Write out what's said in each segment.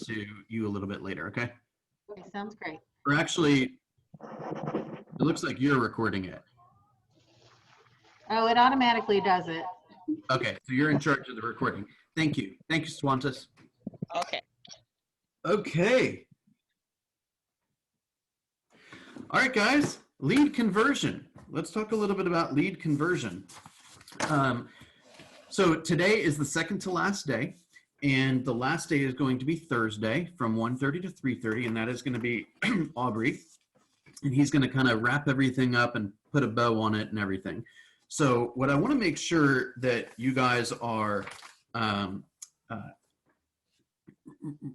to you a little bit later, okay? Okay, sounds great. Or actually, it looks like you're recording it. Oh, it automatically does it. Okay, so you're in charge of the recording. Thank you. Thank you, Swantis. Okay. Okay. All right, guys, lead conversion. Let's talk a little bit about lead conversion. So today is the second to last day, and the last day is going to be Thursday from 1:30 to 3:30, and that is going to be Aubrey, and he's going to kind of wrap everything up and put a bow on it and everything. So what I want to make sure that you guys are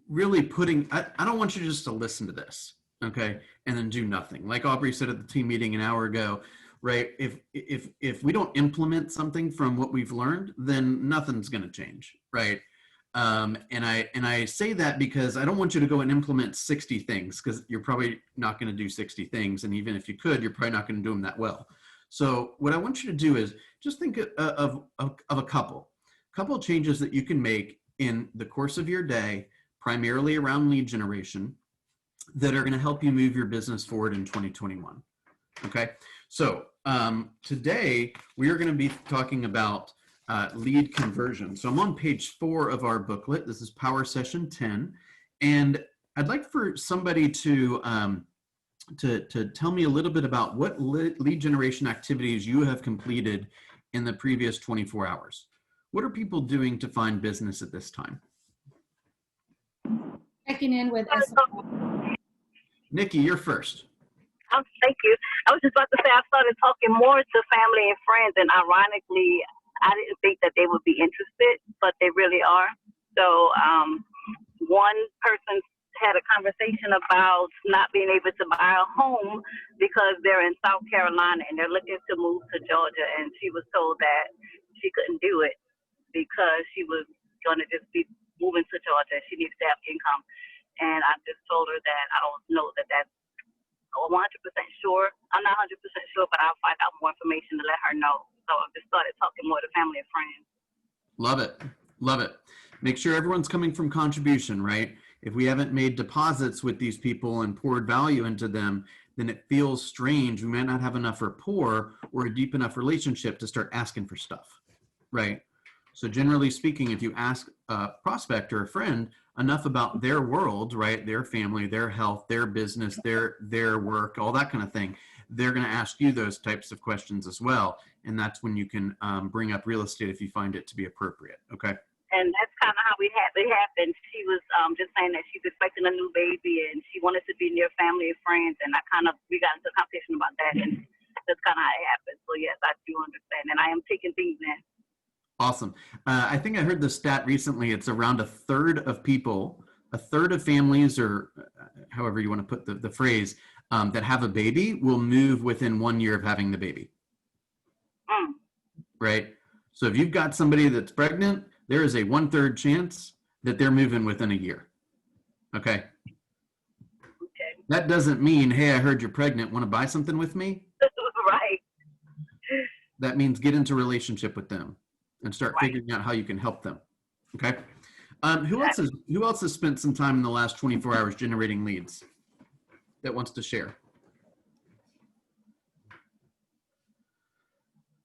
really putting, I don't want you just to listen to this, okay, and then do nothing. Like Aubrey said at the team meeting an hour ago, right? If we don't implement something from what we've learned, then nothing's going to change, right? And I say that because I don't want you to go and implement 60 things, because you're probably not going to do 60 things, and even if you could, you're probably not going to do them that well. So what I want you to do is just think of a couple changes that you can make in the course of your day, primarily around lead generation, that are going to help you move your business forward in 2021. Okay, so today we are going to be talking about lead conversion. So I'm on page 4 of our booklet. This is Power Session 10, and I'd like for somebody to tell me a little bit about what lead generation activities you have completed in the previous 24 hours. What are people doing to find business at this time? Checking in with Nikki, you're first. Thank you. I was just about to say I started talking more to family and friends, and ironically, I didn't think that they would be interested, but they really are. So one person had a conversation about not being able to buy a home because they're in South Carolina and they're looking to move to Georgia, and she was told that she couldn't do it because she was going to just be moving to Georgia. She needs to have income. And I just told her that I don't know that that's 100% sure. I'm not 100% sure, but I'll find out more information to let her know. So I just started talking more to family and friends. Love it. Love it. Make sure everyone's coming from contribution, right? If we haven't made deposits with these people and poured value into them, then it feels strange. We might not have enough rapport or a deep enough relationship to start asking for stuff, right? So generally speaking, if you ask a prospect or a friend enough about their world, right, their family, their health, their business, their work, all that kind of thing, they're going to ask you those types of questions as well. And that's when you can bring up real estate if you find it to be appropriate. Okay. And that's kind of how it happened. She was just saying that she's expecting a new baby and she wanted to be near family and friends. And we got into a conversation about that. And that's kind of how it happened. So yes, I do understand. And I am taking things in. Awesome. I think I heard the stat recently. It's around a third of people, a third of families, or however you want to put the phrase, that have a baby will move within 1 year of having the baby. Right? So if you've got somebody that's pregnant, there is a 1/3 chance that they're moving within a year. Okay? Okay. That doesn't mean, hey, I heard you're pregnant, want to buy something with me? Right. That means get into a relationship with them and start figuring out how you can help them. Okay. Who else has spent some time in the last 24 hours generating leads that wants to share?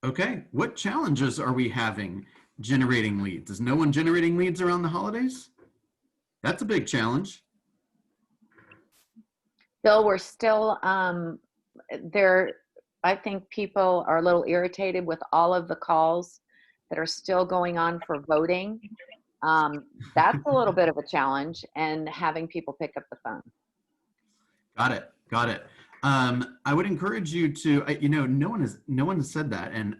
Okay. What challenges are we having generating leads? Is no one generating leads around the holidays? That's a big challenge. Bill, we're still there. I think people are a little irritated with all of the calls that are still going on for voting. That's a little bit of a challenge, and having people pick up the phone. Got it. Got it. I would encourage you to, no one has said that, and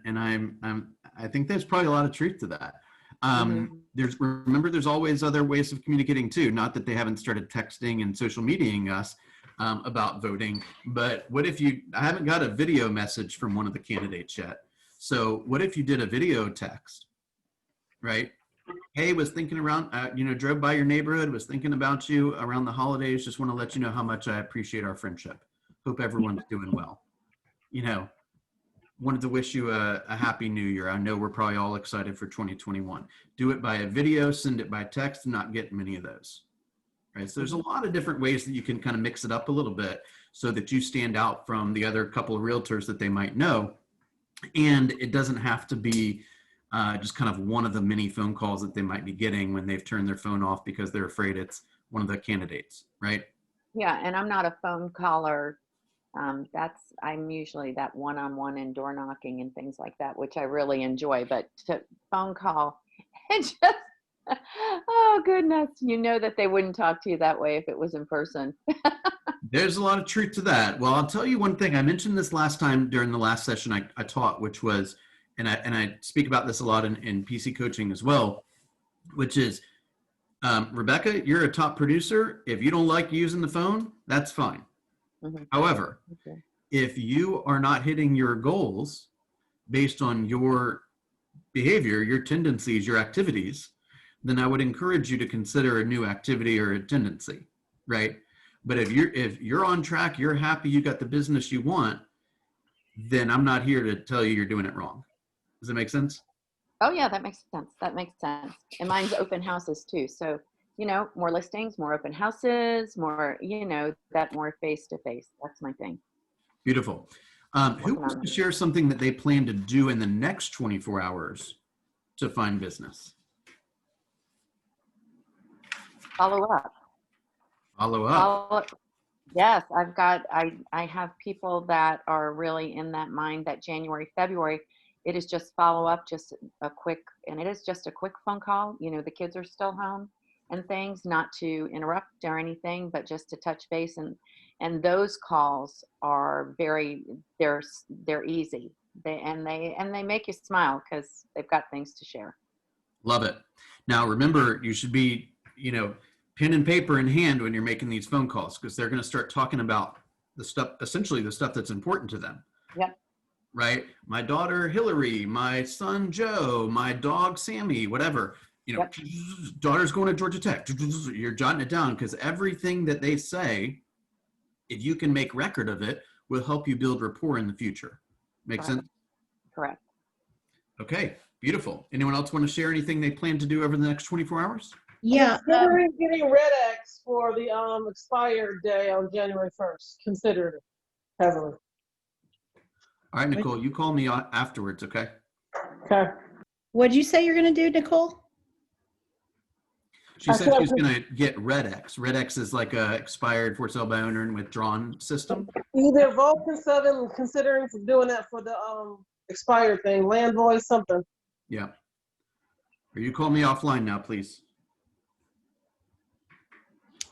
I think there's probably a lot of truth to that. Remember, there's always other ways of communicating too. Not that they haven't started texting and social mediaing us about voting, but what if I haven't got a video message from one of the candidates yet. So what if you did a video text, right? Hey, was thinking around, drove by your neighborhood, was thinking about you around the holidays. Just want to let you know how much I appreciate our friendship. Hope everyone's doing well. Wanted to wish you a happy new year. I know we're probably all excited for 2021. Do it by a video, send it by text, not getting many of those, right? So there's a lot of different ways that you can kind of mix it up a little bit so that you stand out from the other couple of realtors that they might know. And it doesn't have to be just kind of one of the many phone calls that they might be getting when they've turned their phone off because they're afraid it's one of the candidates, right? Yeah, and I'm not a phone caller. I'm usually that one-on-one and door knocking and things like that, which I really enjoy. But to phone call, it just, oh goodness, you know that they wouldn't talk to you that way if it was in person. There's a lot of truth to that. Well, I'll tell you one thing. I mentioned this last time during the last session I taught, which was, and I speak about this a lot in PC coaching as well, which is, Rebecca, you're a top producer. If you don't like using the phone, that's fine. Mhm. However, Okay. if you are not hitting your goals based on your behavior, your tendencies, your activities, then I would encourage you to consider a new activity or a tendency, right? But if you're on track, you're happy, you got the business you want, then I'm not here to tell you you're doing it wrong. Does that make sense? Oh yeah, that makes sense. That makes sense. And mine's open houses too. So, more listings, more open houses, more, that more face to face. That's my thing. Beautiful. Who Working wants on to it. share something that they plan to do in the next 24 hours to find business? Follow up. Follow up. Follow up. Yes, I have people that are really in that mind that January, February, it is just follow up, just and it is just a quick phone call. The kids are still home and things, not to interrupt or anything, but just to touch base. And those calls are they're easy. They make you smile because they've got things to share. Love it. Now, remember, you should be, pen and paper in hand when you're making these phone calls, because they're going to start talking about essentially the stuff that's important to them. Yep. Right? My daughter, Hillary, my son, Joe, my dog, Sammy, whatever, Yep. daughter's going to Georgia Tech. You're jotting it down because everything that they say, if you can make record of it, will help you build rapport in the future. Make Correct. sense? Correct. Okay. Beautiful. Anyone else want to share anything they plan to do over the next 24 hours? Yeah. Considering getting Red X for the expired day on January 1st. Considered it heavily. All right, Nicole, you call me afterwards, okay? Okay. What'd you say you're going to do, Nicole? She said she's going to get Red X. Red X is like a expired for sale by owner and withdrawn system. Either Vulcan 7, considering doing that for the expired thing, land voice, something. Yeah. Or you call me offline now, please.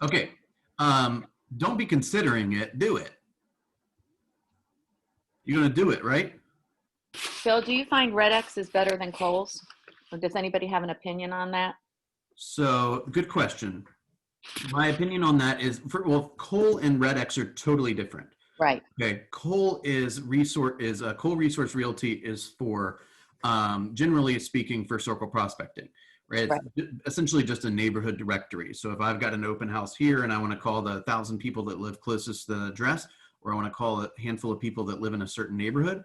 Okay. Don't be considering it. Do it. You're going to do it, right? Phil, do you find Red X is better than Kohl's? Or does anybody have an opinion on that? So, good question. My opinion on that is, Kohl and Red X are totally different. Right. Okay. Kohl Kohl Resource Realty is for, generally speaking, for circle prospecting. Right? It's essentially just a neighborhood directory. So if I've got an open house here and I want to call the 1,000 people that live closest to the address, or I want to call a handful of people that live in a certain neighborhood,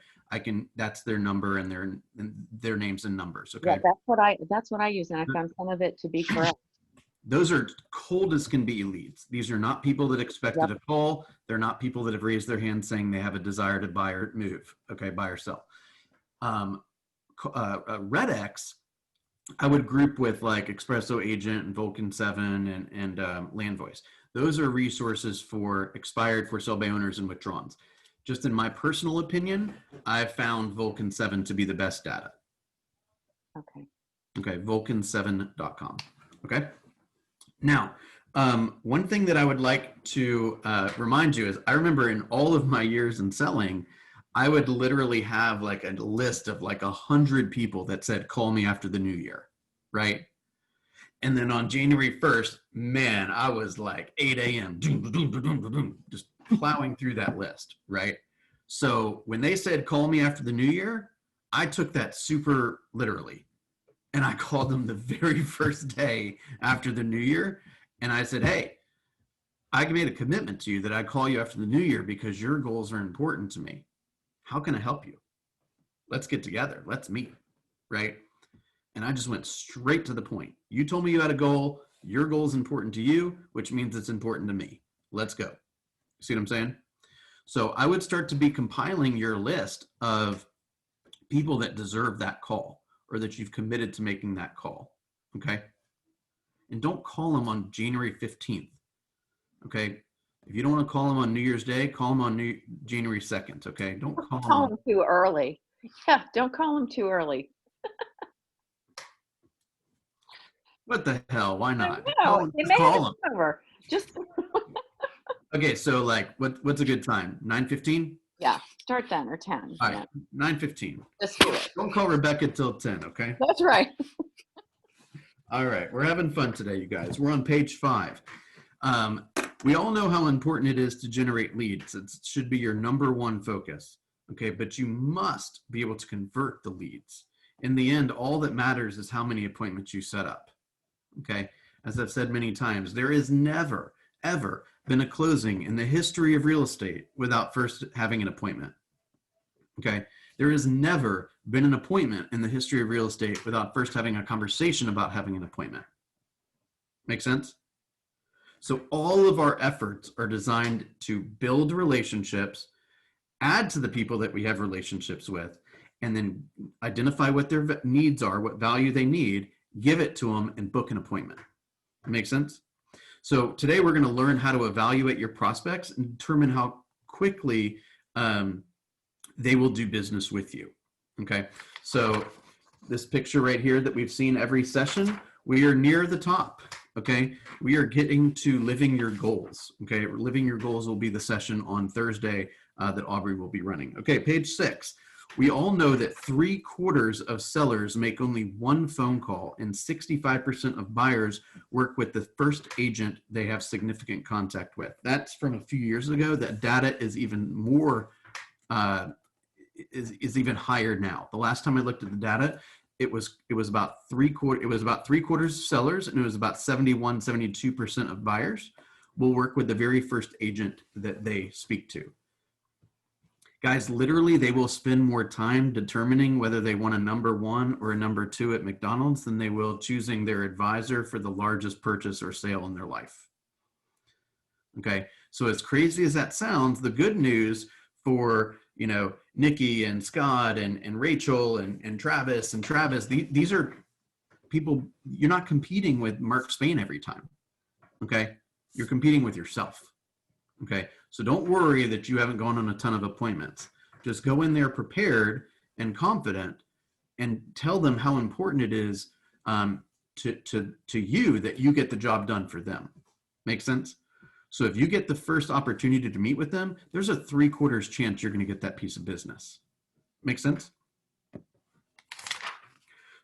that's their number and their names and numbers. Okay. Yeah, that's what I use, and I found some of it to be correct. Those are cold as can be leads. These are not people that expected a call. They're not people that have raised their hand saying they have a desire to buy or move. Okay, buy or sell. Red X, I would group with like Espresso Agent and Vulcan 7 and Land Voice. Those are resources for expired for sale by owners and withdrawns. Just in my personal opinion, I've found Vulcan 7 to be the best data. Okay. Okay, vulcan7.com. Okay. Now, one thing that I would like to remind you is I remember in all of my years in selling, I would literally have like a list of like 100 people that said, call me after the new year, right? And then on January 1st, man, I was like 8 a.m., just plowing through that list, right? So when they said, call me after the new year, I took that super literally. And I called them the very first day after the new year. And I said, hey, I made a commitment to you that I'd call you after the new year because your goals are important to me. How can I help you? Let's get together. Let's meet, right? And I just went straight to the point. You told me you had a goal. Your goal is important to you, which means it's important to me. Let's go. See what I'm saying? So I would start to be compiling your list of people that deserve that call or that you've committed to making that call. Okay. And don't call them on January 15th. Okay. If you don't want to call them on New Year's Day, call them on January 2nd. Okay. Don't call Call them. them too early. Yeah, don't call them too early. What the hell? Why not? No, they may Call have them. it over. Just Okay. So like what's a good time? 9:15? yeah, start then or 10. All Yeah, right. 9:15. just do it. Don't call Rebecca till 10. Okay. That's right. All right, we're having fun today, you guys. We're on page 5. We all know how important it is to generate leads. It should be your number one focus, okay? But you must be able to convert the leads. In the end, all that matters is how many appointments you set up, okay? As I've said many times, there is never, ever been a closing in the history of real estate without first having an appointment, okay? There has never been an appointment in the history of real estate without first having a conversation about having an appointment. Make sense? So all of our efforts are designed to build relationships, add to the people that we have relationships with, and then identify what their needs are, what value they need, give it to them, and book an appointment. Make sense? So today we're going to learn how to evaluate your prospects and determine how quickly they will do business with you. Okay, so this picture right here that we've seen every session, we are near the top. Okay, we are getting to living your goals. Okay, living your goals will be the session on Thursday that Aubrey will be running. Okay, page 6. We all know that 3/4 of sellers make only one phone call, and 65% of buyers work with the first agent they have significant contact with. That's from a few years ago. That data is even more is even higher now. The last time I looked at the data, it was about 3/4 of sellers, and it was about 72% of buyers will work with the very first agent that they speak to. Guys, literally, they will spend more time determining whether they want a number 1 or a number 2 at McDonald's than they will choosing their advisor for the largest purchase or sale in their life. Okay, so as crazy as that sounds, the good news for Nikki and Scott and Rachel and Travis, these are people, you're not competing with Mark Spain every time, okay? You're competing with yourself, okay? So don't worry that you haven't gone on a ton of appointments. Just go in there prepared and confident and tell them how important it is to you that you get the job done for them. Make sense? So if you get the first opportunity to meet with them, there's a 3/4 chance you're going to get that piece of business. Make sense?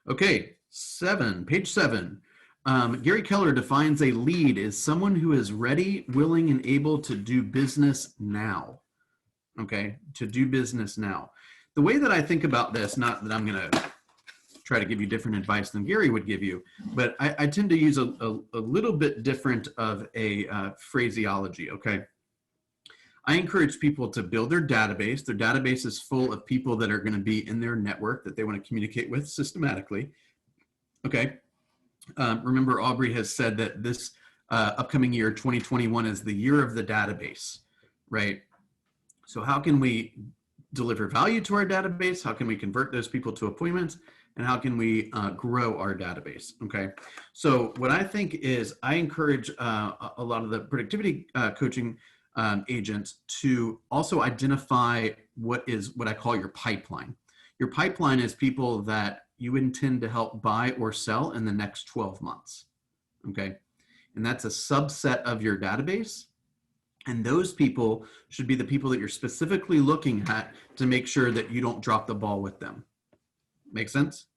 Okay, page 7. Gary Keller defines a lead as someone who is ready, willing, and able to do business now. Okay, to do business now. The way that I think about this, not that I'm going to try to give you different advice than Gary would give you, but I tend to use a little bit different of a phraseology, okay? I encourage people to build their database. Their database is full of people that are going to be in their network that they want to communicate with systematically, okay? Remember, Aubrey has said that this upcoming year, 2021, is the year of the database, right? So how can we deliver value to our database? How can we convert those people to appointments? And how can we grow our database, okay? So what I think is I encourage a lot of the productivity coaching agents to also identify what I call your pipeline. Your pipeline is people that you intend to help buy or sell in the next 12 months, okay? And that's a subset of your database. And those people should be the people that you're specifically looking at to make sure that you don't drop the ball with them. Make sense?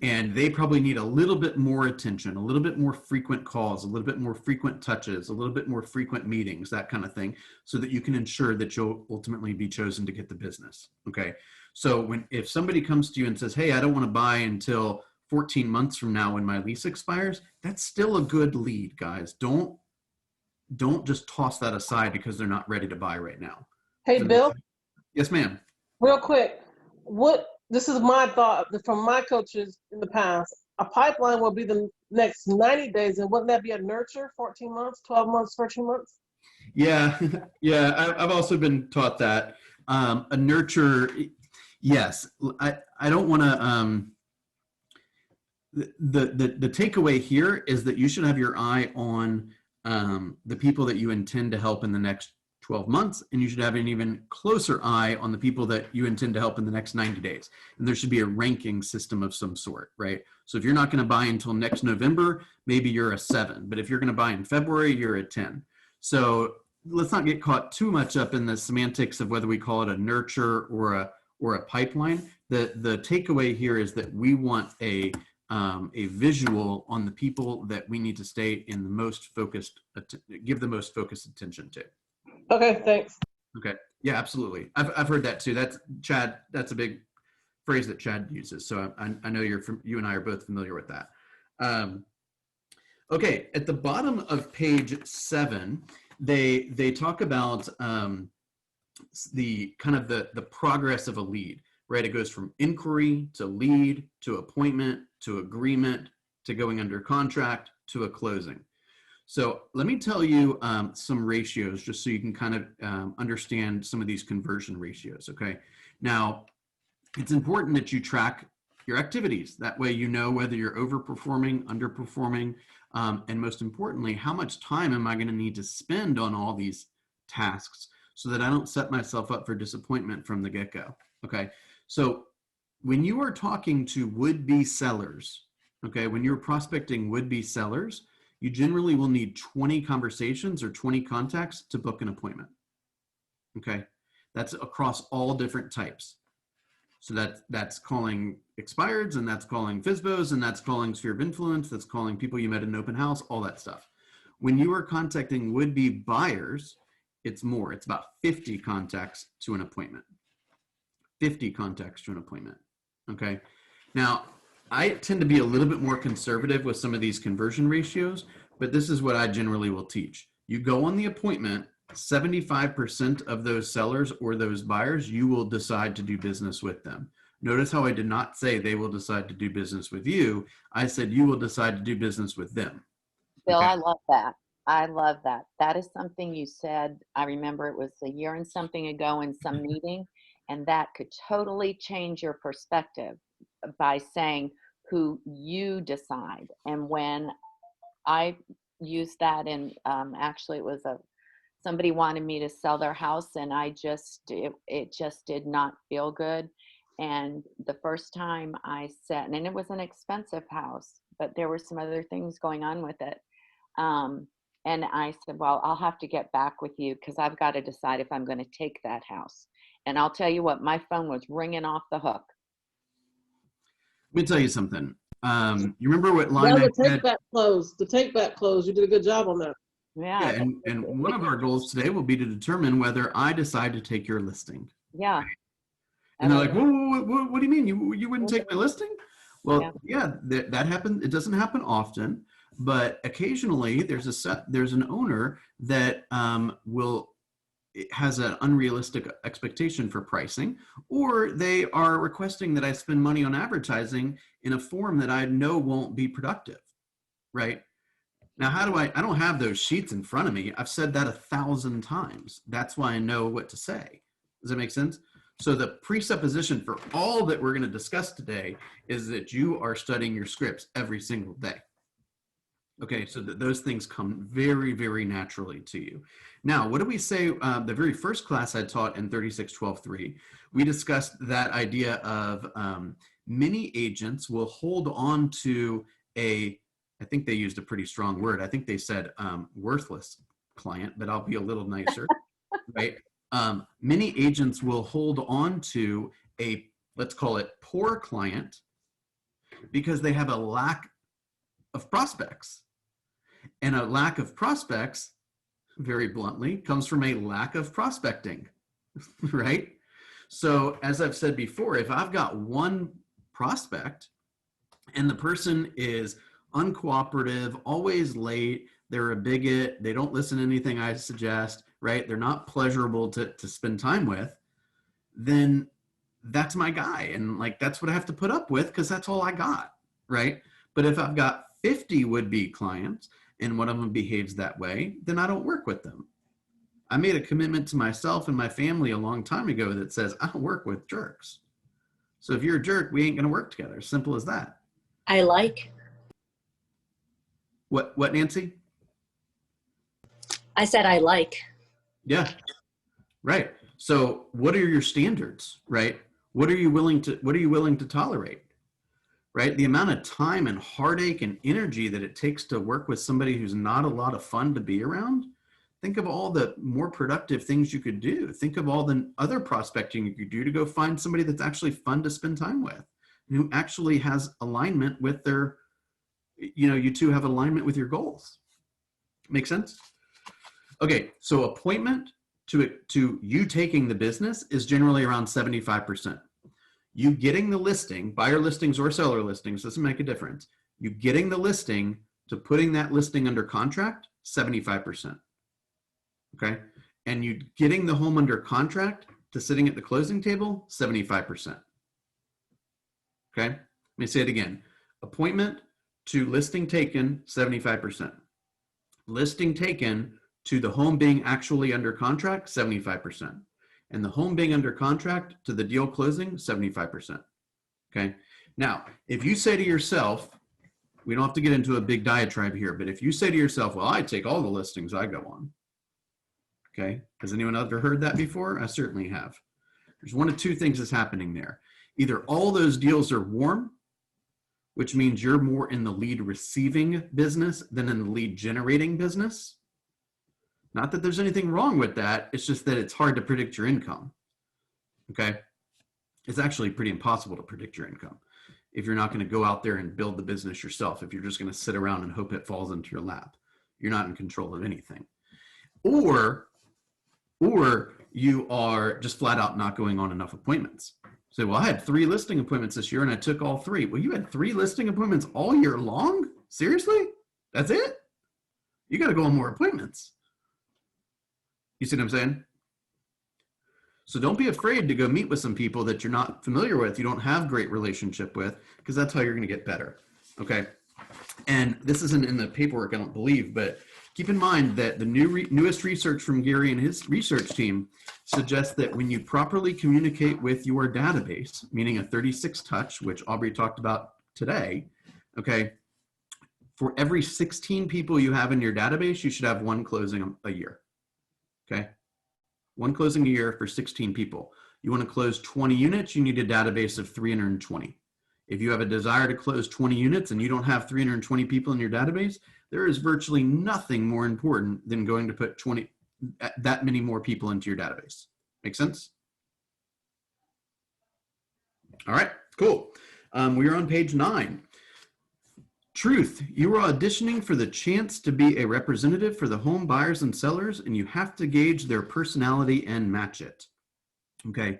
And they probably need a little bit more attention, a little bit more frequent calls, a little bit more frequent touches, a little bit more frequent meetings, that kind of thing, so that you can ensure that you'll ultimately be chosen to get the business, okay? So if somebody comes to you and says, hey, I don't want to buy until 14 months from now when my lease expires, that's still a good lead, guys. Don't just toss that aside because they're not ready to buy right now. Hey, Bill, Yes, ma'am. real quick, this is my thought from my coaches in the past. A pipeline will be the next 90 days, and wouldn't that be a nurture, 14 months, 12 months, 13 months? Yeah, yeah, I've also been taught that. A nurture, yes. I don't want to. The takeaway here is that you should have your eye on the people that you intend to help in the next 12 months, and you should have an even closer eye on the people that you intend to help in the next 90 days. And there should be a ranking system of some sort, right? So if you're not going to buy until next November, maybe you're a 7. But if you're going to buy in February, you're a 10. So let's not get caught too much up in the semantics of whether we call it a nurture or a pipeline. The takeaway here is that we want a visual on the people that we need to stay in the most focused, give the most focused attention to. Okay, thanks. Okay. Yeah, absolutely. I've heard that too. That's Chad. That's a big phrase that Chad uses. So I know you and I are both familiar with that. Okay. At the bottom of page 7, they talk about the kind of the progress of a lead, right? It goes from inquiry to lead to appointment to agreement to going under contract to a closing. So let me tell you some ratios just so you can kind of understand some of these conversion ratios, okay? Now, it's important that you track your activities. That way you know whether you're overperforming, underperforming, and most importantly, how much time am I going to need to spend on all these tasks so that I don't set myself up for disappointment from the get-go, okay? So when you are talking to would-be sellers, okay, when you're prospecting would-be sellers, you generally will need 20 conversations or 20 contacts to book an appointment. Okay, that's across all different types. So that's calling expireds, and that's calling FSBOs, and that's calling sphere of influence, that's calling people you met in an open house, all that stuff. When you are contacting would-be buyers, it's more. It's about 50 contacts to an appointment. 50 contacts to an appointment. Okay, now I tend to be a little bit more conservative with some of these conversion ratios, but this is what I generally will teach. You go on the appointment, 75% of those sellers or those buyers, you will decide to do business with them. Notice how I did not say they will decide to do business with you. I said you will decide to do business with them. Bill, Okay. I love that. I love that. That is something you said. I remember it was a year and something ago in some meeting, and that could totally change your perspective by saying who you decide. And when I used that in, actually it was somebody wanted me to sell their house, and it just did not feel good. And the first time I said, and it was an expensive house, but there were some other things going on with it. And I said, well, I'll have to get back with you because I've got to decide if I'm going to take that house. And I'll tell you what, my phone was ringing off the hook. Let me tell you something. You remember what Well, line I the said? take back close. The take back close. You did a good job on that. Yeah. Yeah, and one of our goals today will be to determine whether I decide to take your listing. Yeah. And they're like, what do you mean? You wouldn't take my listing? Well, yeah, that happens. It doesn't happen often, but occasionally there's an owner that has an unrealistic expectation for pricing, or they are requesting that I spend money on advertising in a form that I know won't be productive, right? Now, how do I don't have those sheets in front of me. I've said that 1,000 times. That's why I know what to say. Does that make sense? So the presupposition for all that we're going to discuss today is that you are studying your scripts every single day. Okay, so those things come very, very naturally to you. Now, what do we say? The very first class I taught in 3612.3, we discussed that idea of many agents will hold on to I think they used a pretty strong word. I think they said worthless client, but I'll be a little nicer, right? Many agents will hold on to let's call it poor client, because they have a lack of prospects. And a lack of prospects, very bluntly, comes from a lack of prospecting, right? So as I've said before, if I've got one prospect and the person is uncooperative, always late, they're a bigot, they don't listen to anything I suggest, right? They're not pleasurable to spend time with, then that's my guy. And like, that's what I have to put up with because that's all I got, right? But if I've got 50 would-be clients and one of them behaves that way, then I don't work with them. I made a commitment to myself and my family a long time ago that says I don't work with jerks. So if you're a jerk, we ain't going to work together. Simple as that. I like. What, Nancy? I said I like. Yeah, right. So what are your standards, right? What are you willing to tolerate, right? The amount of time and heartache and energy that it takes to work with somebody who's not a lot of fun to be around. Think of all the more productive things you could do. Think of all the other prospecting you could do to go find somebody that's actually fun to spend time with, and who actually has alignment with their, you two have alignment with your goals. Make sense? Okay, so appointment to you taking the business is generally around 75%. You getting the listing, buyer listings or seller listings, doesn't make a difference. You getting the listing to putting that listing under contract, 75%. Okay, and you getting the home under contract to sitting at the closing table, 75%. Okay, let me say it again. Appointment to listing taken, 75%. Listing taken to the home being actually under contract, 75%. And the home being under contract to the deal closing, 75%. Okay, now if you say to yourself, we don't have to get into a big diatribe here, but if you say to yourself, well, I take all the listings I go on. Okay, has anyone ever heard that before? I certainly have. There's one of two things that's happening there. Either all those deals are warm, which means you're more in the lead receiving business than in the lead generating business. Not that there's anything wrong with that. It's just that it's hard to predict your income. Okay, it's actually pretty impossible to predict your income if you're not going to go out there and build the business yourself. If you're just going to sit around and hope it falls into your lap, you're not in control of anything. Or you are just flat out not going on enough appointments. Say, well, I had 3 listing appointments this year and I took all 3. Well, you had 3 listing appointments all year long? Seriously? That's it? You got to go on more appointments. You see what I'm saying? So don't be afraid to go meet with some people that you're not familiar with, you don't have great relationship with, because that's how you're going to get better. Okay. And this isn't in the paperwork, I don't believe, but keep in mind that the newest research from Gary and his research team suggests that when you properly communicate with your database, meaning a 36 touch, which Aubrey talked about today, okay, for every 16 people you have in your database, you should have 1 closing a year. Okay, 1 closing a year for 16 people. You want to close 20 units, you need a database of 320. If you have a desire to close 20 units and you don't have 320 people in your database, there is virtually nothing more important than going to put that many more people into your database. Make sense? All right, cool. We are on page 9. Truth, you are auditioning for the chance to be a representative for the home buyers and sellers, and you have to gauge their personality and match it. Okay,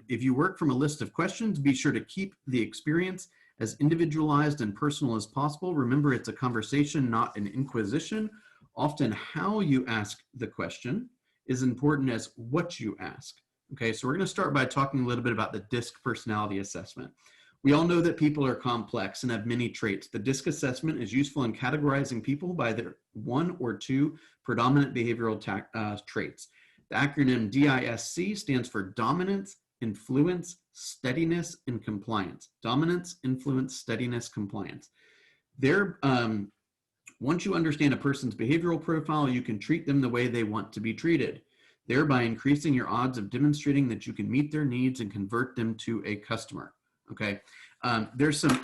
if you work from a list of questions, be sure to keep the experience as individualized and personal as possible. Remember, it's a conversation, not an inquisition. Often how you ask the question is important as what you ask. Okay, so we're going to start by talking a little bit about the DISC personality assessment. We all know that people are complex and have many traits. The DISC assessment is useful in categorizing people by their 1 or 2 predominant behavioral traits. The acronym DISC stands for dominance, influence, steadiness, and compliance. Dominance, influence, steadiness, compliance. Once you understand a person's behavioral profile, you can treat them the way they want to be treated, thereby increasing your odds of demonstrating that you can meet their needs and convert them to a customer. Okay, there's some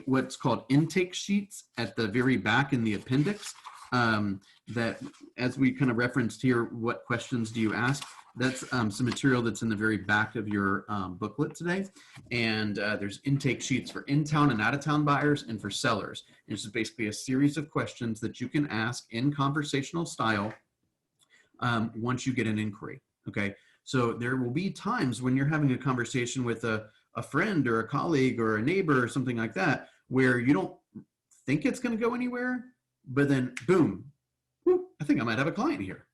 what's called intake sheets at the very back in the appendix that, as we kind of referenced here, what questions do you ask? That's some material that's in the very back of your booklet today. And there's intake sheets for in-town and out-of-town buyers and for sellers. And it's just basically a series of questions that you can ask in conversational style once you get an inquiry. Okay, so there will be times when you're having a conversation with a friend or a colleague or a neighbor or something like that, where you don't think it's going to go anywhere, but then boom, whoop, I think I might have a client here,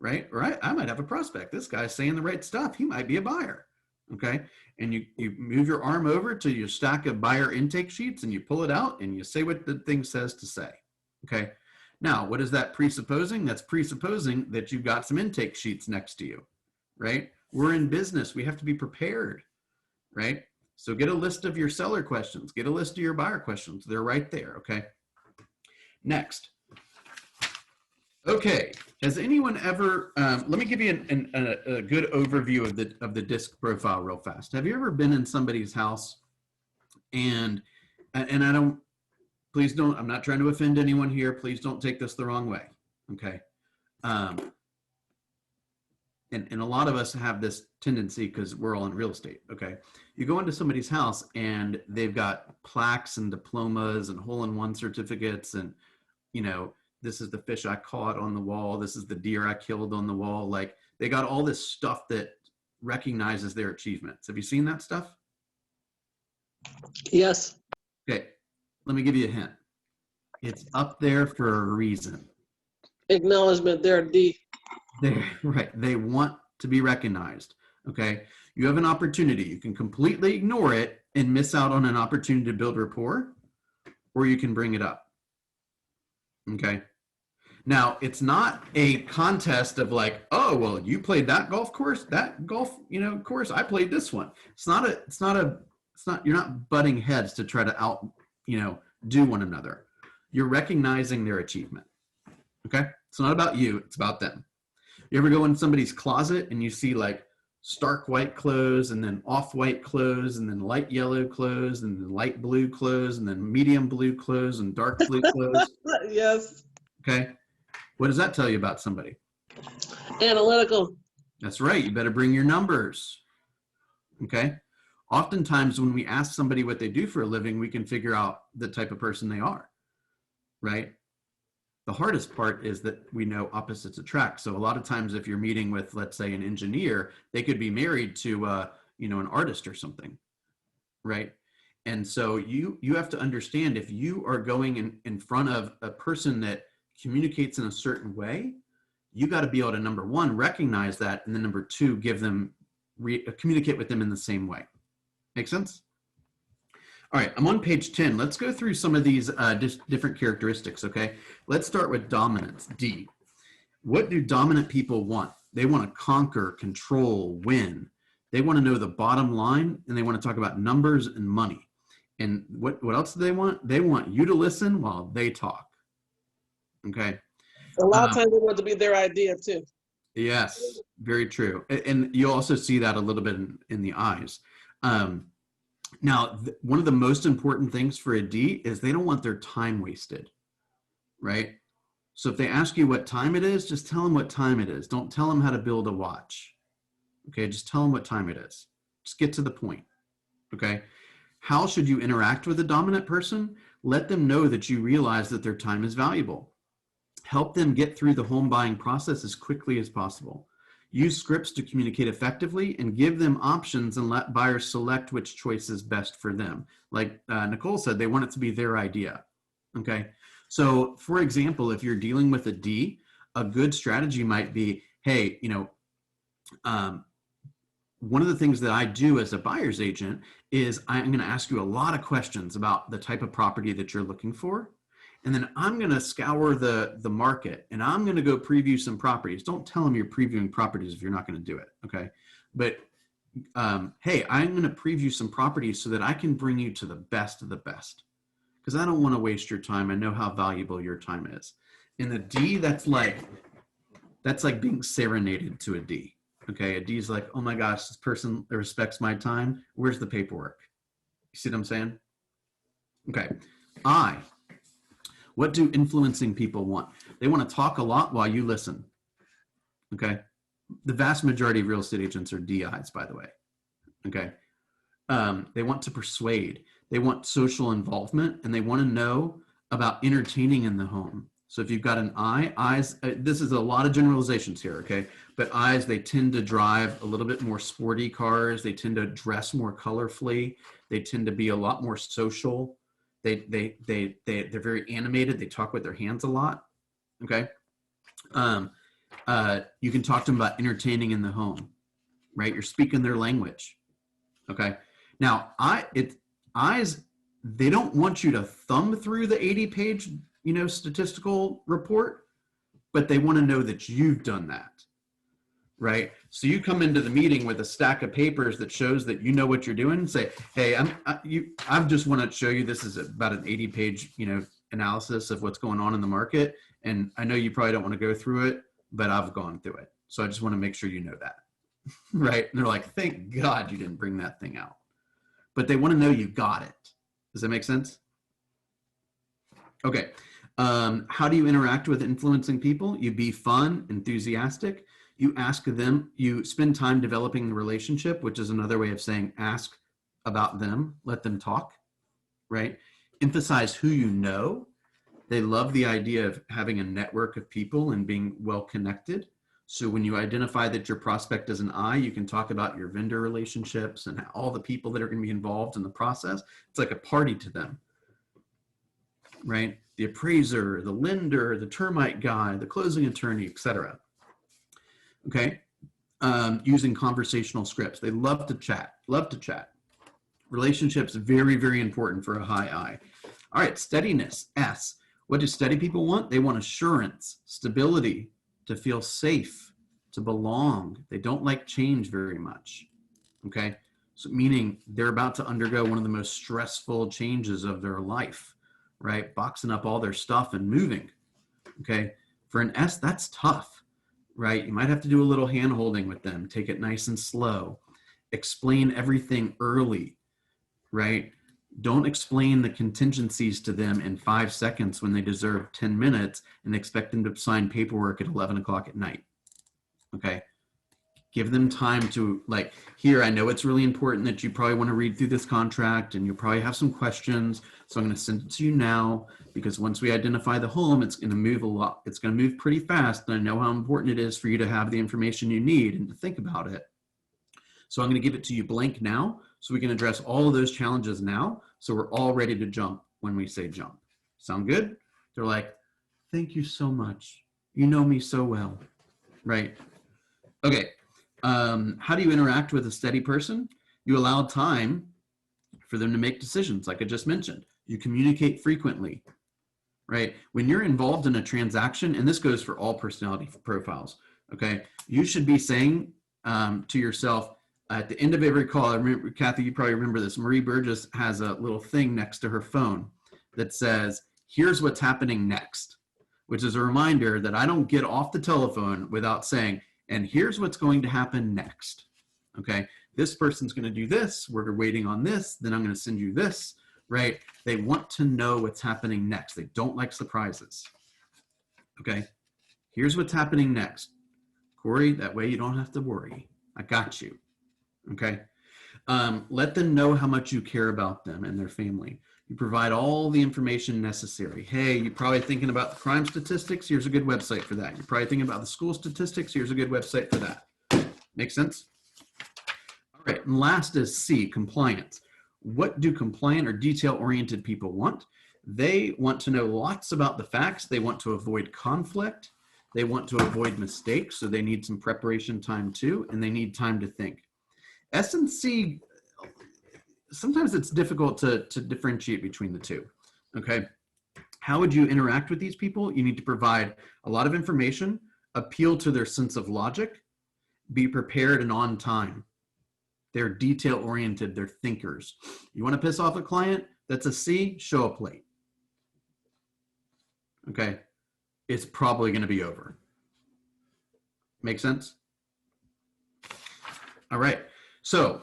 right? Or I might have a prospect. This guy's saying the right stuff. He might be a buyer. okay? And you move your arm over to your stack of buyer intake sheets and you pull it out and you say what the thing says to say, okay? Now, what is that presupposing? That's presupposing that you've got some intake sheets next to you, right? We're in business. We have to be prepared, right? So get a list of your seller questions. Get a list of your buyer questions. They're right there, okay? Next. Okay, has anyone ever, let me give you a good overview of the disc profile real fast. Have you ever been in somebody's house and I don't, please don't, I'm not trying to offend anyone here. Please don't take this the wrong way, okay? And a lot of us have this tendency because we're all in real estate, okay? You go into somebody's house and they've got plaques and diplomas and hole-in-one certificates and, you know, this is the fish I caught on the wall. This is the deer I killed on the wall. Like they got all this stuff that recognizes their achievements. Have you seen that stuff? Yes. Okay, let me give you a hint. It's up there for a reason. Acknowledgement, they're D. Right, they want to be recognized, okay? You have an opportunity. You can completely ignore it and miss out on an opportunity to build rapport, or you can bring it up, okay? Now, it's not a contest of like, oh, well, you played that golf course, that golf, course, I played this one. You're not butting heads to try to do one another. You're recognizing their achievement, okay? It's not about you, it's about them. You ever go in somebody's closet and you see like stark white clothes and then off-white clothes and then light yellow clothes and then light blue clothes and then medium blue clothes and dark blue clothes? Yes. Okay. What does that tell you about somebody? Analytical. That's right. You better bring your numbers. Okay. Oftentimes when we ask somebody what they do for a living, we can figure out the type of person they are, right? The hardest part is that we know opposites attract. So a lot of times if you're meeting with, let's say, an engineer, they could be married to, an artist or something, right? And so you have to understand if you are going in front of a person that communicates in a certain way, you got to be able to, number one, recognize that, and then number two, give them, communicate with them in the same way. Make sense? All right, I'm on page 10. Let's go through some of these different characteristics, okay? Let's start with dominance, D. What do dominant people want? They want to conquer, control, win. They want to know the bottom line, and they want to talk about numbers and money. And what else do they want? They want you to listen while they talk, okay? A lot of times they want to be their idea too. Yes, very true. And you also see that a little bit in the eyes. Now, one of the most important things for a D is they don't want their time wasted, right? So if they ask you what time it is, just tell them what time it is. Don't tell them how to build a watch, okay? Just tell them what time it is. Just get to the point, okay? How should you interact with a dominant person? Let them know that you realize that their time is valuable. Help them get through the home buying process as quickly as possible. Use scripts to communicate effectively and give them options and let buyers select which choice is best for them. Like Nicole said, they want it to be their idea, okay? So for example, if you're dealing with a D, a good strategy might be, hey, one of the things that I do as a buyer's agent is I'm going to ask you a lot of questions about the type of property that you're looking for. And then I'm going to scour the market and I'm going to go preview some properties. Don't tell them you're previewing properties if you're not going to do it. Okay. But hey, I'm going to preview some properties so that I can bring you to the best of the best, because I don't want to waste your time. I know how valuable your time is. In the D, that's like being serenaded to a D. Okay. A D is like, oh my gosh, this person respects my time. Where's the paperwork? You see what I'm saying? Okay. I. What do influencing people want? They want to talk a lot while you listen, okay? The vast majority of real estate agents are DIs, by the way, okay? They want to persuade. They want social involvement, and they want to know about entertaining in the home. So if you've got an I, eyes, this is a lot of generalizations here, okay? But eyes, they tend to drive a little bit more sporty cars. They tend to dress more colorfully. They tend to be a lot more social. They're very animated. They talk with their hands a lot. Okay. You can talk to them about entertaining in the home, right? You're speaking their language. Okay. Now, eyes, they don't want you to thumb through the 80-page, statistical report, but they want to know that you've done that. Right? So you come into the meeting with a stack of papers that shows that you know what you're doing and say, hey, I just want to show you this is about an 80-page, analysis of what's going on in the market. And I know you probably don't want to go through it, but I've gone through it. So I just want to make sure you know that. Right? And they're like, thank God you didn't bring that thing out. But they want to know you got it. Does that make sense? Okay. How do you interact with influencing people? You be fun, enthusiastic. You ask them, you spend time developing the relationship, which is another way of saying ask about them, let them talk, right? Emphasize who you know. They love the idea of having a network of people and being well connected. So when you identify that your prospect is an I, you can talk about your vendor relationships and all the people that are going to be involved in the process. It's like a party to them, right? The appraiser, the lender, the termite guy, the closing attorney, etc. Okay, using conversational scripts. They love to chat, Relationships, very, very important for a high I. All right, steadiness, S. What do steady people want? They want assurance, stability, to feel safe, to belong. They don't like change very much, okay? So meaning they're about to undergo one of the most stressful changes of their life, right? Boxing up all their stuff and moving, okay? For an S, that's tough. Right? You might have to do a little hand holding with them. Take it nice and slow. Explain everything early, right? Don't explain the contingencies to them in 5 seconds when they deserve 10 minutes and expect them to sign paperwork at 11 o'clock at night. Okay? Give them time to, like, here, I know it's really important that you probably want to read through this contract and you'll probably have some questions. So I'm going to send it to you now because once we identify the home, it's going to move a lot. It's going to move pretty fast. And I know how important it is for you to have the information you need and to think about it. So I'm going to give it to you blank now so we can address all of those challenges now. So we're all ready to jump when we say jump. Sound good? They're like, thank you so much. You know me so well, right? Okay. How do you interact with a steady person? You allow time for them to make decisions, like I just mentioned. You communicate frequently, right? When you're involved in a transaction, and this goes for all personality profiles, okay? You should be saying to yourself at the end of every call, I remember, Kathy, you probably remember this, Marie Burgess has a little thing next to her phone that says, here's what's happening next, which is a reminder that I don't get off the telephone without saying, and here's what's going to happen next, okay? This person's gonna do this, we're waiting on this, then I'm gonna send you this, right? They want to know what's happening next. They don't like surprises, okay? Here's what's happening next. Corey, that way you don't have to worry. I got you, okay? Let them know how much you care about them and their family. You provide all the information necessary. Hey, you're probably thinking about the crime statistics. Here's a good website for that. You're probably thinking about the school statistics. Here's a good website for that. Make sense? All right, and last is C, compliance. What do compliant or detail-oriented people want? They want to know lots about the facts. They want to avoid conflict. They want to avoid mistakes, so they need some preparation time too, and they need time to think. S and C, sometimes it's difficult to differentiate between the two, okay? How would you interact with these people? You need to provide a lot of information, appeal to their sense of logic, be prepared and on time. They're detail-oriented, they're thinkers. You wanna piss off a client? That's a C, show up late. Okay, it's probably gonna be over. Make sense? All right, so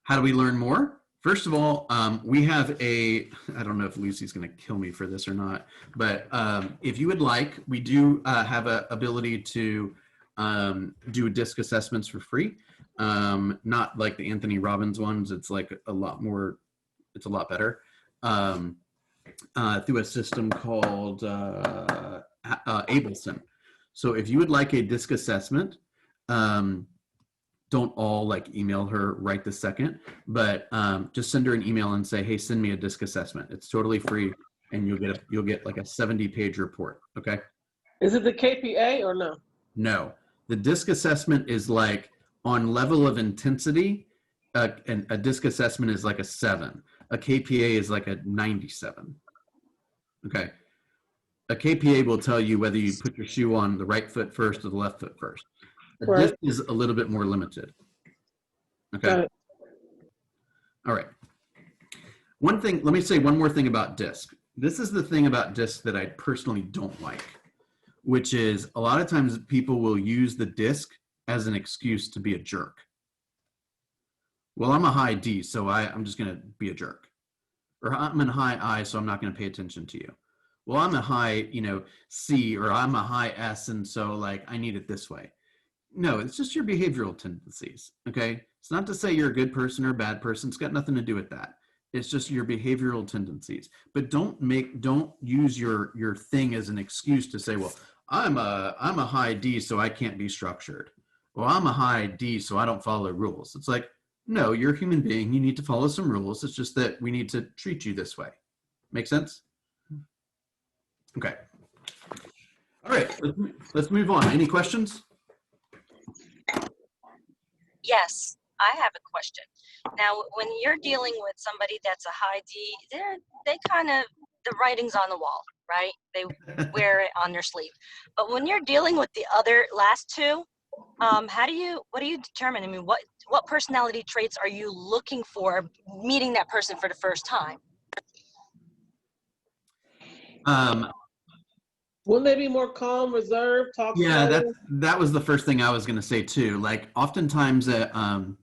how do we learn more? First of all, we have I don't know if Lucy's gonna kill me for this or not, but if you would like, we do have an ability to do disc assessments for free. Not like the Anthony Robbins ones, it's like a lot more, it's a lot better. Through a system called Ableson. So if you would like a disc assessment, don't all like email her right this second, but just send her an email and say, hey, send me a disc assessment. It's totally free and you'll get like a 70-page report, okay? Is it the KPA or no? No, the disc assessment is like on level of intensity, a DISC assessment is like a 7. A KPA is like a 97. Okay. A KPA will tell you whether you put your shoe on the right foot first or the left foot first. A Right. DISC is a little bit more limited. Okay. Got it. All right. One thing, let me say one more thing about DISC. This is the thing about DISC that I personally don't like, which is a lot of times people will use the DISC as an excuse to be a jerk. Well, I'm a high D, so I'm just going to be a jerk. Or I'm in high I, so I'm not going to pay attention to you. Well, I'm a high, C, or I'm a high S, and so like I need it this way. No, it's just your behavioral tendencies, okay? It's not to say you're a good person or a bad person. It's got nothing to do with that. It's just your behavioral tendencies. But don't use your thing as an excuse to say, well, I'm a high D, so I can't be structured. Well, I'm a high D, so I don't follow rules. It's like, no, you're a human being. You need to follow some rules. It's just that we need to treat you this way. Make sense? Okay. All right, let's move on. Any questions? Yes, I have a question. Now, when you're dealing with somebody that's a high D, they kind of, the writing's on the wall, right? They wear it on their sleeve. But when you're dealing with the other last two, what do you determine? I mean, what personality traits are you looking for meeting that person for the first time? Wouldn't they be more calm, reserved, talk Yeah, slower? that was the first thing I was going to say too. Like oftentimes an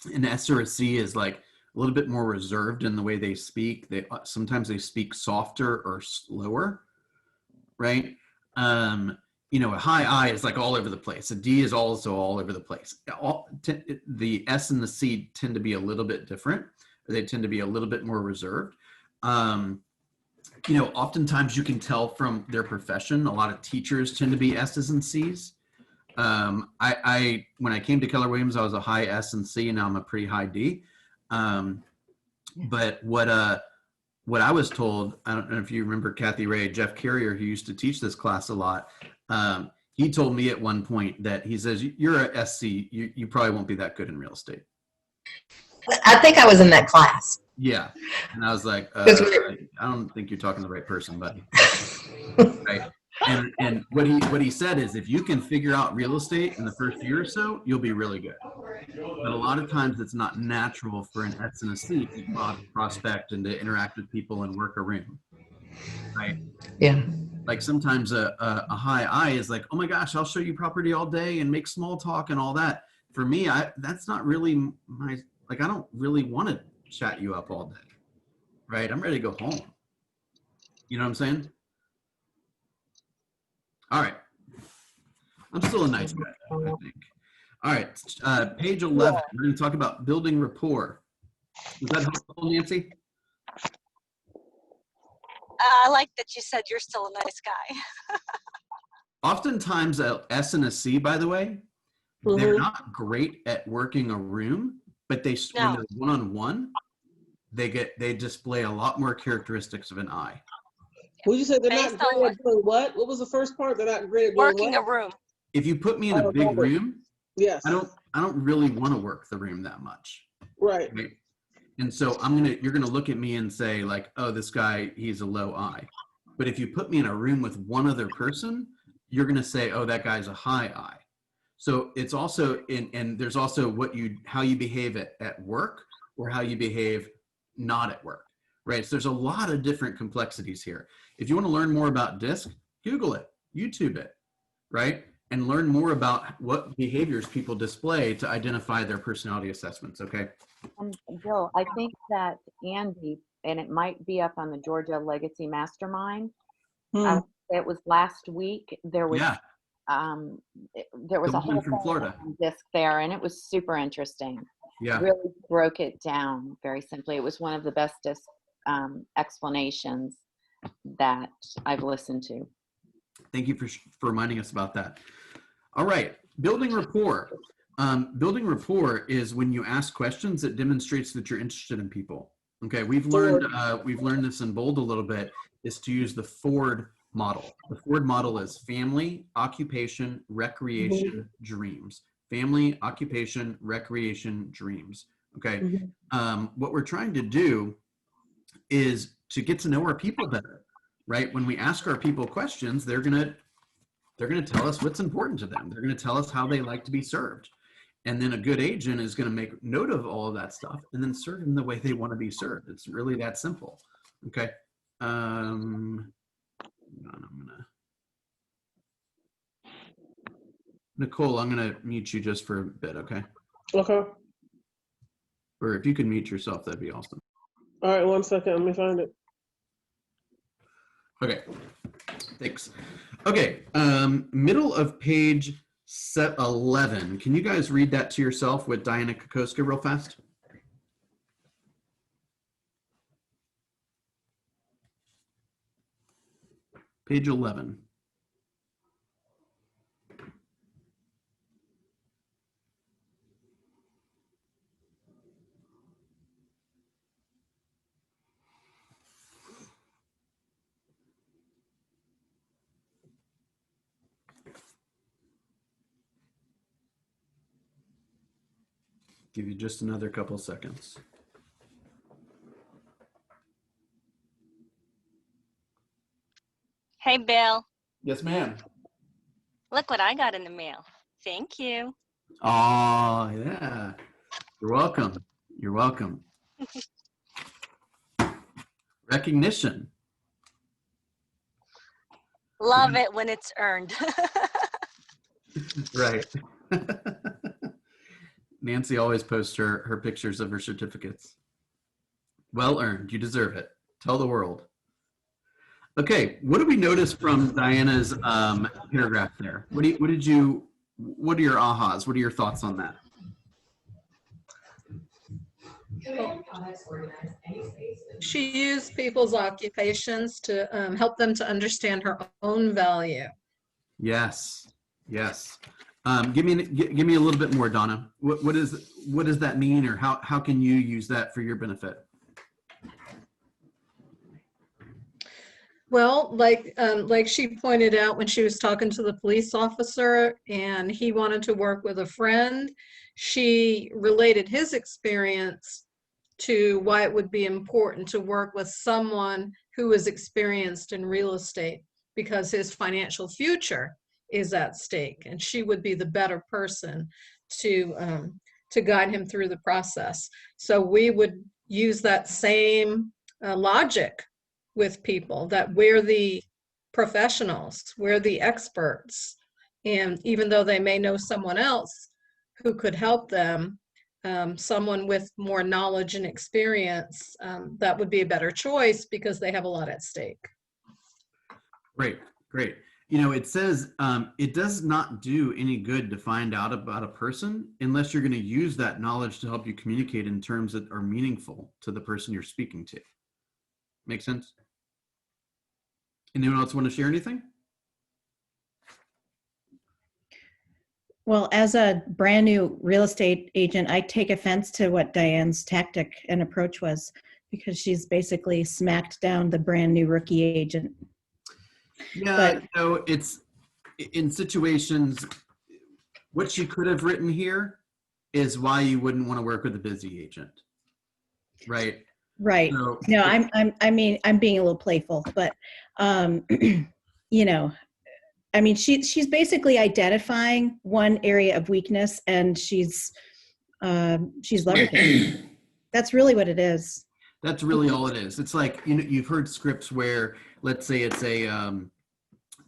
S or a C is like a little bit more reserved in the way they speak. Sometimes they speak softer or slower, right? A high I is like all over the place. A D is also all over the place. The S and the C tend to be a little bit different. They tend to be a little bit more reserved. Oftentimes you can tell from their profession. A lot of teachers tend to be S's and C's. When I came to Keller Williams, I was a high S and C, and now I'm a pretty high D. But what I was told, I don't know if you remember Kathy Ray, Jeff Carrier, who used to teach this class a lot. He told me at one point that he says, you're a SC, you probably won't be that good in real estate. I think I was in that class. Yeah. And I was like, I don't think you're talking to the right person, buddy. Right. And what he said is, if you can figure out real estate in the first year or so, you'll be really good. But a lot of times it's not natural for an S and a C to go out and prospect and to interact with people and work a room. Right. Yeah. Like sometimes a high I is like, oh my gosh, I'll show you property all day and make small talk and all that. For me, that's not really I don't really want to chat you up all day, right? I'm ready to go home. You know what I'm saying? All right. I'm still a nice guy, I think. All right, page 11, we're going to talk about building rapport. Was that helpful, Nancy? I like that you said you're still a nice guy. Oftentimes, a S and a C, by the way, they're not great at working a room, but when they're one-on-one, they display a lot more characteristics of an I. Would you say they're Based not on great at doing what? What was the first part? They're not great at doing Working what? a room. If you put me in a big room, Yes. I don't really want to work the room that much. Right. Right? And so you're gonna look at me and say like, oh, this guy, he's a low I. But if you put me in a room with one other person, you're gonna say, oh, that guy's a high I. So it's also and there's also how you behave at work or how you behave not at work, right? So there's a lot of different complexities here. If you want to learn more about DISC, Google it, YouTube it, right? And learn more about what behaviors people display to identify their personality assessments, okay? Bill, I think that Andy, and it might be up on the Georgia Legacy Mastermind, it was last week, there was Yeah. there was The a woman whole from thing Florida. on DISC there, and it was super interesting. Yeah. Really broke it down very simply. It was one of the best DISC explanations that I've listened to. Thank you for reminding us about that. All right, building rapport. Building rapport is when you ask questions that demonstrates that you're interested in people. Okay, we've learned this in Bold a little bit, is to use the Ford model. The Ford model is family, occupation, recreation, dreams. Family, occupation, recreation, dreams. Okay. Mhm. What we're trying to do is to get to know our people better, right? When we ask our people questions, they're gonna tell us what's important to them. They're gonna tell us how they like to be served. And then a good agent is gonna make note of all of that stuff and then serve them the way they want to be served. It's really that simple. Okay. Hang on, Nicole, I'm gonna mute you just for a bit, okay? Okay. Or if you can mute yourself, that'd be awesome. All right, 1 second. Let me find it. Okay, thanks. Okay, middle of page 11. Can you guys read that to yourself with Diana Kokoska real fast? Page 11. Give you just another couple seconds. Hey, Bill, Yes, ma'am. look what I got in the mail. Thank you. Oh, yeah. You're welcome. You're welcome. Recognition. Love it when it's earned. Right. Nancy always posts her pictures of her certificates. Well earned. You deserve it. Tell the world. Okay, what did we notice from Diana's paragraph there? What are your ahas? What are your thoughts on that? She used people's occupations to help them to understand her own value. Yes, yes. Give me a little bit more, Donna. What does that mean, or how can you use that for your benefit? Well, like she pointed out when she was talking to the police officer and he wanted to work with a friend, she related his experience to why it would be important to work with someone who is experienced in real estate because his financial future is at stake, and she would be the better person to guide him through the process. So we would use that same logic with people, that we're the professionals, we're the experts, and even though they may know someone else who could help them, someone with more knowledge and experience, that would be a better choice because they have a lot at stake. Great, great. You know, it says it does not do any good to find out about a person unless you're going to use that knowledge to help you communicate in terms that are meaningful to the person you're speaking to. Make sense? Anyone else want to share anything? Well, as a brand new real estate agent, I take offense to what Diane's tactic and approach was, because she's basically smacked down the brand new rookie agent. Yeah, But it's in situations, what she could have written here is why you wouldn't want to work with a busy agent, right? right. So, No, I mean, I'm being a little playful, but you know, I mean, she's basically identifying one area of weakness and she's leveraging it. That's really what it is. that's really all it is. It's like, you know, you've heard scripts where, let's say it's a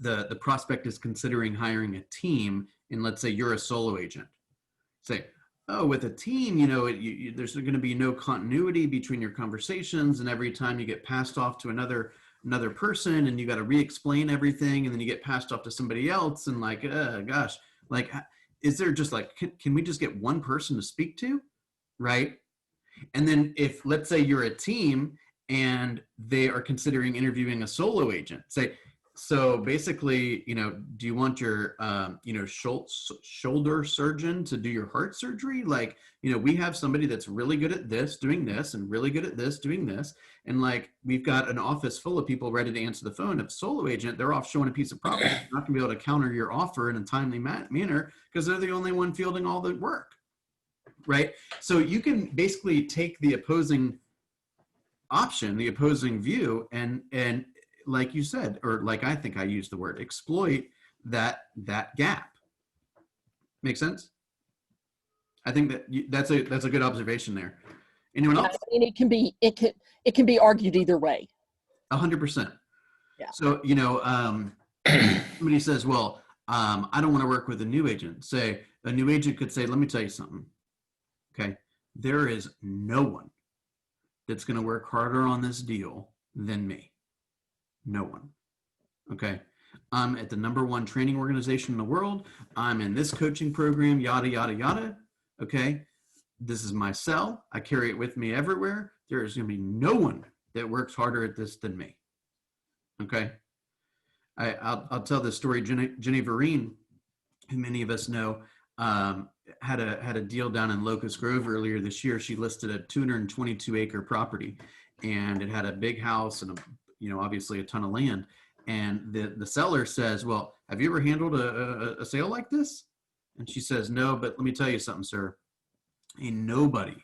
the prospect is considering hiring a team, and let's say you're a solo agent. Say, oh, with a team, you know, there's going to be no continuity between your conversations, and every time you get passed off to another person, and you got to re-explain everything, and then you get passed off to somebody else, and like, gosh, like, is there just like, can we just get one person to speak to, right? And then if, let's say you're a team and they are considering interviewing a solo agent, say, so basically, you know, do you want your, you know, shoulder surgeon to do your heart surgery? Like, you know, we have somebody that's really good at this, doing this, and really good at this, doing this. And like, we've got an office full of people ready to answer the phone. If a solo agent, they're off showing a piece of property, they're not gonna be able to counter your offer in a timely manner because they're the only one fielding all the work. right? So you can basically take the opposing option, the opposing view, and like you said, or like I think I used the word, exploit that gap. Make sense? I think that's a good observation there. Anyone Yeah, else? I mean, it can be argued either way. 100%. Yeah. So, somebody says, well, I don't want to work with a new agent. Say, a new agent could say, let me tell you something. Okay. There is no one that's going to work harder on this deal than me. No one. Okay. I'm at the #1 training organization in the world. I'm in this coaching program, yada, yada, yada. Okay. This is my cell. I carry it with me everywhere. There is going to be no one that works harder at this than me. Okay. I'll tell this story. Jenny Vereen, who many of us know, had a deal down in Locust Grove earlier this year. She listed a 222-acre property, and it had a big house and obviously a ton of land. And the seller says, well, have you ever handled a sale like this? And she says, no, but let me tell you something, sir. Ain't nobody,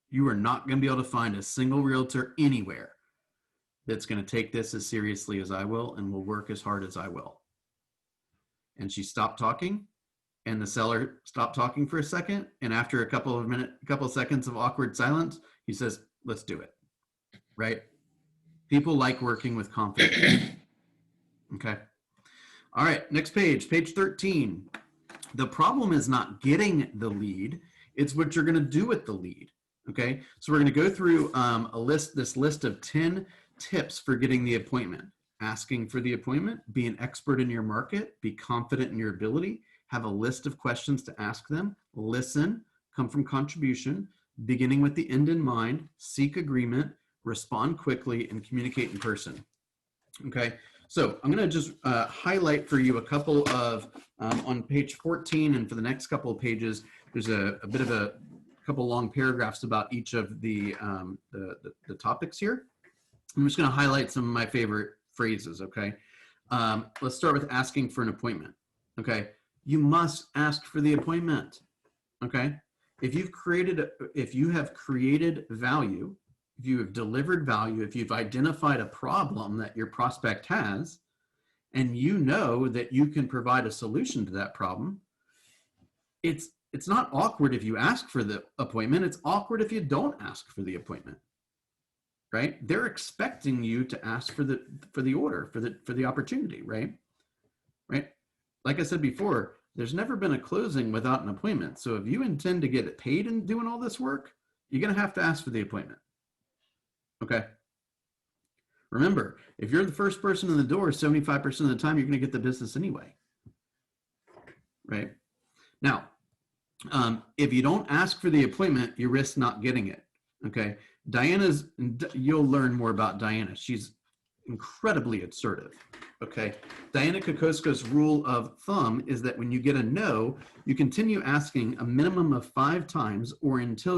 you are not going to be able to find a single realtor anywhere that's going to take this as seriously as I will and will work as hard as I will. And she stopped talking, and the seller stopped talking for a second. And after a couple of seconds of awkward silence, he says, let's do it. Right? People like working with confidence. Okay. All right. Next page, page 13. The problem is not getting the lead. It's what you're going to do with the lead. Okay. So we're going to go through this list of 10 tips for getting the appointment. Asking for the appointment, be an expert in your market, be confident in your ability, have a list of questions to ask them, listen, come from contribution, beginning with the end in mind, seek agreement, respond quickly, and communicate in person. Okay. So I'm going to just highlight for you a couple of, on page 14 and for the next couple of pages, there's a bit of a couple long paragraphs about each of the topics here. I'm just going to highlight some of my favorite phrases, okay? Let's start with asking for an appointment, okay? You must ask for the appointment, okay? If you have created value, if you have delivered value, if you've identified a problem that your prospect has, and you know that you can provide a solution to that problem, it's not awkward if you ask for the appointment. It's awkward if you don't ask for the appointment, right? They're expecting you to ask for the order, for the opportunity, right? Right? Like I said before, there's never been a closing without an appointment. So if you intend to get paid in doing all this work, you're going to have to ask for the appointment. Okay. Remember, if you're the first person in the door, 75% of the time, you're going to get the business anyway. Right? Now, if you don't ask for the appointment, you risk not getting it. Okay. You'll learn more about Diana. She's incredibly assertive. Okay. Diana Kokosko's rule of thumb is that when you get a no, you continue asking a minimum of 5 times or until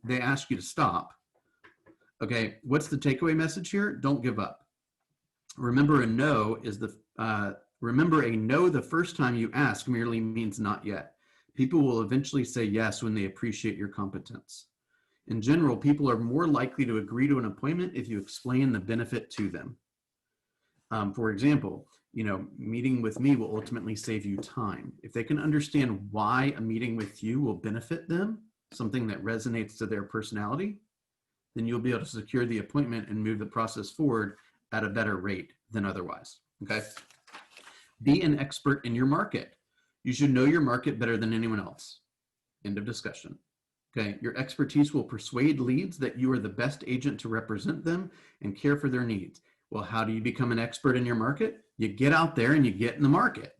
they ask you to stop. Okay. What's the takeaway message here? Don't give up. Remember, a no the first time you ask merely means not yet. People will eventually say yes when they appreciate your competence. In general, people are more likely to agree to an appointment if you explain the benefit to them. For example, meeting with me will ultimately save you time. If they can understand why a meeting with you will benefit them, something that resonates to their personality, then you'll be able to secure the appointment and move the process forward at a better rate than otherwise. Okay. Be an expert in your market. You should know your market better than anyone else. End of discussion. Okay. Your expertise will persuade leads that you are the best agent to represent them and care for their needs. Well, how do you become an expert in your market? You get out there and you get in the market.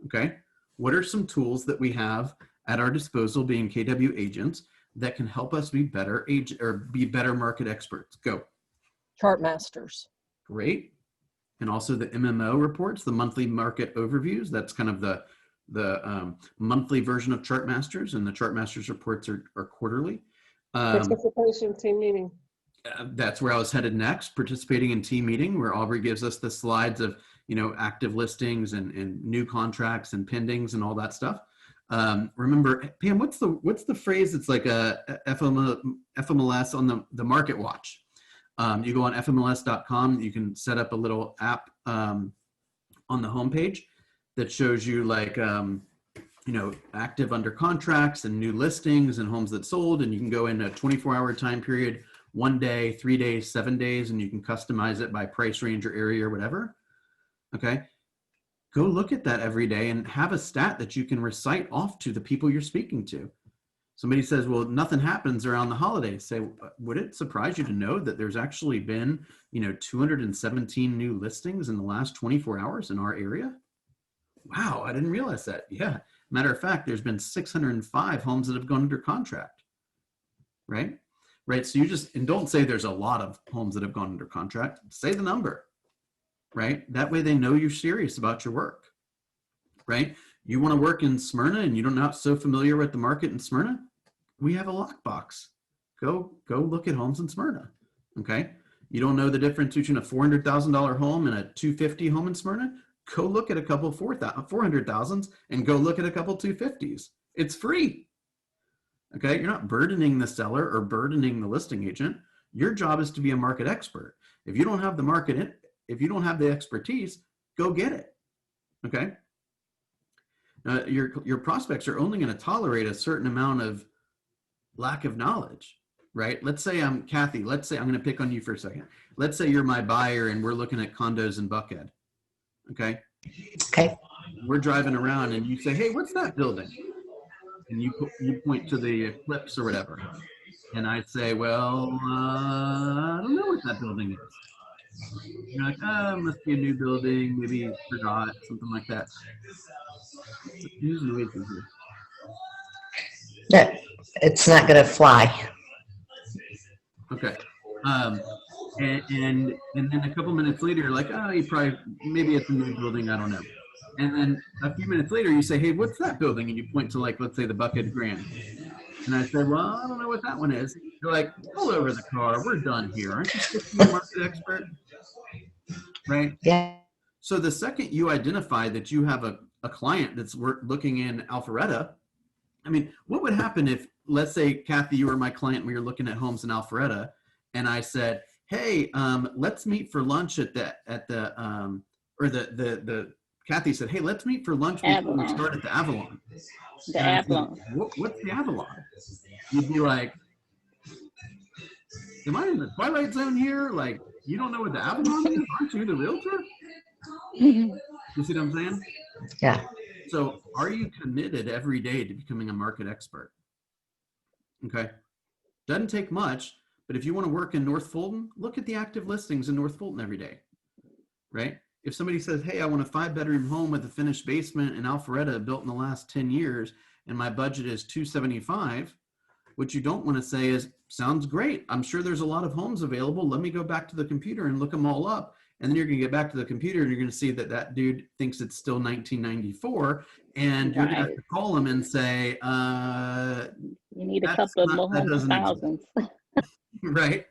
Okay. What are some tools that we have at our disposal, being KW agents, that can help us be better market experts? Go. Chart masters. Great. And also the MMO reports, the monthly market overviews. That's kind of the monthly version of Chart Masters, and the Chart Masters reports are quarterly. Participation team meeting. That's where I was headed next, participating in team meeting, where Aubrey gives us the slides of, active listings and new contracts and pendings and all that stuff. Remember, Pam, what's the phrase? It's like a FMLS on the Market Watch. You go on FMLS.com, you can set up a little app on the homepage that shows you like, active under contracts and new listings and homes that sold, and you can go in a 24-hour time period, 1 day, 3 days, 7 days, and you can customize it by price range or area or whatever. Okay. Go look at that every day and have a stat that you can recite off to the people you're speaking to. Somebody says, well, nothing happens around the holidays. Say, would it surprise you to know that there's actually been, 217 new listings in the last 24 hours in our area? Wow, I didn't realize that. Yeah. Matter of fact, there's been 605 homes that have gone under contract. Right? Right. So and don't say there's a lot of homes that have gone under contract. Say the number. Right? That way they know you're serious about your work. Right? You want to work in Smyrna and you're not so familiar with the market in Smyrna? We have a lockbox. Go look at homes in Smyrna. Okay? You don't know the difference between a $400,000 home and a $250,000 home in Smyrna? Go look at a couple $400,000s and go look at a couple $250s. It's free. Okay? You're not burdening the seller or burdening the listing agent. Your job is to be a market expert. If you don't have the market, if you don't have the expertise, go get it. Okay? Your prospects are only going to tolerate a certain amount of lack of knowledge, right? Let's say I'm Kathy. Let's say I'm going to pick on you for a second. Let's say you're my buyer and we're looking at condos in Buckhead. Okay. Okay. We're driving around and you say, hey, what's that building? And you point to the Eclipse or whatever. And I say, well, I don't know what that building is. You're like, oh, it must be a new building. Maybe you forgot, something like that. Use noises here. No, it's not going to fly. Okay. And then a couple minutes later, you're like, oh, maybe it's a new building. I don't know. And then a few minutes later, you say, hey, what's that building? And you point to, like, let's say the Buckhead Grand. And I said, well, I don't know what that one is. You're like, pull over the car. We're done here. Aren't you supposed to be a market expert? Right? Yeah. So the second you identify that you have a client that's looking in Alpharetta, I mean, what would happen if, let's say, Kathy, you were my client and we were looking at homes in Alpharetta, and I said, hey, let's meet for lunch Kathy said, hey, let's meet for lunch before we start at the Avalon. The Avalon. Said, what's the Avalon? You'd be like, am I in the Twilight Zone here? Like, you don't know what the Avalon is? Aren't you the realtor? You see what I'm saying? Yeah. So are you committed every day to becoming a market expert? Okay. Doesn't take much, but if you want to work in North Fulton, look at the active listings in North Fulton every day, right? If somebody says, hey, I want a 5-bedroom home with a finished basement in Alpharetta built in the last 10 years, and my budget is $275, what you don't want to say is, sounds great. I'm sure there's a lot of homes available. Let me go back to the computer and look them all up. And then you're going to get back to the computer and you're going to see that dude thinks it's still 1994. And you're going to have to call him and say, you need a couple of more thousands. Right?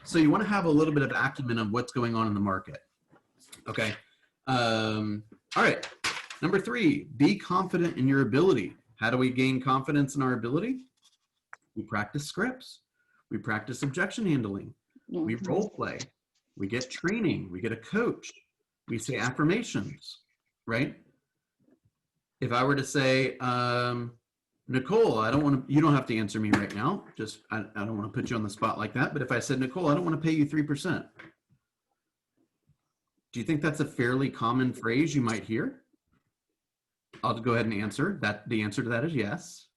So you want to have a little bit of acumen of what's going on in the market. Okay. All right. Number 3, be confident in your ability. How do we gain confidence in our ability? We practice scripts. We practice objection handling. We role play. We get training. We get a coach. We say affirmations, right? If I were to say, Nicole, you don't have to answer me right now. I don't want to put you on the spot like that. But if I said, Nicole, I don't want to pay you 3%. Do you think that's a fairly common phrase you might hear? I'll go ahead and answer that. The answer to that is yes,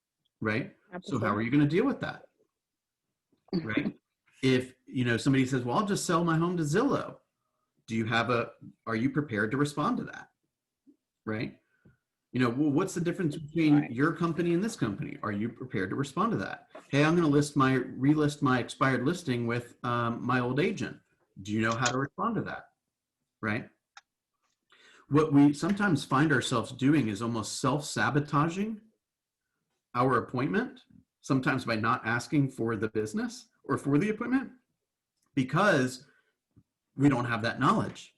right? Absolutely. So how are you going to deal with that? Right? If, somebody says, well, I'll just sell my home to Zillow. Are you prepared to respond to that? Right? Well, what's the difference between your company and this company? Are you prepared to respond to that? Hey, I'm going to relist my expired listing with my old agent. Do you know how to respond to that? Right? What we sometimes find ourselves doing is almost self-sabotaging our appointment, sometimes by not asking for the business or for the appointment, because we don't have that knowledge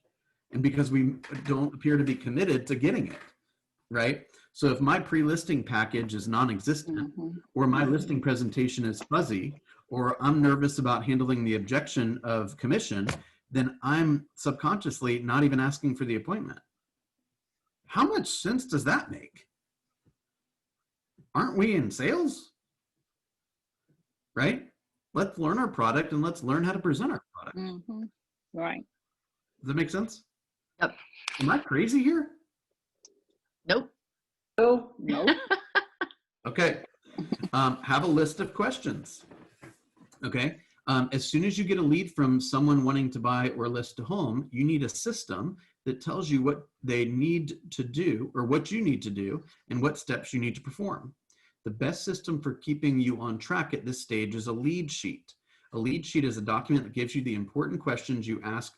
and because we don't appear to be committed to getting it, right? So if my pre-listing package is non-existent, or my listing presentation is fuzzy, or I'm nervous about handling the objection of commission, then I'm subconsciously not even asking for the appointment. How much sense does that make? Aren't we in sales? Right? Let's learn our product and let's learn how to present our product. Right. Does that make sense? Yep. Am I crazy here? Nope. No. No. Okay. Have a list of questions. Okay. As soon as you get a lead from someone wanting to buy or list a home, you need a system that tells you what they need to do or what you need to do and what steps you need to perform. The best system for keeping you on track at this stage is a lead sheet. A lead sheet is a document that gives you the important questions you ask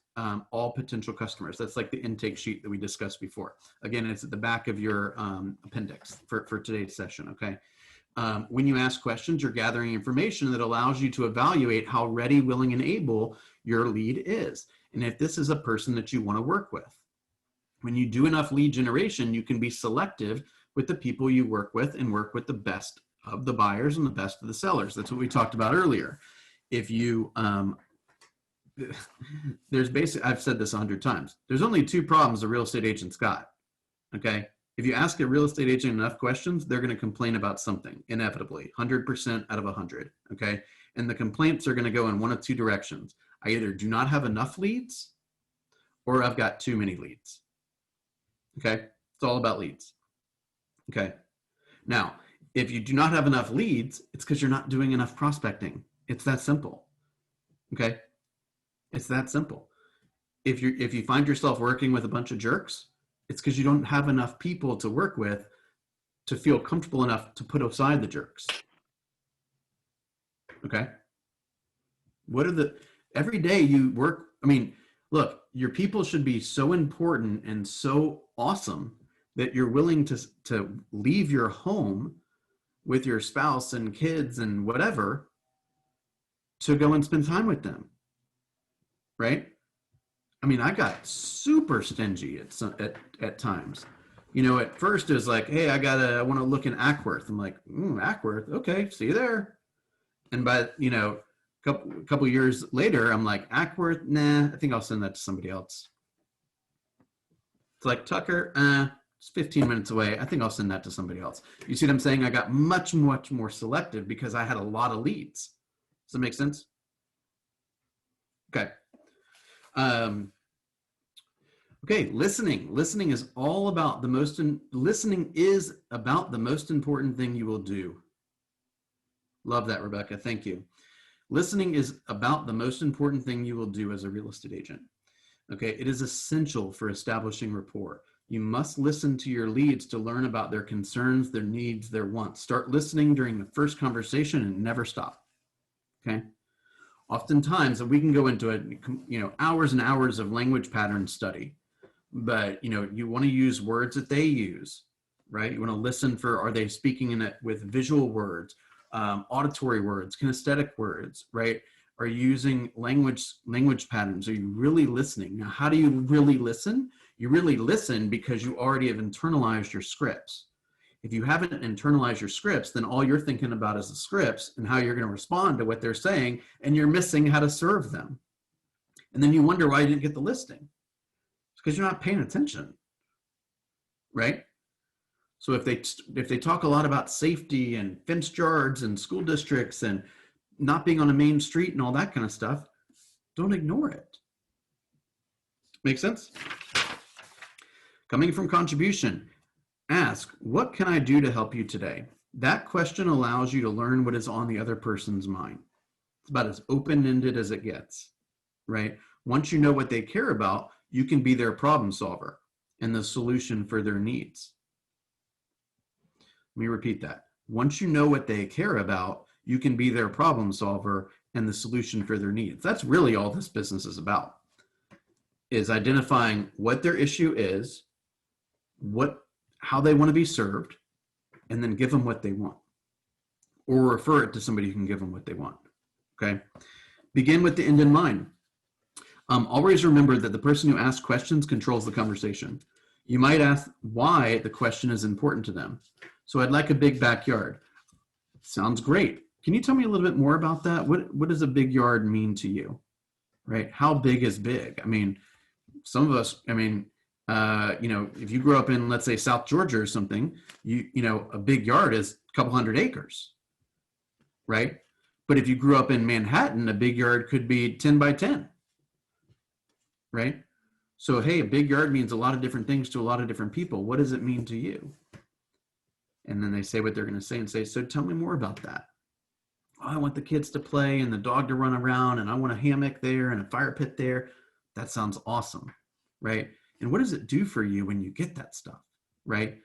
all potential customers. That's like the intake sheet that we discussed before. Again, it's at the back of your appendix for today's session, okay? When you ask questions, you're gathering information that allows you to evaluate how ready, willing, and able your lead is, and if this is a person that you want to work with. When you do enough lead generation, you can be selective with the people you work with and work with the best of the buyers and the best of the sellers. That's what we talked about earlier. If you, there's basically, I've said this 100 times, there's only 2 problems a real estate agent's got, okay? If you ask a real estate agent enough questions, they're going to complain about something, inevitably, 100% out of 100, okay? And the complaints are going to go in one of 2 directions. I either do not have enough leads or I've got too many leads, okay? It's all about leads, okay? Now, if you do not have enough leads, it's because you're not doing enough prospecting. It's that simple, okay? It's that simple. If you find yourself working with a bunch of jerks, it's because you don't have enough people to work with to feel comfortable enough to put aside the jerks. Okay? Every day you work, I mean, look, your people should be so important and so awesome that you're willing to leave your home with your spouse and kids and whatever to go and spend time with them, right? I mean, I got super stingy at times. You know, at first it was like, hey, I want to look in Ackworth. I'm like, Ackworth, okay, see you there. And by, you know, a couple years later, I'm like, Ackworth, nah, I think I'll send that to somebody else. It's like, Tucker, it's 15 minutes away. I think I'll send that to somebody else. You see what I'm saying? I got much, much more selective because I had a lot of leads. Does that make sense? Okay. Okay, listening. Listening is all about listening is about the most important thing you will do. Love that, Rebecca. Thank you. Listening is about the most important thing you will do as a real estate agent. Okay, it is essential for establishing rapport. You must listen to your leads to learn about their concerns, their needs, their wants. Start listening during the first conversation and never stop. Okay. Oftentimes, we can go into hours and hours of language pattern study, but you want to use words that they use, right? You want to listen for, are they speaking in it with visual words, auditory words, kinesthetic words, right? Are you using language patterns? Are you really listening? Now, how do you really listen? You really listen because you already have internalized your scripts. If you haven't internalized your scripts, then all you're thinking about is the scripts and how you're going to respond to what they're saying, and you're missing how to serve them. And then you wonder why you didn't get the listing. It's because you're not paying attention, right? So if they talk a lot about safety and fenced yards and school districts and not being on a main street and all that kind of stuff, don't ignore it. Make sense? Coming from contribution. Ask, what can I do to help you today? That question allows you to learn what is on the other person's mind. It's about as open-ended as it gets, right? Once you know what they care about, you can be their problem solver and the solution for their needs. Let me repeat that. Once you know what they care about, you can be their problem solver and the solution for their needs. That's really all this business is about, is identifying what their issue is, how they want to be served, and then give them what they want, or refer it to somebody who can give them what they want. Okay. Begin with the end in mind. Always remember that the person who asks questions controls the conversation. You might ask why the question is important to them. So I'd like a big backyard. Sounds great. Can you tell me a little bit more about that? What does a big yard mean to you? Right? How big is big? I mean, some of us, I mean, if you grew up in, let's say, South Georgia or something, a big yard is a couple hundred acres, right? But if you grew up in Manhattan, a big yard could be 10 by 10, right? So, hey, a big yard means a lot of different things to a lot of different people. What does it mean to you? And then they say what they're going to say and say, so tell me more about that. Oh, I want the kids to play and the dog to run around, and I want a hammock there and a fire pit there. That sounds awesome, right? And what does it do for you when you get that stuff, right?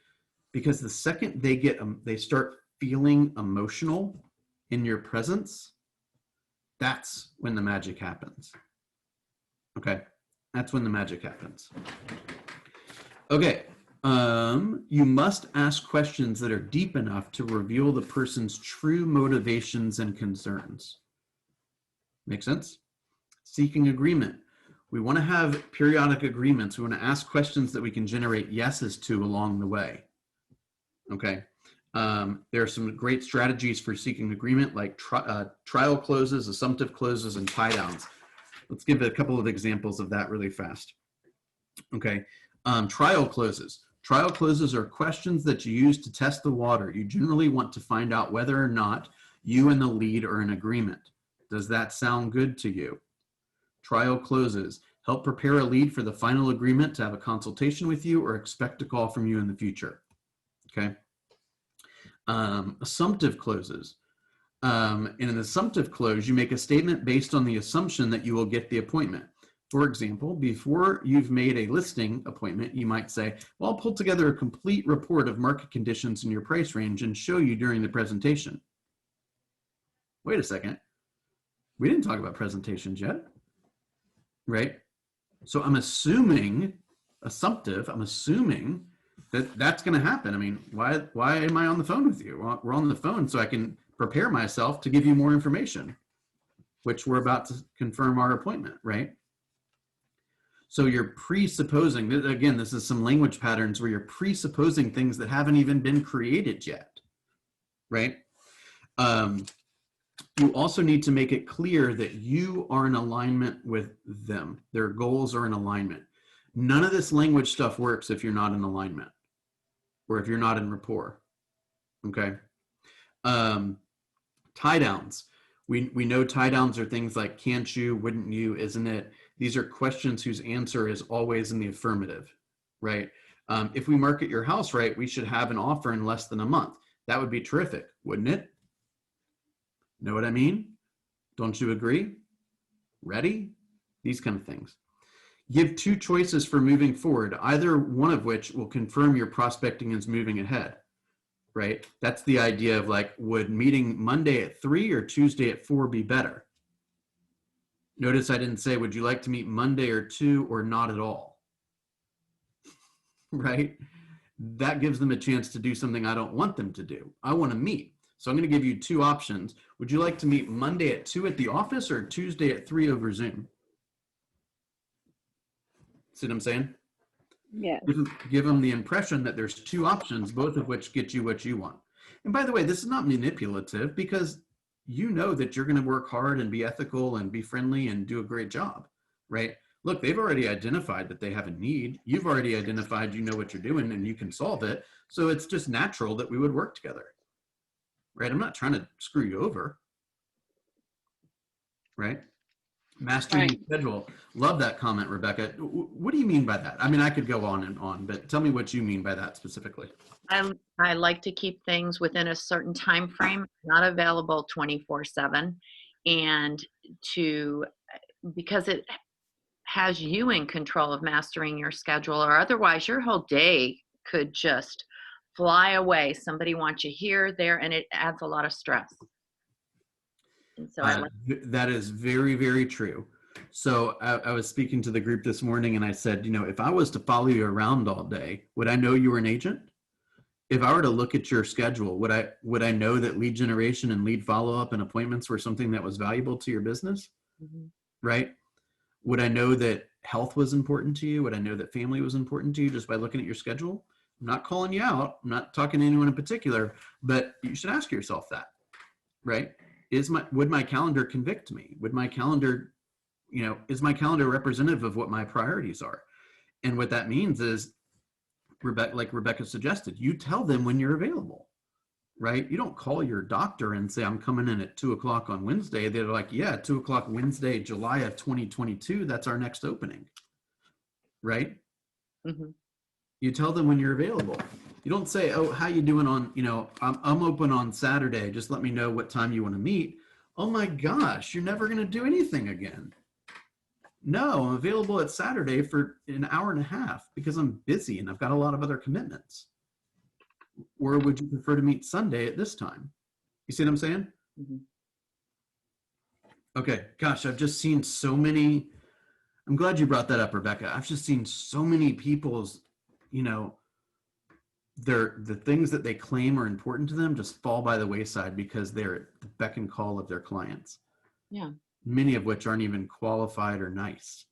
Because the second they start feeling emotional in your presence, that's when the magic happens. Okay, that's when the magic happens. Okay, you must ask questions that are deep enough to reveal the person's true motivations and concerns. Make sense? Seeking agreement. We want to have periodic agreements. We want to ask questions that we can generate yeses to along the way. Okay. There are some great strategies for seeking agreement, like trial closes, assumptive closes, and tie downs. Let's give a couple of examples of that really fast. Okay. Trial closes. Trial closes are questions that you use to test the water. You generally want to find out whether or not you and the lead are in agreement. Does that sound good to you? Trial closes. Help prepare a lead for the final agreement to have a consultation with you or expect a call from you in the future. Okay. Assumptive closes. In an assumptive close, you make a statement based on the assumption that you will get the appointment. For example, before you've made a listing appointment, you might say, well, I'll pull together a complete report of market conditions in your price range and show you during the presentation. Wait a second. We didn't talk about presentations yet, right? So I'm assuming, assumptive, I'm assuming that that's going to happen. I mean, why am I on the phone with you? Well, we're on the phone so I can prepare myself to give you more information, which we're about to confirm our appointment, right? So you're presupposing, again, this is some language patterns where you're presupposing things that haven't even been created yet, right? You also need to make it clear that you are in alignment with them. Their goals are in alignment. None of this language stuff works if you're not in alignment or if you're not in rapport, okay? Tie downs. We know tie downs are things like can't you, wouldn't you, isn't it? These are questions whose answer is always in the affirmative, right? If we market your house right, we should have an offer in less than a month. That would be terrific, wouldn't it? Know what I mean? Don't you agree? Ready? These kind of things. Give two choices for moving forward, either one of which will confirm your prospecting is moving ahead, right? That's the idea of like, would meeting Monday at 3 or Tuesday at 4 be better? Notice I didn't say, would you like to meet Monday or 2 or not at all? Right? That gives them a chance to do something I don't want them to do. I want to meet. So I'm going to give you two options. Would you like to meet Monday at 2 at the office or Tuesday at 3 over Zoom? See what I'm saying? Yeah. Give them the impression that there's two options, both of which get you what you want. And by the way, this is not manipulative because you know that you're going to work hard and be ethical and be friendly and do a great job, right? Look, they've already identified that they have a need. You've already identified you know what you're doing and you can solve it. So it's just natural that we would work together, right? I'm not trying to screw you over, right? Mastering the schedule. Love that comment, Rebecca. What do you mean by that? I mean, I could go on and on, but tell me what you mean by that specifically. I like to keep things within a certain time frame, not available 24/7, and because it has you in control of mastering your schedule, or otherwise your whole day could just fly away. Somebody wants you here, there, and it adds a lot of stress. And so that is very, very true. So I was speaking to the group this morning and I said, you know, if I was to follow you around all day, would I know you were an agent? If I were to look at your schedule, would I know that lead generation and lead follow-up and appointments were something that was valuable to your business? Mm-hmm. Right? Would I know that health was important to you? Would I know that family was important to you just by looking at your schedule? I'm not calling you out. I'm not talking to anyone in particular, but you should ask yourself that, right? Would my calendar convict me? Would my calendar, is my calendar representative of what my priorities are? And what that means is, like Rebecca suggested, you tell them when you're available, right? You don't call your doctor and say, I'm coming in at 2:00 on Wednesday. They're like, yeah, 2:00 Wednesday, July of 2022. That's our next opening, right? Mm-hmm. You tell them when you're available. You don't say, oh, how you doing on, I'm open on Saturday. Just let me know what time you want to meet. Oh my gosh, you're never going to do anything again. No, I'm available at Saturday for an hour and a half because I'm busy and I've got a lot of other commitments. Or would you prefer to meet Sunday at this time? You see what I'm saying? Mm-hmm. Okay, gosh, I've just seen so many. I'm glad you brought that up, Rebecca. I've just seen so many people's, the things that they claim are important to them just fall by the wayside because they're at the beck and call of their clients. Yeah. Many of which aren't even qualified or nice.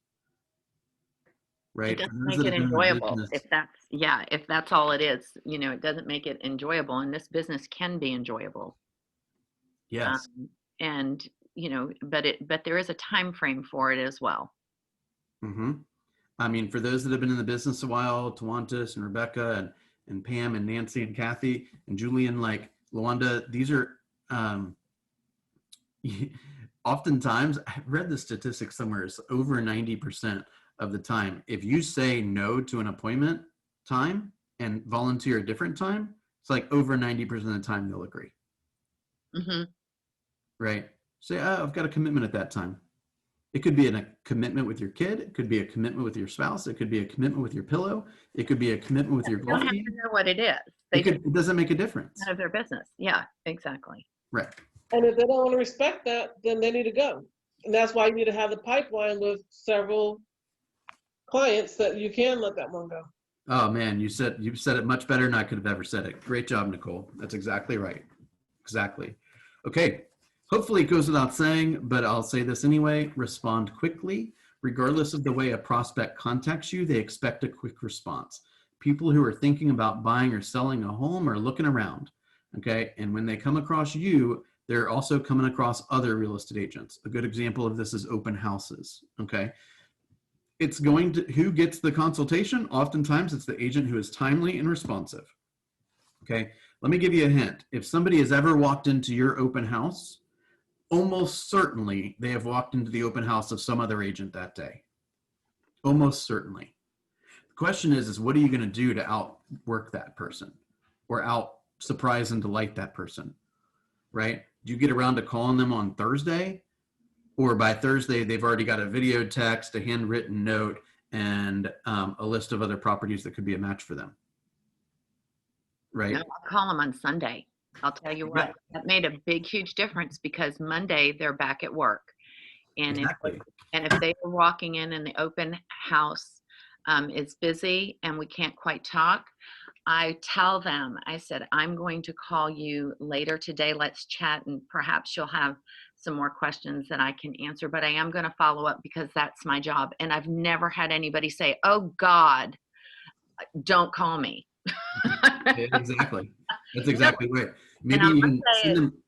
Right? It doesn't make it enjoyable if that's all it is. It doesn't make it enjoyable, and this business can be enjoyable. Yes. And but there is a time frame for it as well. Mm-hmm. I mean, for those that have been in the business a while, Tawantis and Rebecca and Pam and Nancy and Kathy and Julian, like Luanda, these are oftentimes, I've read the statistics somewhere, it's over 90% of the time. If you say no to an appointment time and volunteer a different time, it's like over 90% of the time they'll agree. Mm-hmm. Right? Say, oh, I've got a commitment at that time. It could be a commitment with your kid. It could be a commitment with your spouse. It could be a commitment with your pillow. It could be a commitment with your golf They don't game. have to know what it is. It doesn't make a difference. None of their business. Yeah, exactly. Right. And if they don't want to respect that, then they need to go. And that's why you need to have the pipeline with several clients that you can let that one go. Oh man, you said it much better than I could have ever said it. Great job, Nicole. That's exactly right. Exactly. Okay. Hopefully it goes without saying, but I'll say this anyway. Respond quickly. Regardless of the way a prospect contacts you, they expect a quick response. People who are thinking about buying or selling a home are looking around. Okay. And when they come across you, they're also coming across other real estate agents. A good example of this is open houses. Okay. It's going to, who gets the consultation? Oftentimes it's the agent who is timely and responsive. Okay. Let me give you a hint. If somebody has ever walked into your open house, almost certainly they have walked into the open house of some other agent that day. Almost certainly. The question is what are you going to do to outwork that person or out surprise and delight that person, right? Do you get around to calling them on Thursday? Or by Thursday, they've already got a video text, a handwritten note, and a list of other properties that could be a match for them, right? No, I'll call them on Sunday. I'll tell you what, that made a big, huge difference because Monday they're back at work. And Exactly. if they were walking in and the open house is busy and we can't quite talk, I tell them, I said, I'm going to call you later today. Let's chat and perhaps you'll have some more questions that I can answer, but I am going to follow up because that's my job. And I've never had anybody say, oh God, don't call me. Exactly. That's exactly right. Maybe even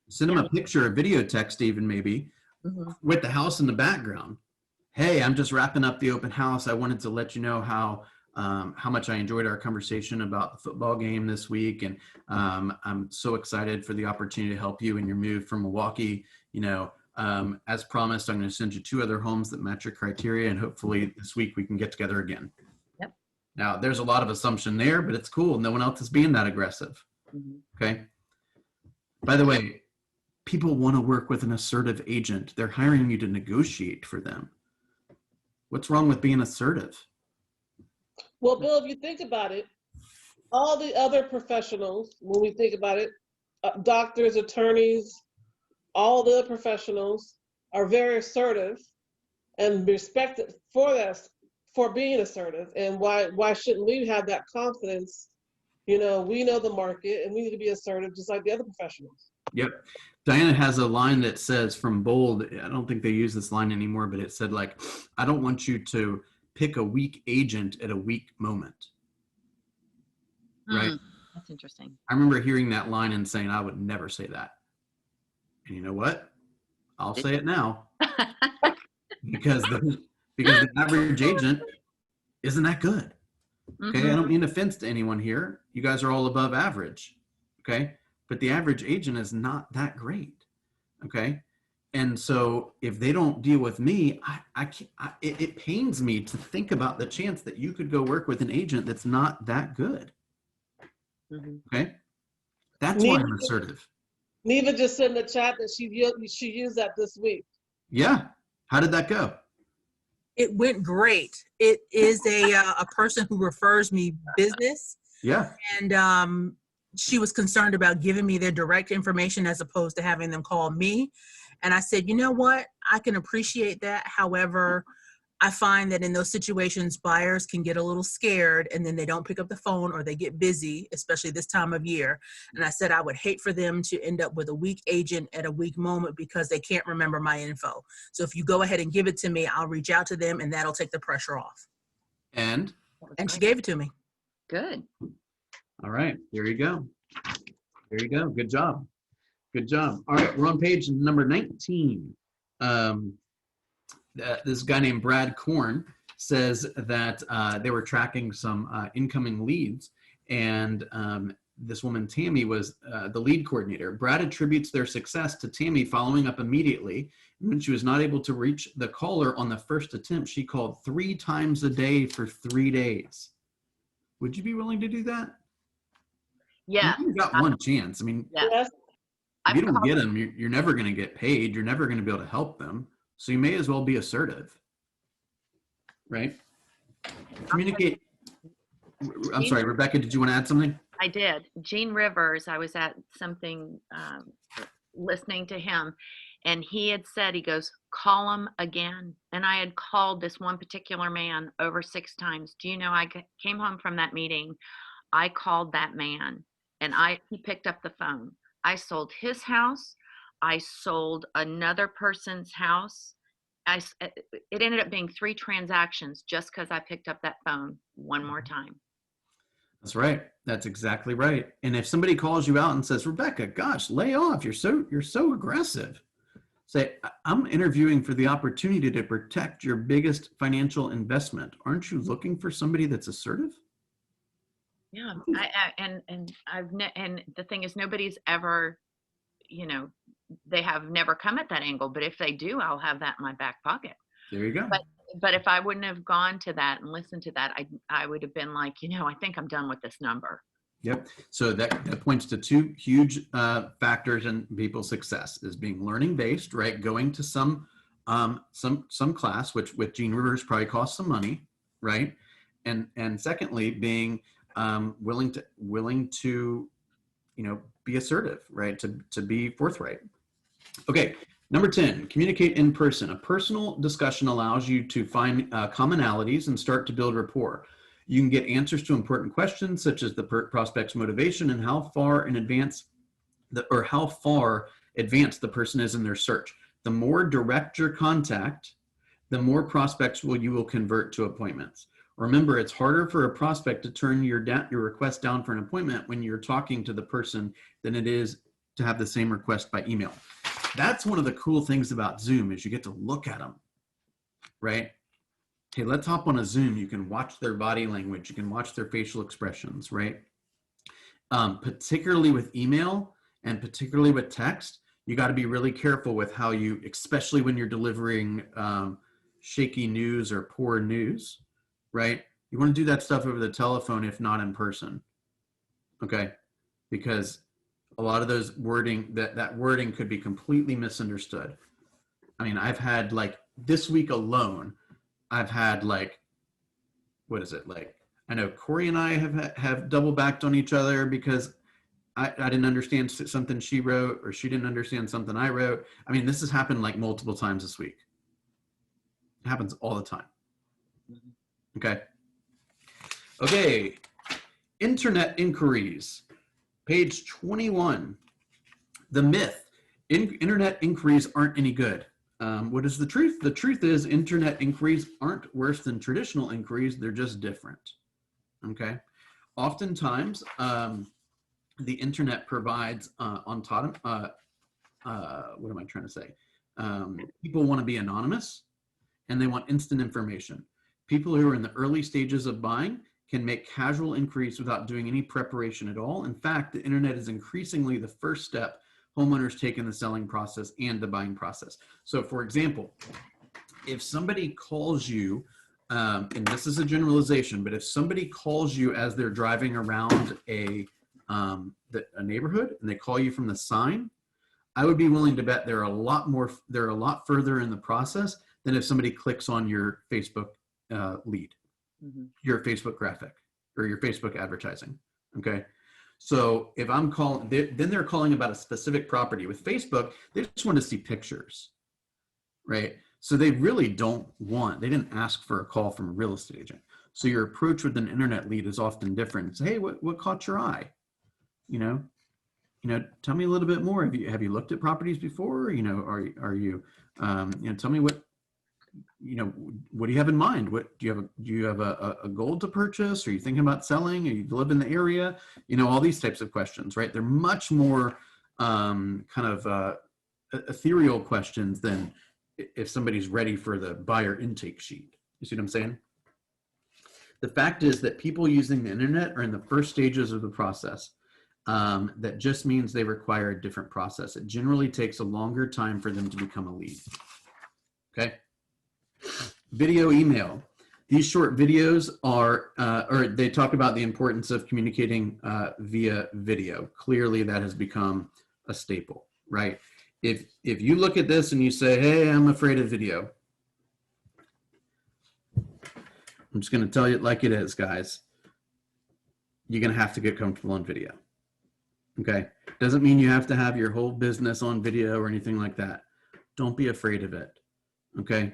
send them a picture, a video text even maybe, with the house in the background. Hey, I'm just wrapping up the open house. I wanted to let you know how much I enjoyed our conversation about the football game this week. And I'm so excited for the opportunity to help you in your move from Milwaukee. As promised, I'm going to send you 2 other homes that match your criteria. And hopefully this week we can get together again. Yep. Now, there's a lot of assumption there, but it's cool. No one else is being that aggressive. Okay. By the way, people want to work with an assertive agent. They're hiring you to negotiate for them. What's wrong with being assertive? Well, Bill, if you think about it, all the other professionals, when we think about it, doctors, attorneys, all the other professionals are very assertive and respected for that, for being assertive. And why shouldn't we have that confidence You know, we know the market and we need to be assertive just like the other professionals. Yep. Diana has a line that says from Bold, I don't think they use this line anymore, but it said like, I don't want you to pick a weak agent at a weak moment. Right? That's interesting. I remember hearing that line and saying, I would never say that. And you know what? I'll say it now. because the average agent isn't that good. Okay, I don't mean offense to anyone here. You guys are all above average. Okay, but the average agent is not that great. Okay, and so if they don't deal with me, it pains me to think about the chance that you could go work with an agent that's not that good. Okay, that's why I'm assertive. Neva just said in the chat that she used that this week. Yeah, how did that go? It went great. It is a person who refers me business. Yeah. And she was concerned about giving me their direct information as opposed to having them call me. And I said, you know what? I can appreciate that. However, I find that in those situations, buyers can get a little scared and then they don't pick up the phone or they get busy, especially this time of year. And I said, I would hate for them to end up with a weak agent at a weak moment because they can't remember my info. So if you go ahead and give it to me, I'll reach out to them and that'll take the pressure off. And she gave it to me. Good. All right, there you go. There you go. Good job. Good job. All right, we're on page number 19. This guy named Brad Korn says that they were tracking some incoming leads, and this woman, Tammy, was the lead coordinator. Brad attributes their success to Tammy following up immediately. When she was not able to reach the caller on the first attempt, she called 3 times a day for 3 days. Would you be willing to do that? Yeah. You got one chance. I mean, yes. If you don't get them, you're never going to get paid. You're never going to be able to help them. So you may as well be assertive, right? Communicate. I'm sorry, Rebecca, did you want to add something? I did. Gene Rivers, I was at something listening to him, and he had said, he goes, call him again. And I had called this one particular man over 6 times. Do you know, I came home from that meeting, I called that man, and he picked up the phone. I sold his house. I sold another person's house. It ended up being 3 transactions just because I picked up that phone one more time. That's right. That's exactly right. And if somebody calls you out and says, Rebecca, gosh, lay off. You're so aggressive. Say, I'm interviewing for the opportunity to protect your biggest financial investment. Aren't you looking for somebody that's assertive? Yeah. And the thing is, nobody's ever, they have never come at that angle, but if they do, I'll have that in my back pocket. There you go. But if I wouldn't have gone to that and listened to that, I would have been like, I think I'm done with this number. Yep. So that points to 2 huge factors in people's success: is being learning based, right? Going to some class, which with Gene Rivers probably costs some money, right? And secondly, being willing to be assertive, right? To be forthright. Okay. Number 10, communicate in person. A personal discussion allows you to find commonalities and start to build rapport. You can get answers to important questions such as the prospect's motivation and how far advanced the person is in their search. The more direct your contact, the more prospects you will convert to appointments. Remember, it's harder for a prospect to turn your request down for an appointment when you're talking to the person than it is to have the same request by email. That's one of the cool things about Zoom is you get to look at them, right? Hey, let's hop on a Zoom. You can watch their body language. You can watch their facial expressions, right? Particularly with email and particularly with text, you got to be really careful with how you, especially when you're delivering shaky news or poor news, right? You want to do that stuff over the telephone, if not in person, okay? Because a lot of those wording, that wording could be completely misunderstood. I mean, I've had this week alone, I've had what is it? I know Corey and I have double backed on each other because I didn't understand something she wrote or she didn't understand something I wrote. I mean, this has happened multiple times this week. It happens all the time. Okay. Okay. Internet inquiries, page 21. The myth, internet inquiries aren't any good. What is the truth? The truth is internet inquiries aren't worse than traditional inquiries. They're just different. Okay. Oftentimes, the internet provides what am I trying to say? People want to be anonymous and they want instant information. People who are in the early stages of buying can make casual inquiries without doing any preparation at all. In fact, the internet is increasingly the first step homeowners take in the selling process and the buying process. So for example, if somebody calls you, and this is a generalization, but if somebody calls you as they're driving around a neighborhood and they call you from the sign, I would be willing to bet they're a lot further in the process than if somebody clicks on your Facebook lead, your Facebook graphic, or your Facebook advertising. Okay. So if I'm calling, then they're calling about a specific property. With Facebook, they just want to see pictures, right? So they really they didn't ask for a call from a real estate agent. So your approach with an internet lead is often different. Say, hey, what caught your eye? You know, tell me a little bit more. Have you looked at properties before? You know, are you, tell me what do you have in mind? What do you have a goal to purchase? Are you thinking about selling? Are you live in the area? You know, all these types of questions, right? They're much more ethereal questions than if somebody's ready for the buyer intake sheet. You see what I'm saying? The fact is that people using the internet are in the first stages of the process. That just means they require a different process. It generally takes a longer time for them to become a lead. Okay. Video email. These short videos or they talk about the importance of communicating via video. Clearly that has become a staple, right? If you look at this and you say, hey, I'm afraid of video. I'm just going to tell you it like it is, guys. You're going to have to get comfortable on video. Okay. Doesn't mean you have to have your whole business on video or anything like that. Don't be afraid of it. Okay.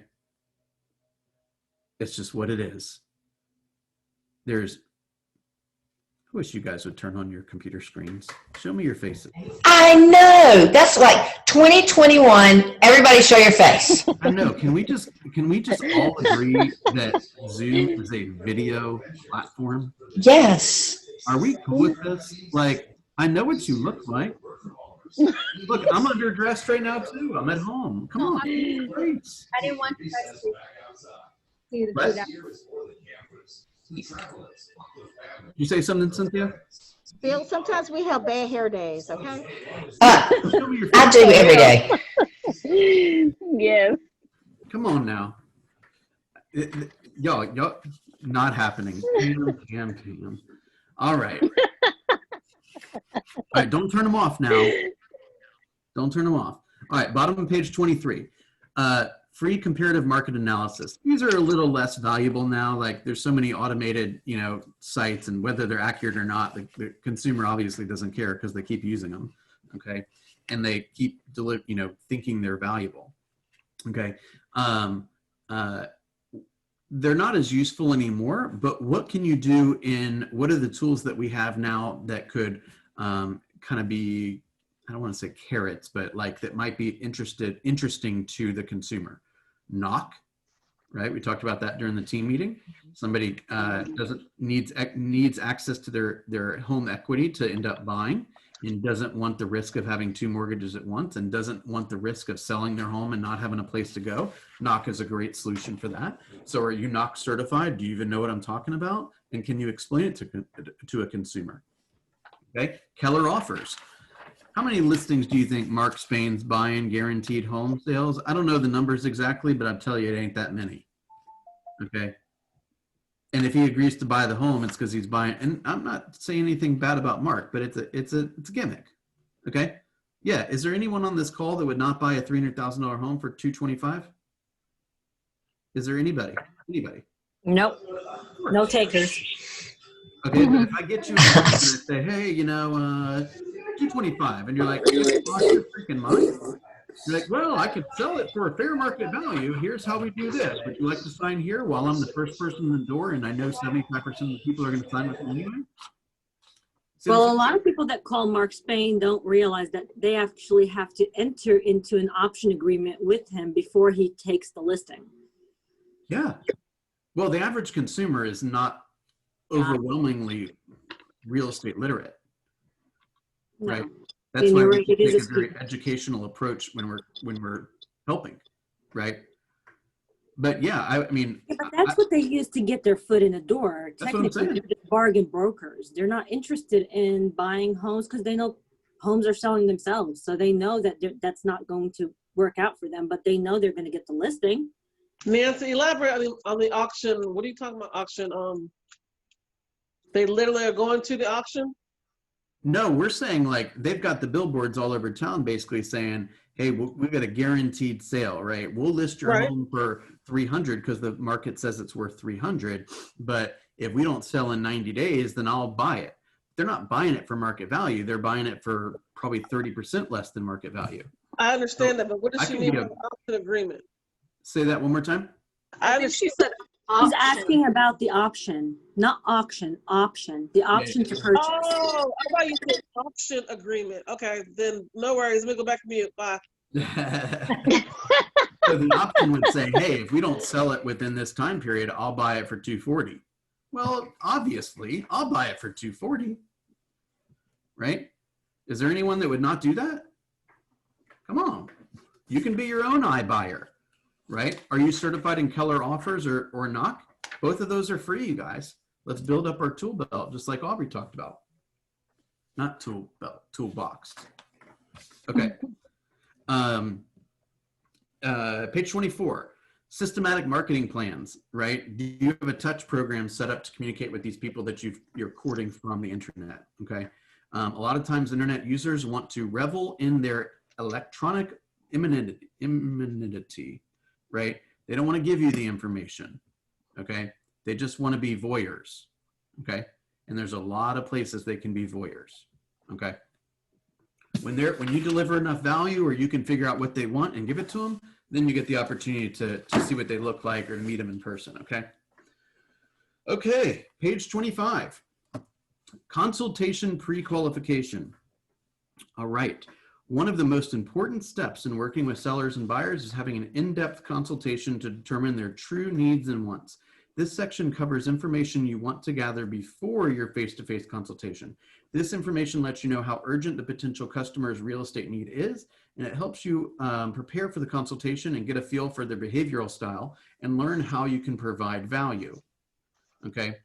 It's just what it is. I wish you guys would turn on your computer screens. Show me your faces. I know. That's like 2021. Everybody show your face. I know. Can we just all agree that Zoom is a video platform? Yes. Are we cool with this? Like, I know what you look like. Look, I'm underdressed right now too. I'm at home. Come on. Great. I didn't want you guys to see the What? You say something, Cynthia? Bill, sometimes we have bad hair days, okay? I do every day. Yes. Come on now. Y'all, not happening. Cam. All right. All right, don't turn them off now. Don't turn them off. All right, bottom of page 23. Free comparative market analysis. These are a little less valuable now. Like there's so many automated, sites, and whether they're accurate or not, the consumer obviously doesn't care because they keep using them. Okay, and they keep thinking they're valuable. Okay, they're not as useful anymore. But what can you do what are the tools that we have now that could kind of be, I don't want to say carrots, but like that might be interesting to the consumer. Knock, right? We talked about that during the team meeting. Somebody needs access to their home equity to end up buying, and doesn't want the risk of having two mortgages at once, and doesn't want the risk of selling their home and not having a place to go. Knock is a great solution for that. So are you Knock certified? Do you even know what I'm talking about? And can you explain it to a consumer? Okay, Keller offers. How many listings do you think Mark Spain's buying guaranteed home sales? I don't know the numbers exactly, but I'll tell you it ain't that many. Okay. And if he agrees to buy the home, it's because he's buying. And I'm not saying anything bad about Mark, but it's a gimmick. Okay. Yeah. Is there anyone on this call that would not buy a $300,000 home for $225,000? Is there anybody? Anybody? Nope. No takers. Okay. But if I get you and I say, hey, $225,000, and you're like, you lost your freaking mind. You're like, well, I could sell it for a fair market value. Here's how we do this. Would you like to sign here while I'm the first person in the door and I know 75% of the people are going to sign with me anyway? Well, a lot of people that call Mark Spain don't realize that they actually have to enter into an option agreement with him before he takes the listing. Yeah. Well, the average consumer is not overwhelmingly real estate literate, right? No. That's And why you're we right, take it is a a very speed. educational approach when we're helping, right? But yeah, I mean, Yeah, but that's what they use to get their foot in the door. That's what I'm Technically, saying. they're just bargain brokers. They're not interested in buying homes because they know homes are selling themselves. So they know that that's not going to work out for them, but they know they're going to get the listing. Nancy, elaborate on the auction. What are you talking about auction? They literally are going to the auction? no, we're saying like they've got the billboards all over town basically saying, hey, we've got a guaranteed sale, right? We'll list your Right. home for 300 because the market says it's worth 300. But if we don't sell in 90 days, then I'll buy it. They're not buying it for market value. They're buying it for probably 30% less than market value. I understand So that, but what does I she can mean be by a- the option agreement? Say that one more time. I think she said he's asking about the option, not auction, option, the option to purchase. Oh, I thought you said auction agreement. Okay, then no worries. Let me go back to mute. Bye. So the option would say, hey, if we don't sell it within this time period, I'll buy it for 240. Well, obviously, I'll buy it for 240. Right? Is there anyone that would not do that? Come on. You can be your own iBuyer, right? Are you certified in Keller Offers or knock? Both of those are free, you guys. Let's build up our tool belt, just like Aubrey talked about. Not tool belt, toolbox. Okay. Page 24, systematic marketing plans, right? Do you have a touch program set up to communicate with these people that you're courting from the internet, okay? A lot of times internet users want to revel in their electronic anonymity, right? They don't want to give you the information, okay? They just want to be voyeurs, okay? And there's a lot of places they can be voyeurs, okay? When you deliver enough value or you can figure out what they want and give it to them, then you get the opportunity to see what they look like or to meet them in person, okay? Okay, page 25. Consultation pre-qualification. All right. One of the most important steps in working with sellers and buyers is having an in-depth consultation to determine their true needs and wants. This section covers information you want to gather before your face-to-face consultation. This information lets you know how urgent the potential customer's real estate need is, and it helps you prepare for the consultation and get a feel for their behavioral style and learn how you can provide value. Okay?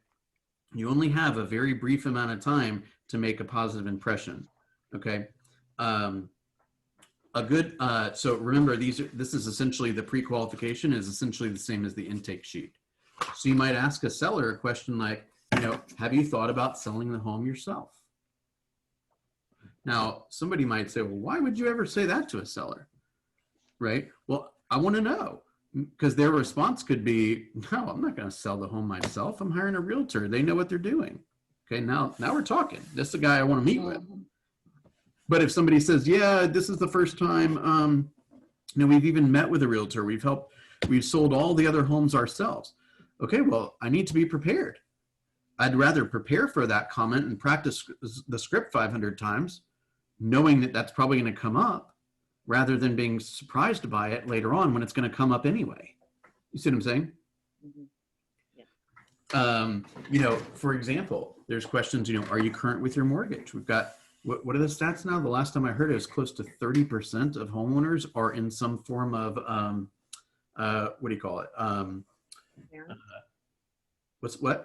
You only have a very brief amount of time to make a positive impression. Okay? So remember, this is essentially the pre-qualification is essentially the same as the intake sheet. So you might ask a seller a question like, have you thought about selling the home yourself? Now, somebody might say, well, why would you ever say that to a seller? Right? Well, I want to know, because their response could be, no, I'm not going to sell the home myself. I'm hiring a realtor. They know what they're doing. Okay, now we're talking. This is the guy I want to meet with. But if somebody says, yeah, this is the first time, we've even met with a realtor. We've sold all the other homes ourselves. Okay, well, I need to be prepared. I'd rather prepare for that comment and practice the script 500 times, knowing that that's probably going to come up, rather than being surprised by it later on when it's going to come up anyway. You see what I'm saying? Mm-hmm. Yeah. For example, there's questions, are you current with your mortgage? We've got, what are the stats now? The last time I heard it was close to 30% of homeowners are in some form of, what do you call it?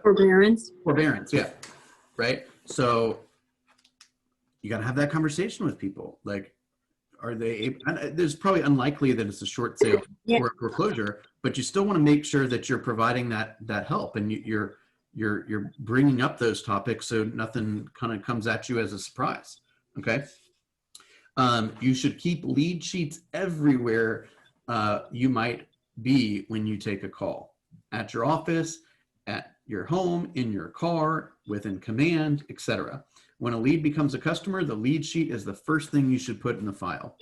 Forbearance. Forbearance, yeah. Right? So you got to have that conversation with people. Like, are they, there's probably unlikely that it's a short sale or a foreclosure, but you still want to make sure that you're providing that help and you're bringing up those topics so nothing kind of comes at you as a surprise. Okay. You should keep lead sheets everywhere you might be when you take a call, at your office, at your home, in your car, within command, etc. When a lead becomes a customer, the lead sheet is the first thing you should put in the file.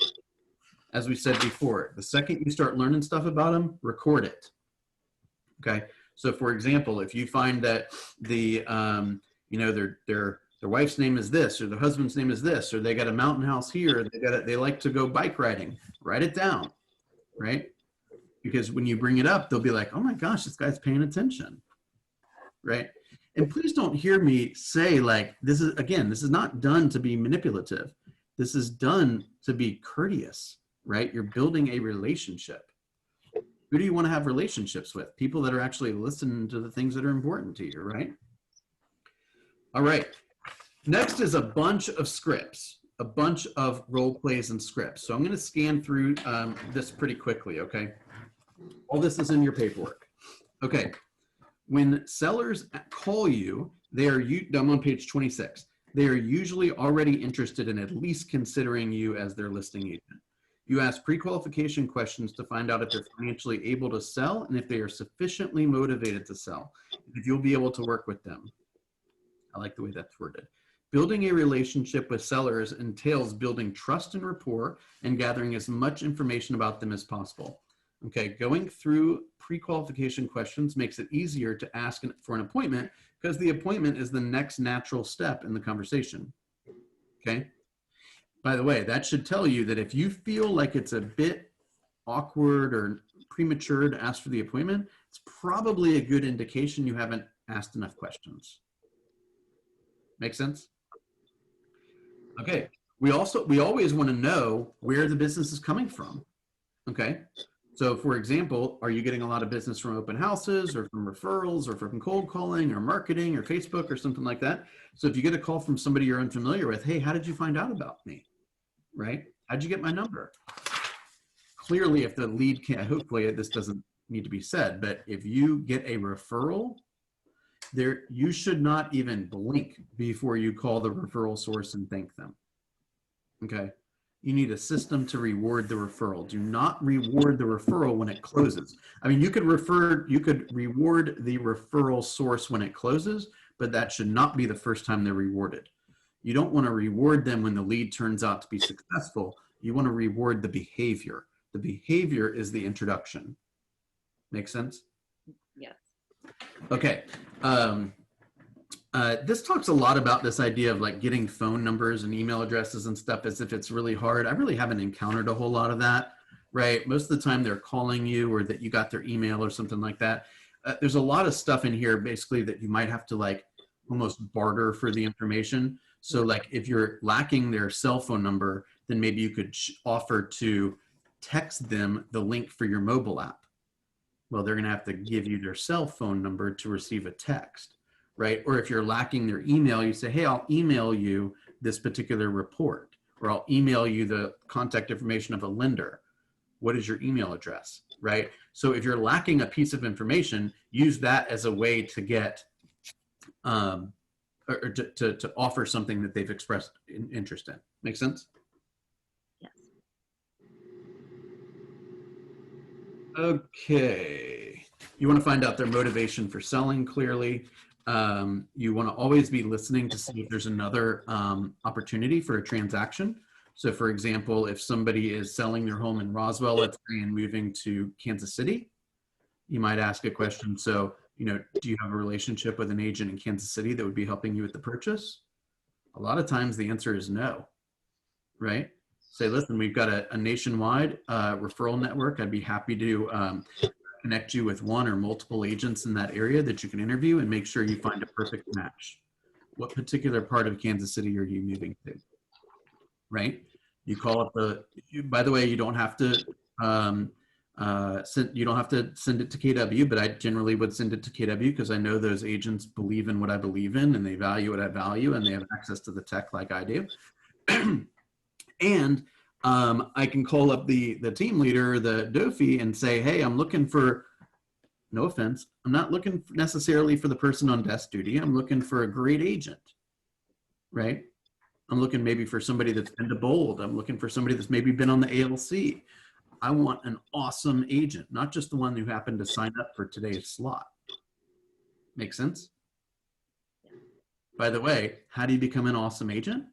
As we said before, the second you start learning stuff about them, record it. Okay. So for example, if you find that they're their wife's name is this, or their husband's name is this, or they got a mountain house here, they like to go bike riding. Write it down, right? Because when you bring it up, they'll be like, oh my gosh, this guy's paying attention, right? And please don't hear me say like, this is not done to be manipulative. This is done to be courteous, right? You're building a relationship. Who do you want to have relationships with? People that are actually listening to the things that are important to you, right? All right. Next is a bunch of scripts, a bunch of role plays and scripts. So I'm going to scan through this pretty quickly, okay? All this is in your paperwork. Okay. When sellers call you, I'm on page 26. They are usually already interested in at least considering you as their listing agent. You ask pre-qualification questions to find out if they're financially able to sell and if they are sufficiently motivated to sell, and if you'll be able to work with them. I like the way that's worded. Building a relationship with sellers entails building trust and rapport and gathering as much information about them as possible. Okay, going through pre-qualification questions makes it easier to ask for an appointment because the appointment is the next natural step in the conversation. Okay. By the way, that should tell you that if you feel like it's a bit awkward or premature to ask for the appointment, it's probably a good indication you haven't asked enough questions. Make sense? Okay. We always want to know where the business is coming from. Okay. So for example, are you getting a lot of business from open houses or from referrals or from cold calling or marketing or Facebook or something like that? So if you get a call from somebody you're unfamiliar with, hey, how did you find out about me? Right? How'd you get my number? Clearly, if the lead can't, hopefully this doesn't need to be said, but if you get a referral, you should not even blink before you call the referral source and thank them. Okay? You need a system to reward the referral. Do not reward the referral when it closes. I mean, you could reward the referral source when it closes, but that should not be the first time they're rewarded. You don't want to reward them when the lead turns out to be successful. You want to reward the behavior. The behavior is the introduction. Make sense? Yes. Okay. This talks a lot about this idea of like getting phone numbers and email addresses and stuff as if it's really hard. I really haven't encountered a whole lot of that, right? Most of the time they're calling you or that you got their email or something like that. There's a lot of stuff in here basically that you might have to like almost barter for the information. So like if you're lacking their cell phone number, then maybe you could offer to text them the link for your mobile app. Well, they're going to have to give you their cell phone number to receive a text. Right? Or if you're lacking their email, you say, hey, I'll email you this particular report, or I'll email you the contact information of a lender. What is your email address? Right? So if you're lacking a piece of information, use that as a way to get, or to offer something that they've expressed interest in. Make sense? Yes. Okay. You want to find out their motivation for selling clearly. You want to always be listening to see if there's another opportunity for a transaction. So for example, if somebody is selling their home in Roswell, let's say, and moving to Kansas City, you might ask a question. So, do you have a relationship with an agent in Kansas City that would be helping you with the purchase? A lot of times the answer is no, right? Say, listen, we've got a nationwide referral network. I'd be happy to connect you with one or multiple agents in that area that you can interview and make sure you find a perfect match. What particular part of Kansas City are you moving to? Right? You call up by the way, you don't have to send it to KW, but I generally would send it to KW because I know those agents believe in what I believe in and they value what I value and they have access to the tech like I do. And I can call up the team leader, the DOFI, and say, hey, I'm looking for, no offense, I'm not looking necessarily for the person on desk duty. I'm looking for a great agent, right? I'm looking maybe for somebody that's been to Bold. I'm looking for somebody that's maybe been on the ALC. I want an awesome agent, not just the one who happened to sign up for today's slot. Make sense? By the way, how do you become an awesome agent?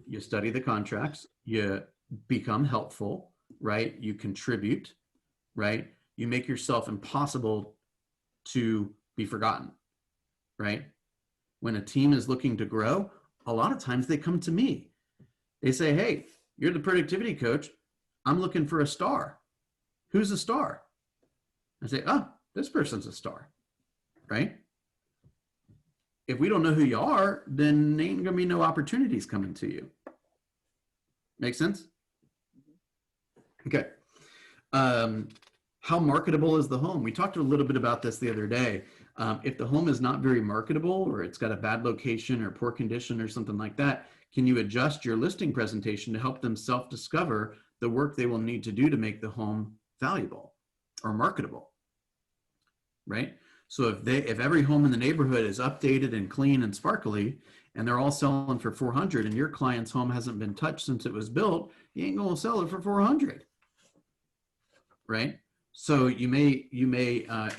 You study the contracts, you become helpful, right? You contribute, right? You make yourself impossible to be forgotten, right? when a team is looking to grow, a lot of times they come to me. They say, hey, you're the productivity coach. I'm looking for a star. Who's a star? I say, oh, this person's a star, right? If we don't know who you are, then ain't gonna be no opportunities coming to you. Make sense? Okay. How marketable is the home? We talked a little bit about this the other day. If the home is not very marketable, or it's got a bad location or poor condition or something like that, can you adjust your listing presentation to help them self-discover the work they will need to do to make the home valuable or marketable, right? So if every home in the neighborhood is updated and clean and sparkly, and they're all selling for 400, and your client's home hasn't been touched since it was built, you ain't gonna sell it for 400, right? So you may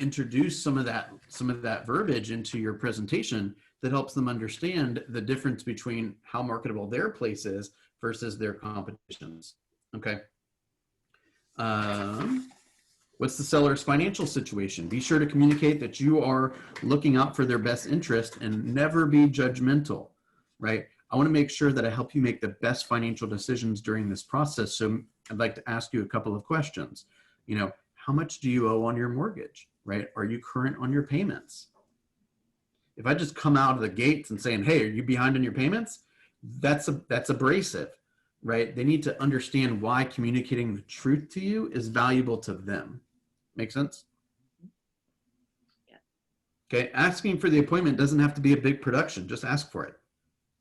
introduce some of that verbiage into your presentation that helps them understand the difference between how marketable their place is versus their competitions. Okay. What's the seller's financial situation? Be sure to communicate that you are looking out for their best interest and never be judgmental, right? I want to make sure that I help you make the best financial decisions during this process. So I'd like to ask you a couple of questions. You know, how much do you owe on your mortgage, right? Are you current on your payments? If I just come out of the gates and saying, hey, are you behind on your payments? That's abrasive, right? They need to understand why communicating the truth to you is valuable to them. Make sense? Yeah. Okay, asking for the appointment doesn't have to be a big production. Just ask for it.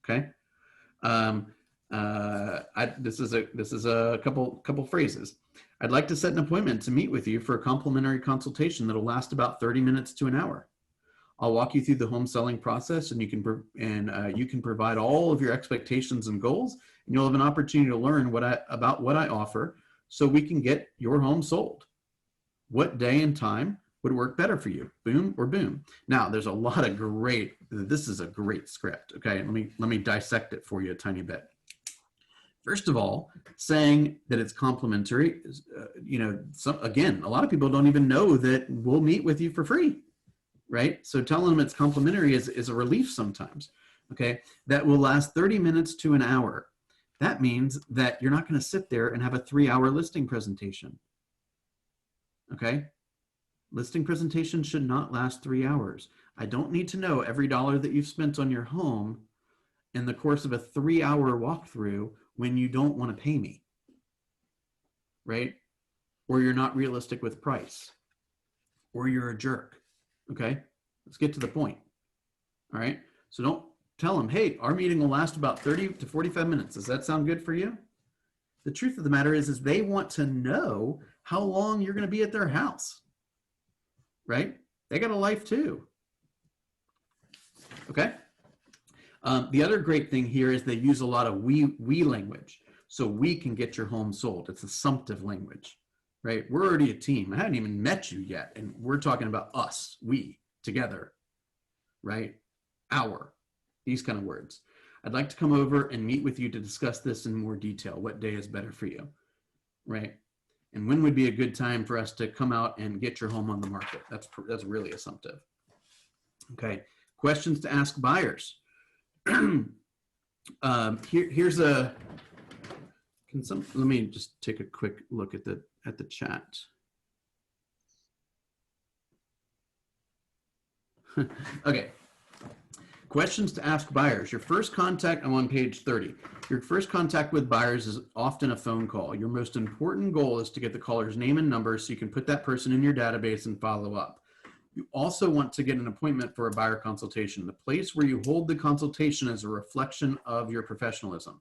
Okay. This is a couple phrases. I'd like to set an appointment to meet with you for a complimentary consultation that'll last about 30 minutes to an hour. I'll walk you through the home selling process, and you can provide all of your expectations and goals, and you'll have an opportunity to learn about what I offer, so we can get your home sold. What day and time would work better for you? Boom or boom. Now, there's a lot of this is a great script. Okay, let me dissect it for you a tiny bit. First of all, saying that it's complimentary is, again, a lot of people don't even know that we'll meet with you for free, right? So telling them it's complimentary is a relief sometimes. Okay, that will last 30 minutes to an hour. That means that you're not going to sit there and have a 3-hour listing presentation. Okay, listing presentation should not last 3 hours. I don't need to know every dollar that you've spent on your home in the course of a 3-hour walkthrough when you don't want to pay me, right? Or you're not realistic with price, or you're a jerk. Okay, let's get to the point. All right, so don't tell them, hey, our meeting will last about 30 to 45 minutes. Does that sound good for you? The truth of the matter is they want to know how long you're going to be at their house, right? They got a life too. Okay. The other great thing here is they use a lot of we language. So we can get your home sold. It's assumptive language, right? We're already a team. I haven't even met you yet. And we're talking about us, we, together, right? Our, these kind of words. I'd like to come over and meet with you to discuss this in more detail. What day is better for you, right? And when would be a good time for us to come out and get your home on the market? That's really assumptive. Okay, questions to ask buyers. Here's a. Let me just take a quick look at the chat. Okay. Questions to ask buyers. Your first contact, I'm on page 30. Your first contact with buyers is often a phone call. Your most important goal is to get the caller's name and number so you can put that person in your database and follow up. You also want to get an appointment for a buyer consultation. The place where you hold the consultation is a reflection of your professionalism.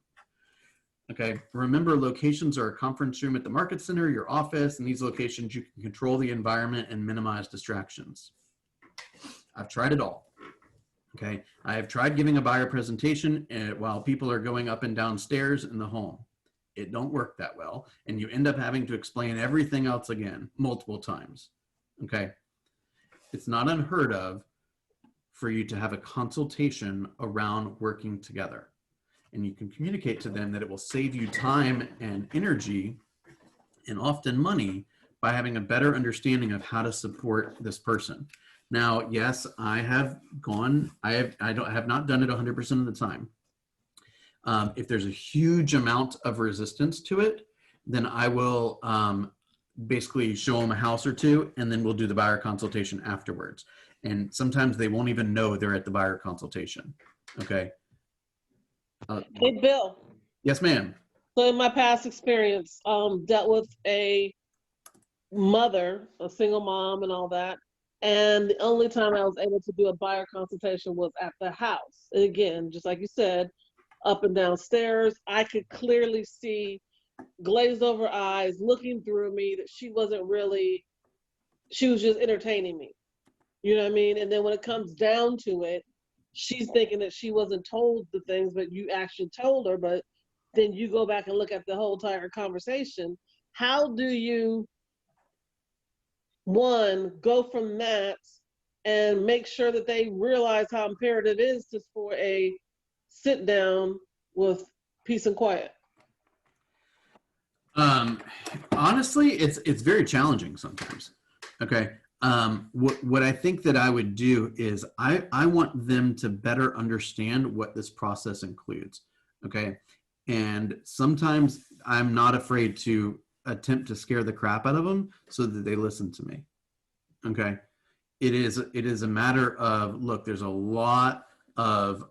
Okay, remember, locations are a conference room at the market center, your office. In these locations, you can control the environment and minimize distractions. I've tried it all. Okay, I have tried giving a buyer presentation while people are going up and down stairs in the home. It don't work that well, and you end up having to explain everything else again multiple times. Okay, it's not unheard of for you to have a consultation around working together, and you can communicate to them that it will save you time and energy and often money by having a better understanding of how to support this person. Now, yes, I have not done it 100% of the time. If there's a huge amount of resistance to it, then I will basically show them a house or two, and then we'll do the buyer consultation afterwards. And sometimes they won't even know they're at the buyer consultation. Okay. Hey, Bill. Yes, ma'am. So in my past experience, dealt with a mother, a single mom and all that. And the only time I was able to do a buyer consultation was at the house. And again, just like you said, up and down stairs, I could clearly see glazed over eyes looking through me that she wasn't really, she was just entertaining me. You know what I mean? And then when it comes down to it, she's thinking that she wasn't told the things, but you actually told her. But then you go back and look at the whole entire conversation. How do you, one, go from that and make sure that they realize how imperative it is just for a sit down with peace and quiet? Honestly, it's very challenging sometimes. Okay. What I think that I would do is I want them to better understand what this process includes. Okay. And sometimes I'm not afraid to attempt to scare the crap out of them so that they listen to me. Okay. It is a matter of, look, there's a lot of,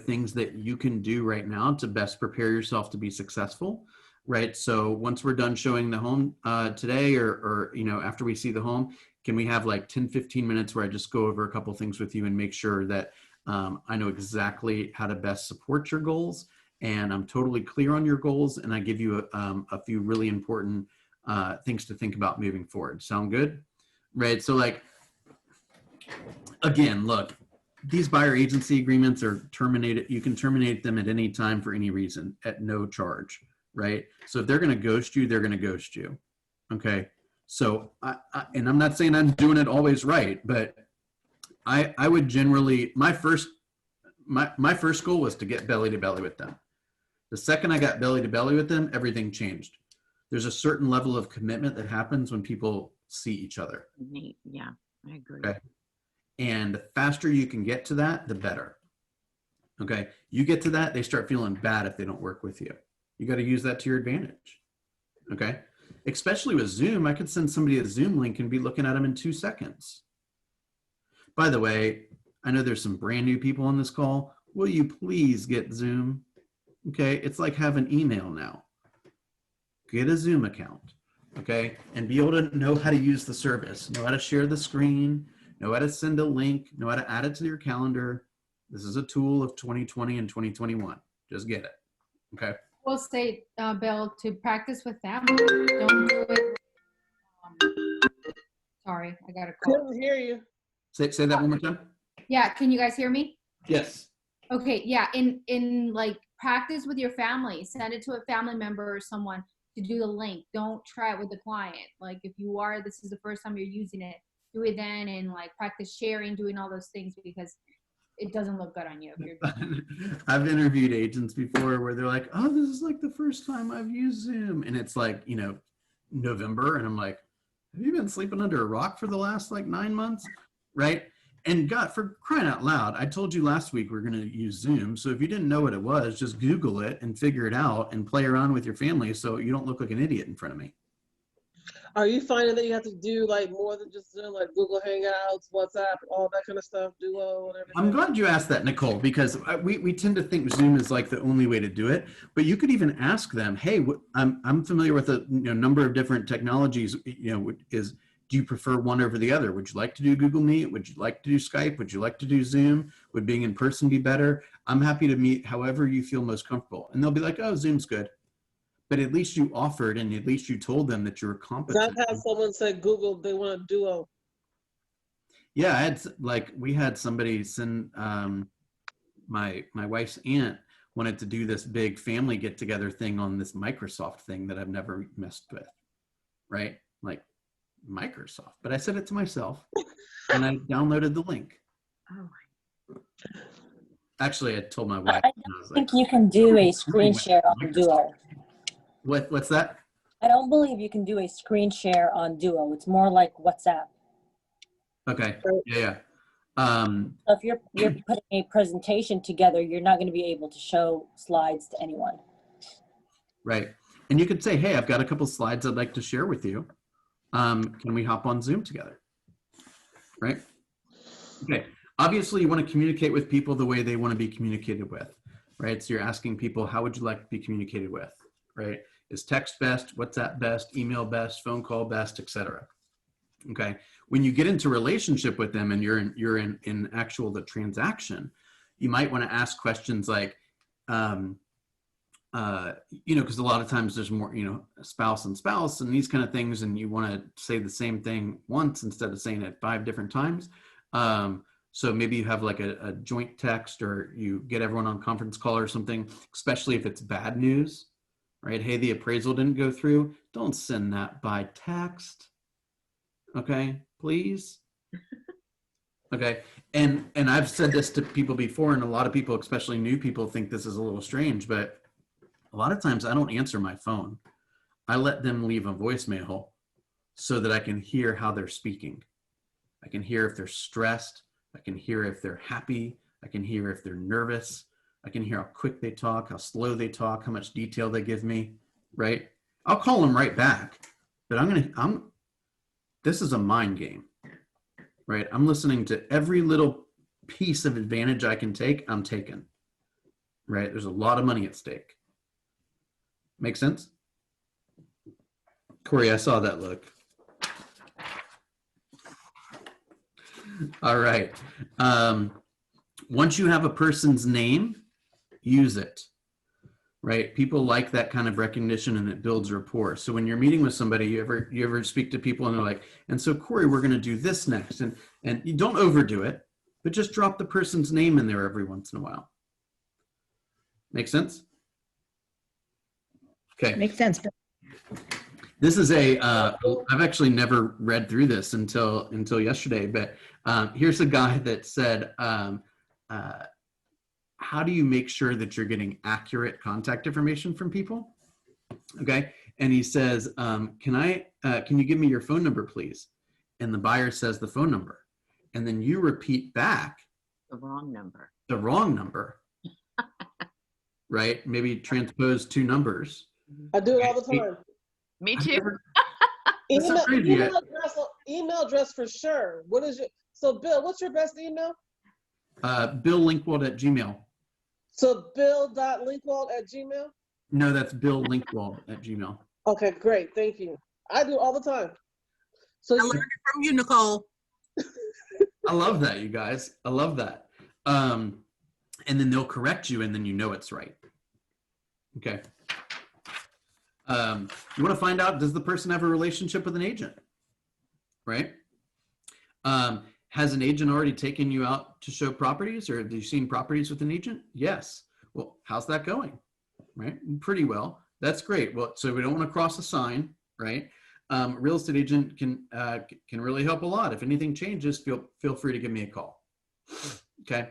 things that you can do right now to best prepare yourself to be successful. Right. So once we're done showing the home today or after we see the home, can we have like 10, 15 minutes where I just go over a couple things with you and make sure that I know exactly how to best support your goals, and I'm totally clear on your goals, and I give you a few really important things to think about moving forward. Sound good? Right. So like, again, look, these buyer agency agreements are terminated. You can terminate them at any time for any reason at no charge. Right. So if they're going to ghost you, they're going to ghost you. Okay. So and I'm not saying I'm doing it always right, but I would generally, my first goal was to get belly to belly with them. The second I got belly to belly with them, everything changed. There's a certain level of commitment that happens when people see each other. Yeah, I agree. Okay. And the faster you can get to that, the better. Okay. You get to that, they start feeling bad if they don't work with you. You got to use that to your advantage. Okay. Especially with Zoom, I could send somebody a Zoom link and be looking at them in 2 seconds. By the way, I know there's some brand new people on this call. Will you please get Zoom? Okay. It's like having email now. Get a Zoom account. Okay. And be able to know how to use the service, know how to share the screen, know how to send a link, know how to add it to your calendar. This is a tool of 2020 and 2021. Just get it. Okay. We'll say, Bill, to practice with them. Don't do it. Sorry, I got a call. Couldn't hear you. Say that one more time. Yeah, can you guys hear me? Yes. Okay, yeah, in like practice with your family. Send it to a family member or someone to do the link. Don't try it with the client. Like if this is the first time you're using it, do it then and like practice sharing, doing all those things, because it doesn't look good on you. If you're I've interviewed agents before where they're like, oh, this is like the first time I've used Zoom. And it's like, November. And I'm like, have you been sleeping under a rock for the last like 9 months? Right. And God, for crying out loud, I told you last week we're going to use Zoom. So if you didn't know what it was, just Google it and figure it out and play around with your family so you don't look like an idiot in front of me. Are you finding that you have to do like more than just Zoom, like Google Hangouts, WhatsApp, all that kind of stuff, Duo, whatever? I'm glad you asked that, Nicole, because we tend to think Zoom is like the only way to do it. But you could even ask them, hey, I'm familiar with a number of different technologies. Do you prefer one over the other? Would you like to do Google Meet? Would you like to do Skype? Would you like to do Zoom? Would being in person be better? I'm happy to meet however you feel most comfortable. And they'll be like, oh, Zoom's good. But at least you offered, and at least you told them that you were competent. I've had someone say Google, they want a Duo. Yeah, we had somebody send, my wife's aunt wanted to do this big family get together thing on this Microsoft thing that I've never messed with, right? Like Microsoft, but I said it to myself and I downloaded the link. Oh. Actually, I told my wife. I think you can do a screen share on Duo. What's that? I don't believe you can do a screen share on Duo. It's more like WhatsApp. Okay. Yeah. So if you're putting a presentation together, you're not going to be able to show slides to anyone. Right. And you could say, hey, I've got a couple slides I'd like to share with you. Can we hop on Zoom together? Right. Okay. Obviously, you want to communicate with people the way they want to be communicated with, right? So you're asking people, how would you like to be communicated with, right? Is text best? WhatsApp best? Email best? Phone call best? Etc. Okay. When you get into relationship with them and you're in actual the transaction, you might want to ask questions like, because a lot of times there's more, spouse and these kind of things, and you want to say the same thing once instead of saying it 5 different times. So maybe you have like a joint text, or you get everyone on conference call or something, especially if it's bad news, right? Hey, the appraisal didn't go through. Don't send that by text. Okay, please. Okay, and I've said this to people before, and a lot of people, especially new people, think this is a little strange, but a lot of times I don't answer my phone. I let them leave a voicemail so that I can hear how they're speaking. I can hear if they're stressed. I can hear if they're happy. I can hear if they're nervous. I can hear how quick they talk, how slow they talk, how much detail they give me, right? I'll call them right back, but this is a mind game, right? I'm listening to every little piece of advantage I can take, I'm taking, right? There's a lot of money at stake. Make sense? Corey, I saw that look. All right. Once you have a person's name, use it, right? People like that kind of recognition, and it builds rapport. So when you're meeting with somebody, you ever speak to people and they're like, and so Corey, we're going to do this next. And you don't overdo it, but just drop the person's name in there every once in a while. Make sense? Okay. Makes sense. This is I've actually never read through this until yesterday, but here's a guy that said, how do you make sure that you're getting accurate contact information from people? Okay. And he says, can you give me your phone number, please? And the buyer says the phone number. And then you repeat back The wrong number. the wrong number, right? Maybe transpose 2 numbers. I do it all the time. Me too. Email address for sure. So Bill, what's your best email? Bill Linkwald at Gmail. So bill.linkwald@gmail? No, that's Bill Linkwald at Gmail. Okay, great. Thank you. I do it all the time. So I learned it from you, Nicole. I love that, you guys. I love that. And then they'll correct you, and then you know it's right. Okay. You want to find out, does the person have a relationship with an agent? Right? Has an agent already taken you out to show properties, or have you seen properties with an agent? Yes. Well, how's that going? Right? Pretty well. That's great. Well, so we don't want to cross a sign, right? Real estate agent can really help a lot. If anything changes, feel free to give me a call. Okay.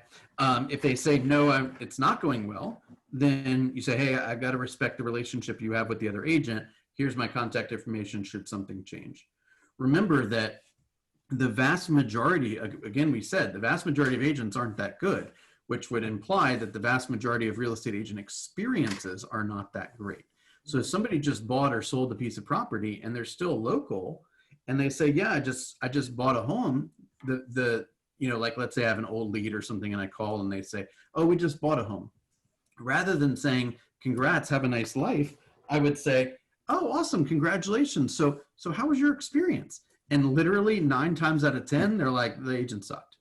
If they say no, it's not going well, then you say, hey, I got to respect the relationship you have with the other agent. Here's my contact information should something change. Remember that the vast majority, again, we said the vast majority of agents aren't that good, which would imply that the vast majority of real estate agent experiences are not that great. So if somebody just bought or sold a piece of property and they're still local, and they say, yeah, I just bought a home, like let's say I have an old lead or something, and I call and they say, oh, we just bought a home. Rather than saying, congrats, have a nice life, I would say, oh, awesome, congratulations. So how was your experience? And literally 9 times out of 10, they're like, the agent sucked.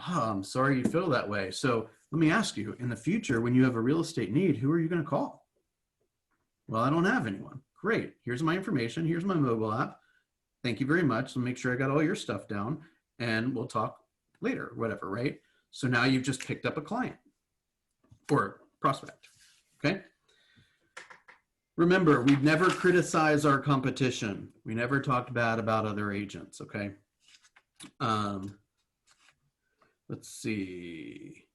Oh, I'm sorry you feel that way. So let me ask you, in the future, when you have a real estate need, who are you going to call? Well, I don't have anyone. Great. Here's my information. Here's my mobile app. Thank you very much. So make sure I got all your stuff down, and we'll talk later, whatever, right? So now you've just picked up a client or prospect, okay? Remember, we never criticize our competition. We never talked bad about other agents, okay? Let's see.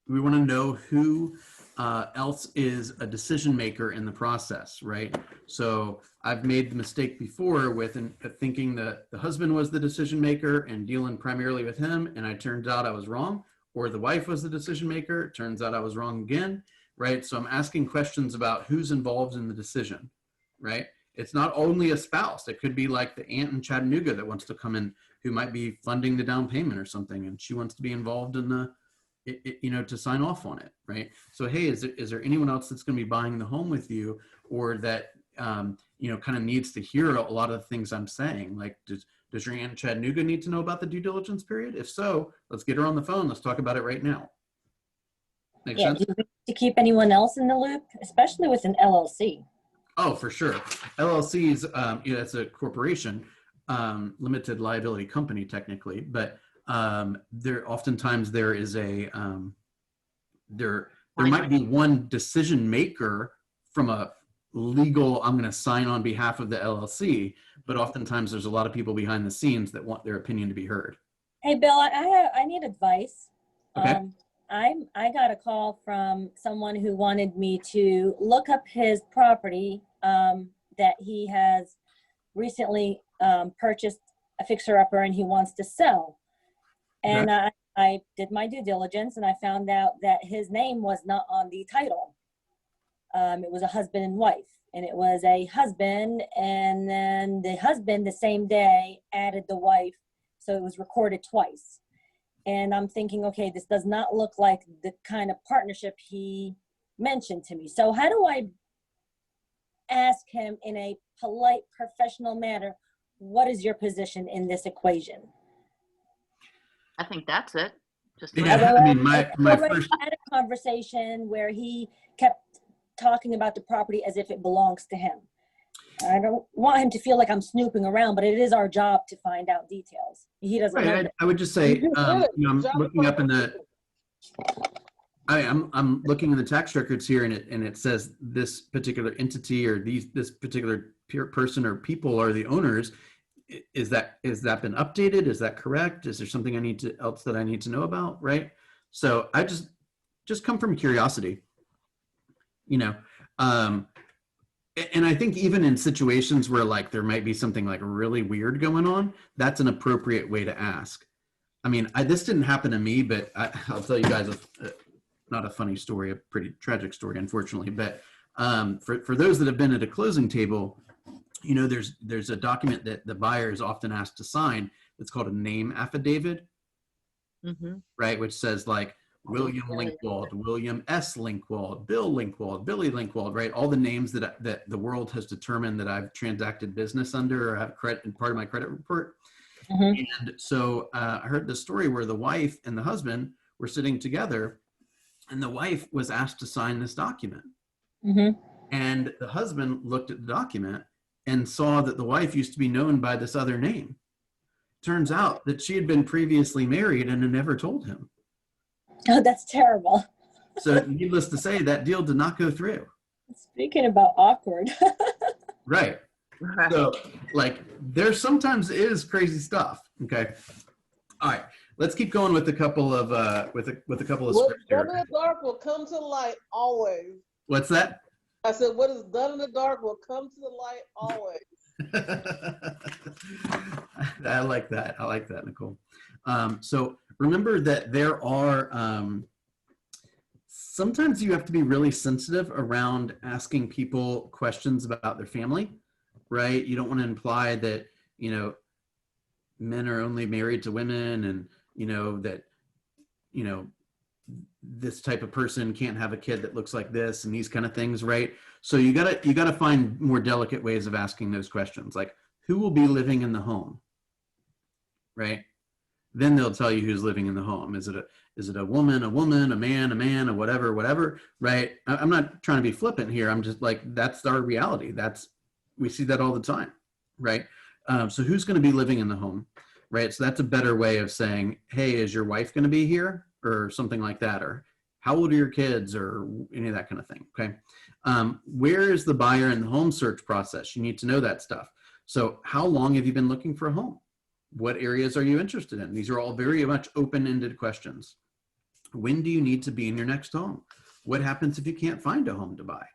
we want to know who else is a decision maker in the process, right? So I've made the mistake before with thinking that the husband was the decision maker and dealing primarily with him, and I turned out I was wrong. Or the wife was the decision maker, it turns out I was wrong again, right? So I'm asking questions about who's involved in the decision, right? It's not only a spouse. It could be like the aunt in Chattanooga that wants to come in, who might be funding the down payment or something, and she wants to be involved in the, you know, to sign off on it, right? So, hey, is there anyone else that's going to be buying the home with you, or that, you know, kind of needs to hear a lot of the things I'm saying? Like, does your aunt in Chattanooga need to know about the due diligence period? If so, let's get her on the phone. Let's talk about it right now. Make sense? Do you need to keep anyone else in the loop, especially with an LLC? Oh, for sure. LLCs, you know, it's a corporation, limited liability company technically, but oftentimes there is a there might be one decision maker from a legal, I'm going to sign on behalf of the LLC, but oftentimes there's a lot of people behind the scenes that want their opinion to be heard. Hey, Bill, I need advice. Okay. I got a call from someone who wanted me to look up his property that he has recently purchased a fixer-upper and he wants to sell. And I did my due diligence and I found out that his name was not on the title. It was a husband and wife, and it was a husband, and then the husband the same day added the wife, so it was recorded twice. And I'm thinking, okay, this does not look like the kind of partnership he mentioned to me. So how do I ask him in a polite, professional manner, what is your position in this equation? I think that's it. Just Yeah, I mean, my first had a conversation where he kept talking about the property as if it belongs to him. I don't want him to feel like I'm snooping around, but it is our job to find out details. He doesn't know. I would just say, you know, I'm looking up in the, I'm looking in the tax records here, and it says this particular entity or this particular person or people are the owners. Is that been updated? Is that correct? Is there something else that I need to know about? Right. So I just come from curiosity, you know. And I think even in situations where like there might be something like really weird going on, that's an appropriate way to ask. I mean, this didn't happen to me, but I'll tell you guys not a funny story, a pretty tragic story, unfortunately. But for those that have been at a closing table, you know, there's a document that the buyer is often asked to sign. It's called a name affidavit, right? Which says like, William Linkwald, William S. Linkwald, Bill Linkwald, Billy Linkwald, right? All the names that the world has determined that I've transacted business under or have credit in part of my credit report. And so I heard the story where the wife and the husband were sitting together, and the wife was asked to sign this document. And the husband looked at the document and saw that the wife used to be known by this other name. Turns out that she had been previously married and had never told him. Oh, that's terrible. So needless to say, that deal did not go through. Speaking about awkward. Right. So like there sometimes is crazy stuff. Okay. All right. Let's keep going with a couple of with a couple of What's scripts done in here. the dark will come to light always. What's that? I said, what is done in the dark will come to the light always. I like that. I like that, Nicole. So remember that there are sometimes you have to be really sensitive around asking people questions about their family, right? You don't want to imply that, you know, men are only married to women, and, you know, that, you know, this type of person can't have a kid that looks like this and these kind of things, right? So you gotta find more delicate ways of asking those questions, like who will be living in the home, right? Then they'll tell you who's living in the home. Is it a woman, a man, a whatever, right? I'm not trying to be flippant here. I'm just like, that's our reality. We see that all the time, right? So who's going to be living in the home, right? So that's a better way of saying, hey, is your wife going to be here, or something like that, or how old are your kids, or any of that kind of thing, okay? Where is the buyer in the home search process? You need to know that stuff. So how long have you been looking for a home? What areas are you interested in? These are all very much open-ended questions. When do you need to be in your next home? What happens if you can't find a home to buy?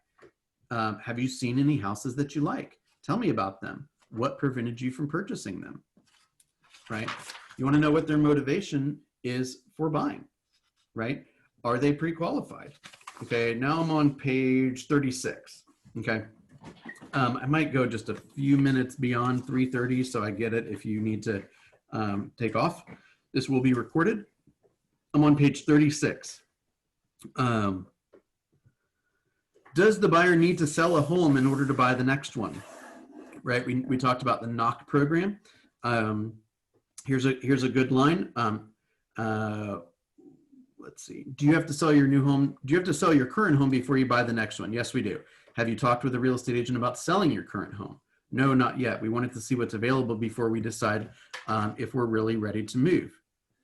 Have you seen any houses that you like? Tell me about them. What prevented you from purchasing them, right? You want to know what their motivation is for buying, right? Are they pre-qualified? Okay, now I'm on page 36, okay? I might go just a few minutes beyond 3:30, so I get it if you need to take off. This will be recorded. I'm on page 36. Does the buyer need to sell a home in order to buy the next one? Right, we talked about the knock program. Here's a good line. Let's see. Do you have to sell your new home? Do you have to sell your current home before you buy the next one? Yes, we do. Have you talked with a real estate agent about selling your current home? No, not yet. We wanted to see what's available before we decide if we're really ready to move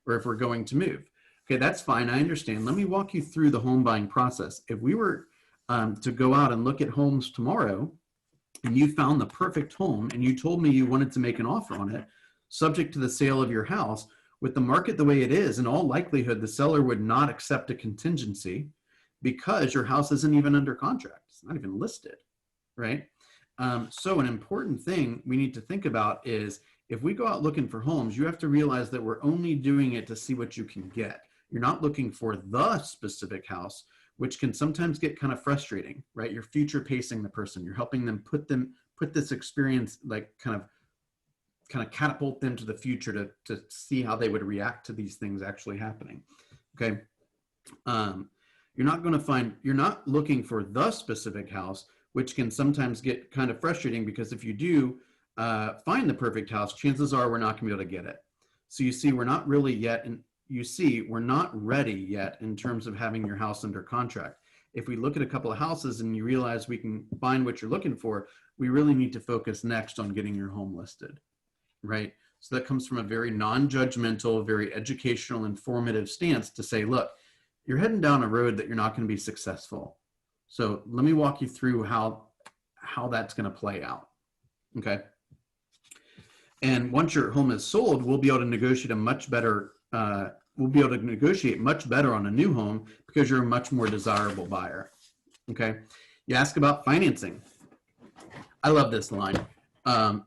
or if we're going to move. Okay, that's fine. I understand. Let me walk you through the home buying process. If we were to go out and look at homes tomorrow, and you found the perfect home and you told me you wanted to make an offer on it, subject to the sale of your house, with the market the way it is, in all likelihood, the seller would not accept a contingency because your house isn't even under contract. It's not even listed, right? So an important thing we need to think about is if we go out looking for homes, you have to realize that we're only doing it to see what you can get. You're not looking for the specific house, which can sometimes get kind of frustrating, right? You're future pacing the person. You're helping them put this experience, like kind of catapult them to the future to see how they would react to these things actually happening. Okay. You're not looking for the specific house, which can sometimes get kind of frustrating because if you do find the perfect house, chances are we're not gonna be able to get it. So you see, we're not really yet we're not ready yet in terms of having your house under contract. If we look at a couple of houses and you realize we can find what you're looking for, we really need to focus next on getting your home listed, right? So that comes from a very non-judgmental, very educational, informative stance to say, look, you're heading down a road that you're not going to be successful. So let me walk you through how that's going to play out, okay? And once your home is sold, we'll be able to negotiate much better on a new home because you're a much more desirable buyer. Okay. You ask about financing. I love this line.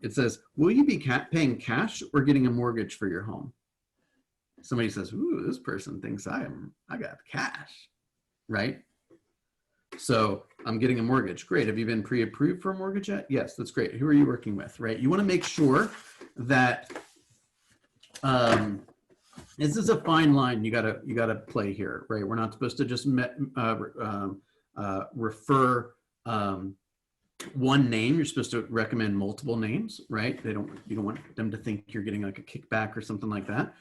It says, will you be paying cash or getting a mortgage for your home? Somebody says, ooh, this person thinks I got cash, right? So I'm getting a mortgage. Great. Have you been pre-approved for a mortgage yet? Yes, that's great. Who are you working with, right? You want to make sure that this is a fine line you gotta play here, right? We're not supposed to just refer one name. You're supposed to recommend multiple names, right? You don't want them to think you're getting like a kickback or something like that,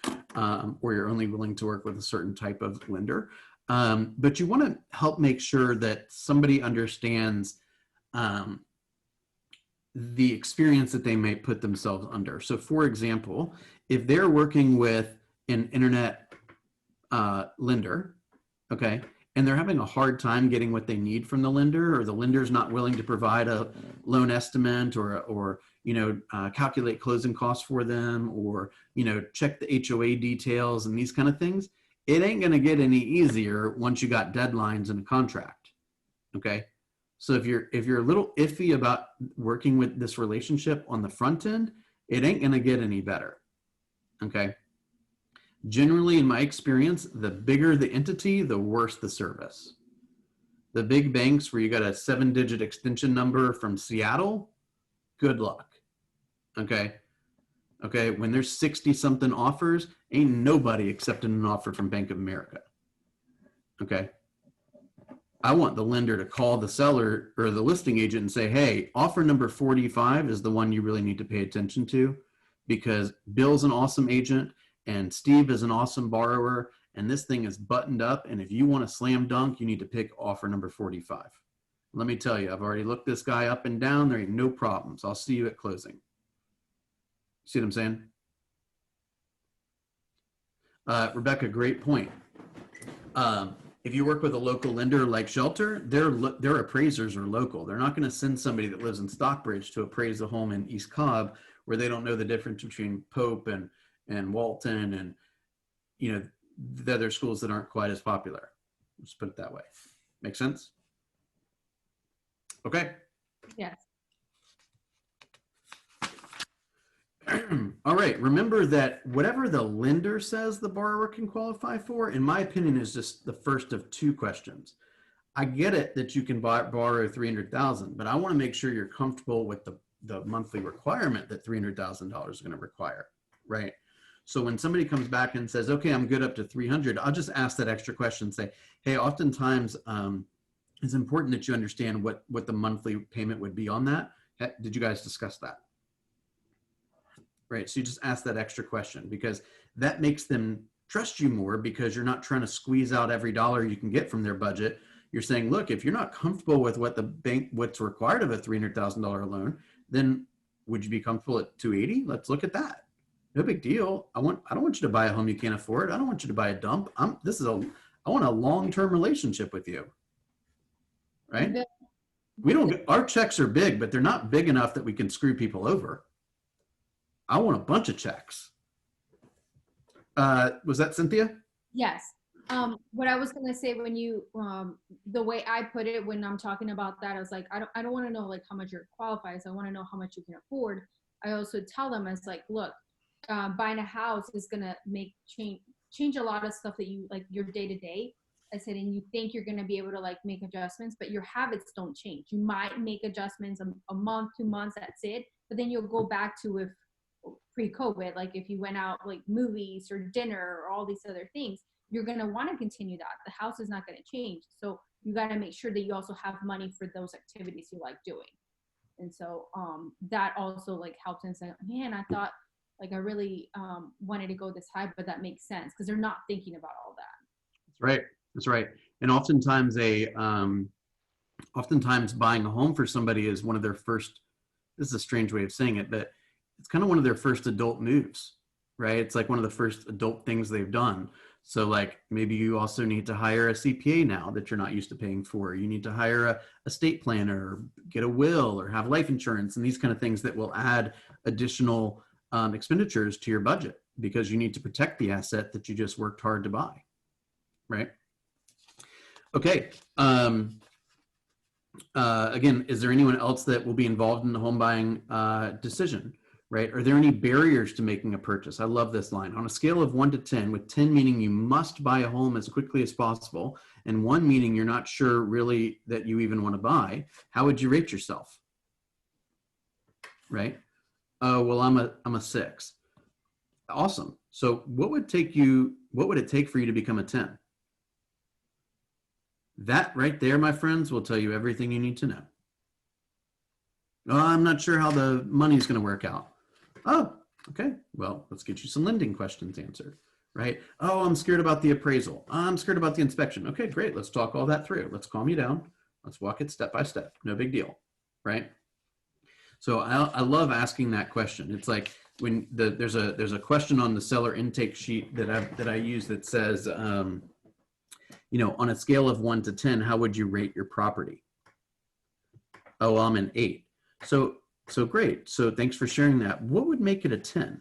or you're only willing to work with a certain type of lender. But you want to help make sure that somebody understands the experience that they may put themselves under. So for example, if they're working with an internet lender, okay, and they're having a hard time getting what they need from the lender, or the lender's not willing to provide a loan estimate or calculate closing costs for them, or check the HOA details and these kind of things, it ain't gonna get any easier once you got deadlines and a contract, okay? So if you're a little iffy about working with this relationship on the front end, it ain't gonna get any better, okay? Generally, in my experience, the bigger the entity, the worse the service. The big banks where you got a 7-digit extension number from Seattle, good luck, okay? Okay, when there's 60-something offers, ain't nobody accepting an offer from Bank of America, okay? I want the lender to call the seller or the listing agent and say, hey, offer number 45 is the one you really need to pay attention to, because Bill's an awesome agent and Steve is an awesome borrower, and this thing is buttoned up, and if you want a slam dunk, you need to pick offer number 45. Let me tell you, I've already looked this guy up and down. There ain't no problems. I'll see you at closing. See what I'm saying? Rebecca, great point. If you work with a local lender like Shelter, their appraisers are local. They're not going to send somebody that lives in Stockbridge to appraise a home in East Cobb where they don't know the difference between Pope and Walton, and the other schools that aren't quite as popular. Let's put it that way. Make sense? Okay. Yes. All right. Remember that whatever the lender says the borrower can qualify for, in my opinion, is just the first of two questions. I get it that you can borrow 300,000, but I want to make sure you're comfortable with the monthly requirement that $300,000 is going to require, right? So when somebody comes back and says, okay, I'm good up to 300, I'll just ask that extra question and say, hey, oftentimes it's important that you understand what the monthly payment would be on that. Did you guys discuss that? Right, so you just ask that extra question because that makes them trust you more because you're not trying to squeeze out every dollar you can get from their budget. You're saying, look, if you're not comfortable with what the bank, what's required of a $300,000 loan, then would you be comfortable at 280? Let's look at that. No big deal. I don't want you to buy a home you can't afford. I don't want you to buy a dump. I want a long-term relationship with you, right? Our checks are big, but they're not big enough that we can screw people over. I want a bunch of checks. Was that Cynthia? Yes. What I was gonna say when you, the way I put it when I'm talking about that, I was like, I don't want to know like how much you're qualified. So I want to know how much you can afford. I also tell them as like, look, buying a house is gonna change a lot of stuff that you like your day to day. I said, and you think you're gonna be able to like make adjustments, but your habits don't change. You might make adjustments a month, 2 months, that's it. But then you'll go back to if pre-COVID, like if you went out like movies or dinner or all these other things, you're going to want to continue that. The house is not going to change. So you got to make sure that you also have money for those activities you like doing. And so that also like helps and say, man, I thought like I really wanted to go this high, but that makes sense because they're not thinking about all that. That's right. That's right. And oftentimes oftentimes buying a home for somebody is one of their first, this is a strange way of saying it, but it's kind of one of their first adult moves, right? It's like one of the first adult things they've done. So like maybe you also need to hire a CPA now that you're not used to paying for. You need to hire a estate planner, or get a will, or have life insurance, and these kind of things that will add additional expenditures to your budget because you need to protect the asset that you just worked hard to buy, right? Okay. Again, is there anyone else that will be involved in the home buying decision? Right? Are there any barriers to making a purchase? I love this line. On a scale of 1 to 10, with 10 meaning you must buy a home as quickly as possible, and 1 meaning you're not sure really that you even want to buy, how would you rate yourself? Right? Oh, well, I'm a 6. Awesome. So what would it take for you to become a 10? That right there, my friends, will tell you everything you need to know. Oh, I'm not sure how the money's going to work out. Oh, okay. Well, let's get you some lending questions answered, right? Oh, I'm scared about the appraisal. I'm scared about the inspection. Okay, great. Let's talk all that through. Let's calm you down. Let's walk it step by step. No big deal, right? So I love asking that question. It's like when there's a question on the seller intake sheet that I use that says, you know, on a scale of 1 to 10, how would you rate your property? Oh, I'm an 8. So great. So thanks for sharing that. What would make it a 10?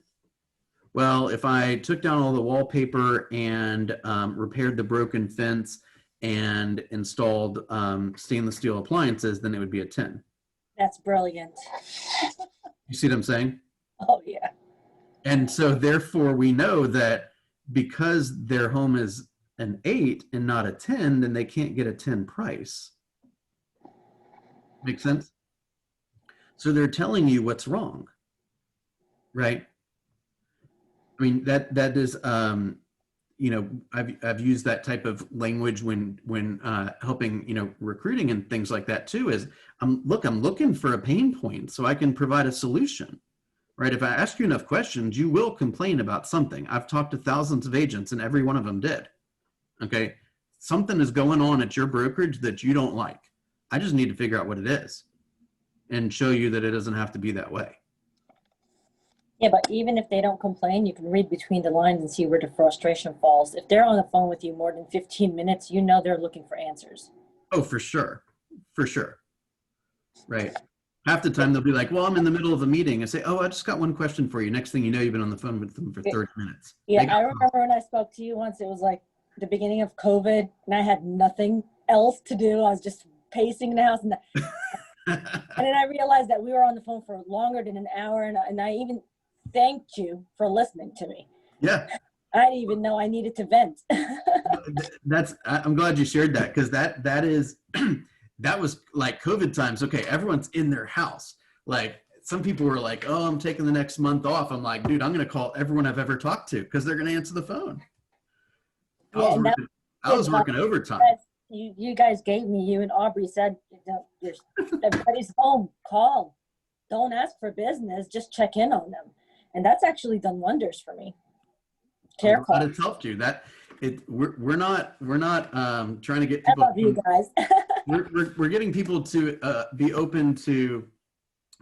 Well, if I took down all the wallpaper and repaired the broken fence and installed stainless steel appliances, then it would be a 10. That's brilliant. You see what I'm saying? Oh, yeah. And so therefore we know that because their home is an 8 and not a 10, then they can't get a 10 price. Make sense? So they're telling you what's wrong, right? I mean, that is, you know, I've used that type of language when helping, you know, recruiting and things like that too, is I'm looking for a pain point so I can provide a solution, right? If I ask you enough questions, you will complain about something. I've talked to thousands of agents and every one of them did, okay? Something is going on at your brokerage that you don't like. I just need to figure out what it is and show you that it doesn't have to be that way. Yeah, but even if they don't complain, you can read between the lines and see where the frustration falls. If they're on the phone with you more than 15 minutes, you know they're looking for answers. Oh, for sure. For sure. Right. Half the time they'll be like, well, I'm in the middle of a meeting. I say, oh, I just got one question for you. Next thing you know, you've been on the phone with them for 30 minutes. Yeah, They got I remember when I spoke to you once, it was like the beginning of COVID and I had nothing else to do. I was just pacing the house and then I realized that we were on the phone for longer than an hour and I even thanked you for listening to me. Yeah. I didn't even know I needed to vent. I'm glad you shared that, because that is that was like COVID times. Okay, everyone's in their house. Like some people were like, oh, I'm taking the next month off. I'm like, dude, I'm going to call everyone I've ever talked to because they're going to answer the phone. I was working overtime. You guys gave me, you and Aubrey said, everybody's home, call. Don't ask for business, just check in on them. And that's actually done wonders for me. Care call. It's helped you. We're not trying to get people. I love you guys. we're getting people to be open to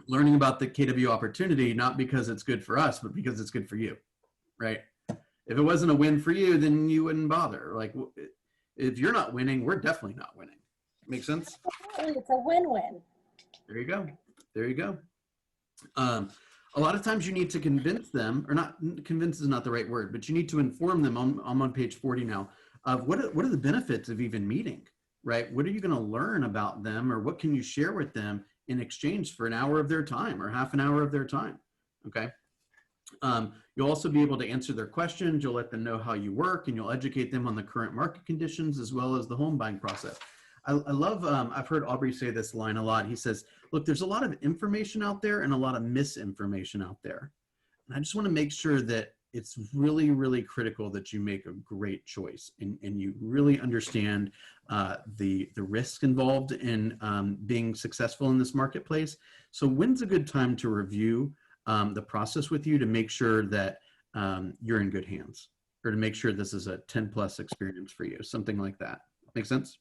learning about the KW opportunity, not because it's good for us, but because it's good for you, right? If it wasn't a win for you, then you wouldn't bother. Like, if you're not winning, we're definitely not winning. Make sense? It's a win-win. There you go. There you go. A lot of times you need to convince them, or not, convince is not the right word, but you need to inform them. I'm on page 40 now, of what are the benefits of even meeting, right? What are you going to learn about them, or what can you share with them in exchange for an hour of their time or half an hour of their time? Okay. You'll also be able to answer their questions. You'll let them know how you work, and you'll educate them on the current market conditions as well as the home buying process. I love, I've heard Aubrey say this line a lot. He says, look, there's a lot of information out there and a lot of misinformation out there. And I just want to make sure that it's really, really critical that you make a great choice and you really understand the risk involved in being successful in this marketplace. So when's a good time to review the process with you to make sure that you're in good hands, or to make sure this is a 10+ experience for you, something like that. Make sense?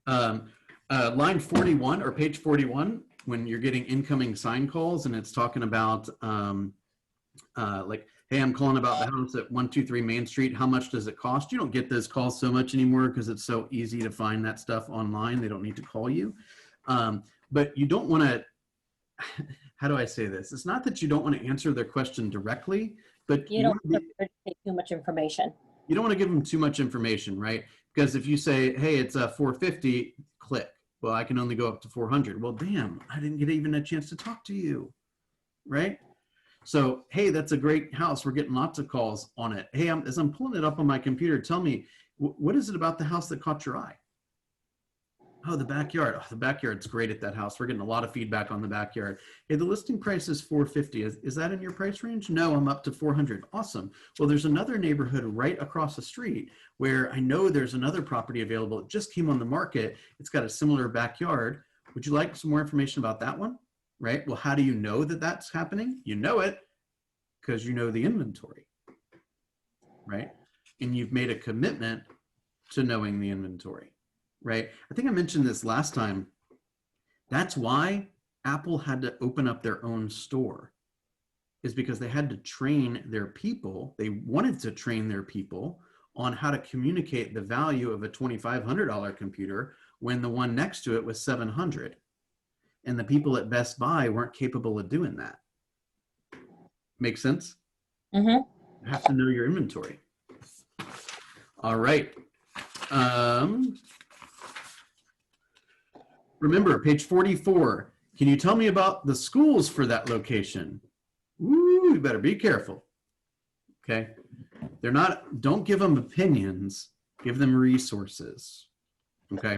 Line 41 or page 41, when you're getting incoming sign calls and it's talking about like, hey, I'm calling about the house at 123 Main Street. How much does it cost? You don't get those calls so much anymore because it's so easy to find that stuff online. They don't need to call you. But you don't want to, how do I say this? It's not that you don't want to answer their question directly, but you don't want to take too much information. You don't want to give them too much information, right? Because if you say, hey, it's a 450, click. Well, I can only go up to 400. Well, damn, I didn't get even a chance to talk to you, right? So, hey, that's a great house. We're getting lots of calls on it. Hey, as I'm pulling it up on my computer, tell me, what is it about the house that caught your eye? Oh, the backyard. Oh, the backyard's great at that house. We're getting a lot of feedback on the backyard. Hey, the listing price is 450. Is that in your price range? No, I'm up to 400. Awesome. Well, there's another neighborhood right across the street where I know there's another property available. It just came on the market. It's got a similar backyard. Would you like some more information about that one? Right? Well, how do you know that that's happening? You know it because you know the inventory, right? And you've made a commitment to knowing the inventory. Right? I think I mentioned this last time. That's why Apple had to open up their own store, is because they had to train their people. They wanted to train their people on how to communicate the value of a $2,500 computer when the one next to it was $700. And the people at Best Buy weren't capable of doing that. Make sense? Mm-hmm. You have to know your inventory. All right. Remember, page 44, can you tell me about the schools for that location? Ooh, you better be careful. Okay. Don't give them opinions, give them resources. Okay.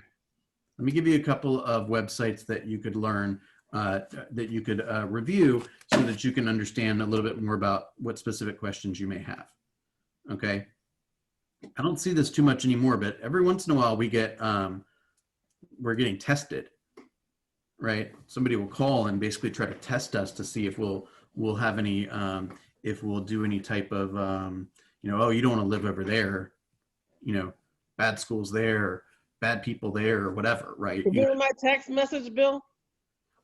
Let me give you a couple of websites that you could learn, that you could review so that you can understand a little bit more about what specific questions you may have. Okay. I don't see this too much anymore, but every once in a while we get, we're getting tested, right? Somebody will call and basically try to test us to see if we'll have any, if we'll do any type of, you know, oh, you don't want to live over there, you know, bad schools there, bad people there, or whatever, right? You remember my text message, Bill?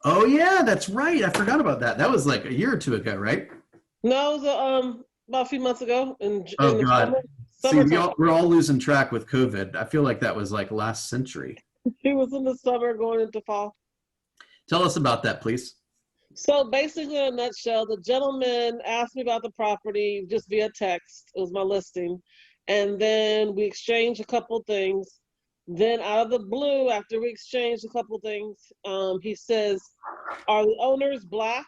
Oh yeah, that's right. I forgot about that. That was like a year or two ago, right? No, it was about a few months ago. Oh God. See, summertime. we're all losing track with COVID. I feel like that was like last century. It was in the summer going into fall. Tell us about that, please. So basically, in a nutshell, the gentleman asked me about the property just via text. It was my listing. And then we exchanged a couple things. Then out of the blue, after we exchanged a couple things, he says, "Are the owners Black?"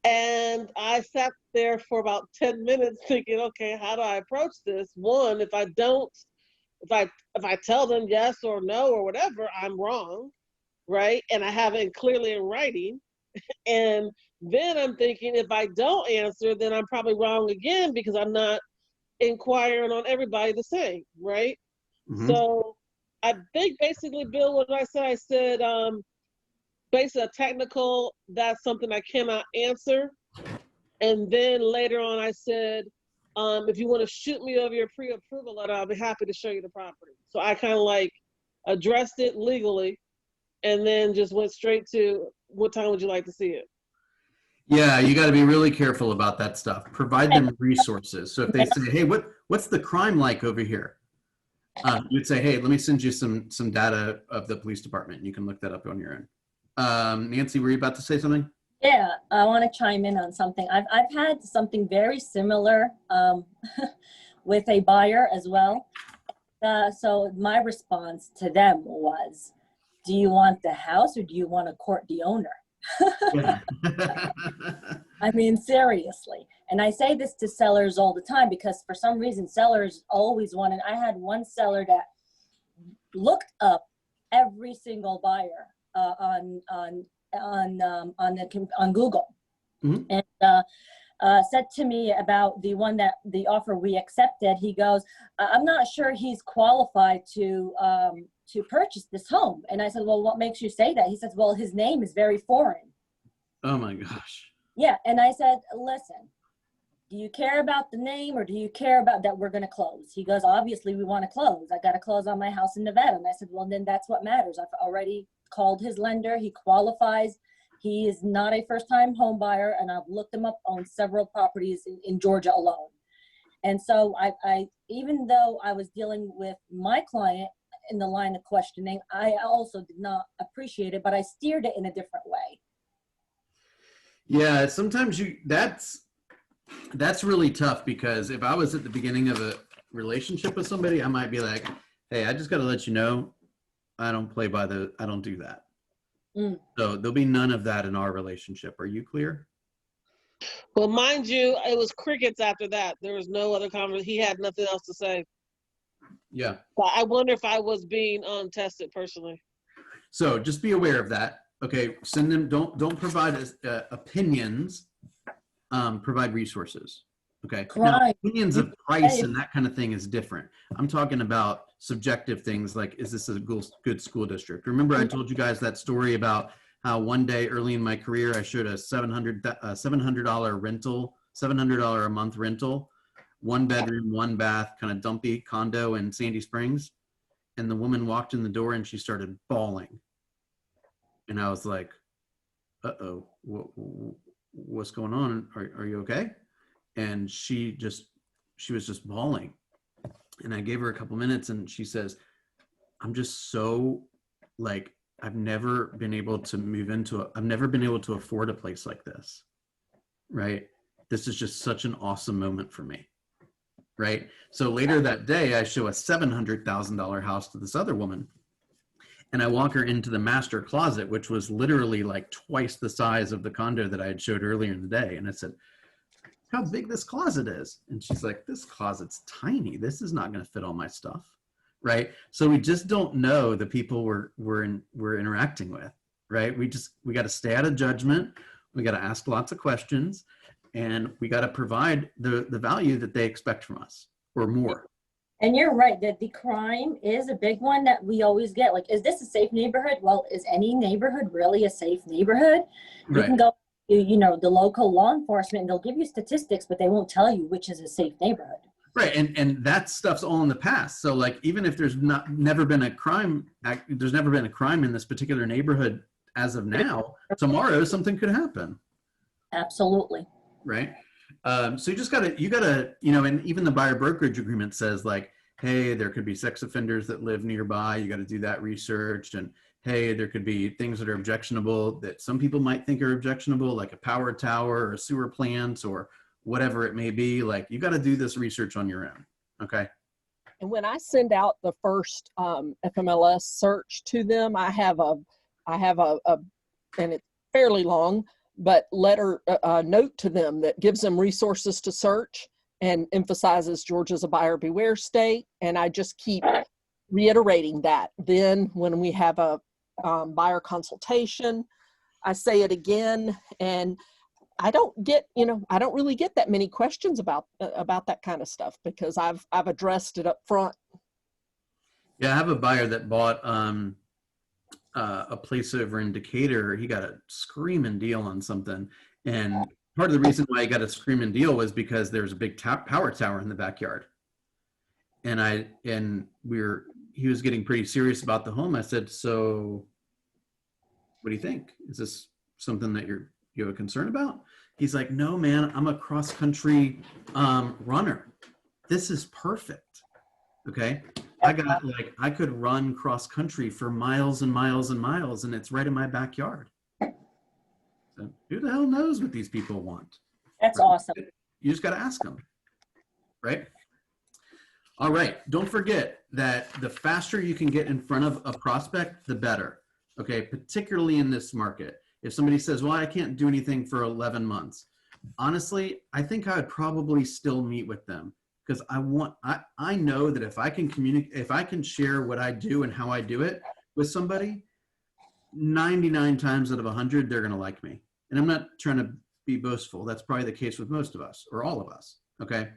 And I sat there for about 10 minutes thinking, okay, how do I approach this? One, if I tell them yes or no or whatever, I'm wrong, right? And I have it clearly in writing. And then I'm thinking, if I don't answer, then I'm probably wrong again because I'm not inquiring on everybody the same, right? Mhm. So I think basically, Bill, what did I said, basically a technical, that's something I cannot answer. And then later on I said, if you want to shoot me over your pre-approval letter, I'll be happy to show you the property. So I kind of like addressed it legally and then just went straight to, what time would you like to see it? Yeah, you got to be really careful about that stuff. Provide them resources. So if they say, "Hey, what's the crime like over here?" You'd say, "Hey, let me send you some data of the police department. And you can look that up on your own." Nancy, were you about to say something? Yeah, I want to chime in on something. I've had something very similar with a buyer as well. So my response to them was, do you want the house or do you want to court the owner? I mean, seriously. And I say this to sellers all the time because for some reason sellers always wanted, I had one seller that looked up every single buyer on Google, Mhm. and said to me about the one that the offer we accepted. He goes, "I'm not sure he's qualified to purchase this home." And I said, "Well, what makes you say that?" He says, "Well, his name is very foreign." Oh my gosh. Yeah, and I said, "Listen, do you care about the name or do you care about that we're going to close?" He goes, "Obviously, we want to close. I got to close on my house in Nevada." And I said, "Well, then that's what matters. I've already called his lender. He qualifies. He is not a first-time home buyer, and I've looked him up on several properties in Georgia alone." And so I, even though I was dealing with my client in the line of questioning, I also did not appreciate it, but I steered it in a different way. Yeah, sometimes that's really tough because if I was at the beginning of a relationship with somebody, I might be like, "Hey, I just got to let you know, I don't do that." So there'll be none of that in our relationship. Are you clear? Well, mind you, it was crickets after that. There was no other conversation. He had nothing else to say. Yeah. But I wonder if I was being tested personally. So just be aware of that. Okay, send them. Don't provide opinions. Provide resources. Okay. Now, opinions of price and that kind of thing is different. I'm talking about subjective things like, is this a good school district? Remember, I told you guys that story about how one day early in my career I showed a $700 rental, $700 a month rental, 1 bedroom, 1 bath, kind of dumpy condo in Sandy Springs, and the woman walked in the door and she started bawling. And I was like, "Uh-oh, what's going on? Are you okay?" And she was just bawling. And I gave her a couple minutes and she says, "I'm just so like, I've never been able to afford a place like this. Right? This is just such an awesome moment for me." Right? So later that day, I show a $700,000 house to this other woman. And I walk her into the master closet, which was literally like twice the size of the condo that I had showed earlier in the day. And I said, "How big this closet is?" And she's like, "This closet's tiny. This is not going to fit all my stuff." Right? So we just don't know the people we're interacting with. Right? We got to stay out of judgment. We got to ask lots of questions, and we got to provide the value that they expect from us or more. And you're right that the crime is a big one that we always get. Like, is this a safe neighborhood? Well, is any neighborhood really a safe neighborhood? You can go to, the local law enforcement and they'll give you statistics, but they won't tell you which is a safe neighborhood. Right, and that stuff's all in the past. So like, even if there's never been a crime in this particular neighborhood as of now, tomorrow something could happen. Absolutely. Right. So you gotta, and even the buyer brokerage agreement says like, hey, there could be sex offenders that live nearby. You got to do that research. And hey, there could be things that are objectionable that some people might think are objectionable, like a power tower or a sewer plant or whatever it may be. Like, you got to do this research on your own. Okay. And when I send out the first FMLS search to them, I have a and it's fairly long, but note to them that gives them resources to search and emphasizes Georgia's a buyer beware state. And I just keep reiterating that. Then when we have a buyer consultation, I say it again, and I don't really get that many questions about that kind of stuff because I've addressed it up front. Yeah, I have a buyer that bought a place over in Decatur. He got a screaming deal on something, and part of the reason why he got a screaming deal was because there's a big power tower in the backyard. And he was getting pretty serious about the home. I said, so what do you think? Is this something that you have a concern about? He's like, no, man, I'm a cross-country runner. This is perfect. Okay. I could run cross-country for miles and miles and miles, and it's right in my backyard. So who the hell knows what these people want? That's right? awesome. You just got to ask them, right? All right. Don't forget that the faster you can get in front of a prospect, the better. Okay. Particularly in this market. If somebody says, well, I can't do anything for 11 months. Honestly, I think I would probably still meet with them because I know that if I can communicate, if I can share what I do and how I do it with somebody, 99 times out of 100, they're going to like me. And I'm not trying to be boastful. That's probably the case with most of us or all of us. Okay.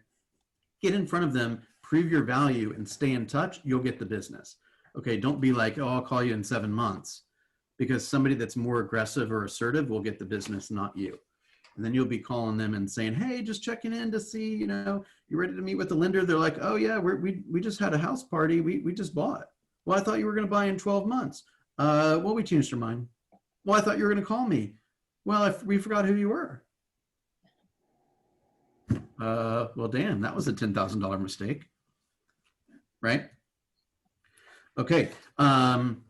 Get in front of them, prove your value, and stay in touch. You'll get the business. Okay. Don't be like, oh, I'll call you in 7 months, because somebody that's more aggressive or assertive will get the business, not you. And then you'll be calling them and saying, hey, just checking in to see, you ready to meet with the lender? They're like, oh yeah, we just had a house party. We just bought. Well, I thought you were going to buy in 12 months. Well, we changed our mind. Well, I thought you were going to call me. Well, we forgot who you were. Well, damn, that was a $10,000 mistake. Right? Okay. One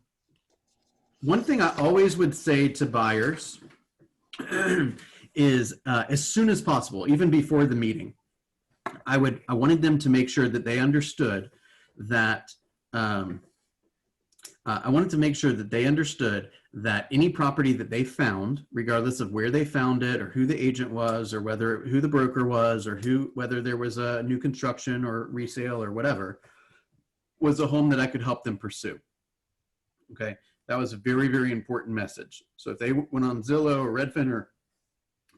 thing I always would say to buyers is as soon as possible, even before the meeting, I wanted them to make sure that they understood that any property that they found, regardless of where they found it or who the agent was or who the broker was or whether there was a new construction or resale or whatever, was a home that I could help them pursue. Okay. That was a very, very important message. So if they went on Zillow or Redfin or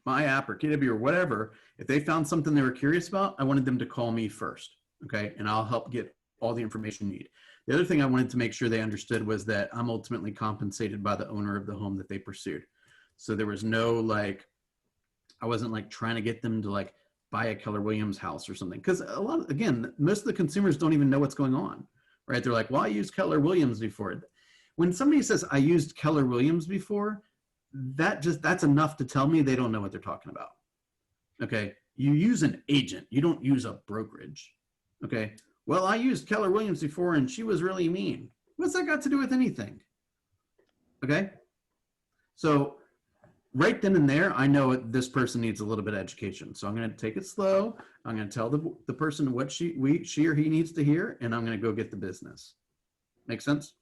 My App or KW or whatever, if they found something they were curious about, I wanted them to call me first. Okay. And I'll help get all the information you need. The other thing I wanted to make sure they understood was that I'm ultimately compensated by the owner of the home that they pursued. So there was no I wasn't trying to get them to buy a Keller Williams house or something. Because most of the consumers don't even know what's going on, right? They're like, well, I used Keller Williams before. When somebody says I used Keller Williams before, that's enough to tell me they don't know what they're talking about. Okay. You use an agent. You don't use a brokerage. Okay. Well, I used Keller Williams before and she was really mean. What's that got to do with anything? Okay. So right then and there, I know this person needs a little bit of education. So I'm going to take it slow. I'm going to tell the person what she or he needs to hear, and I'm going to go get the business. Make sense?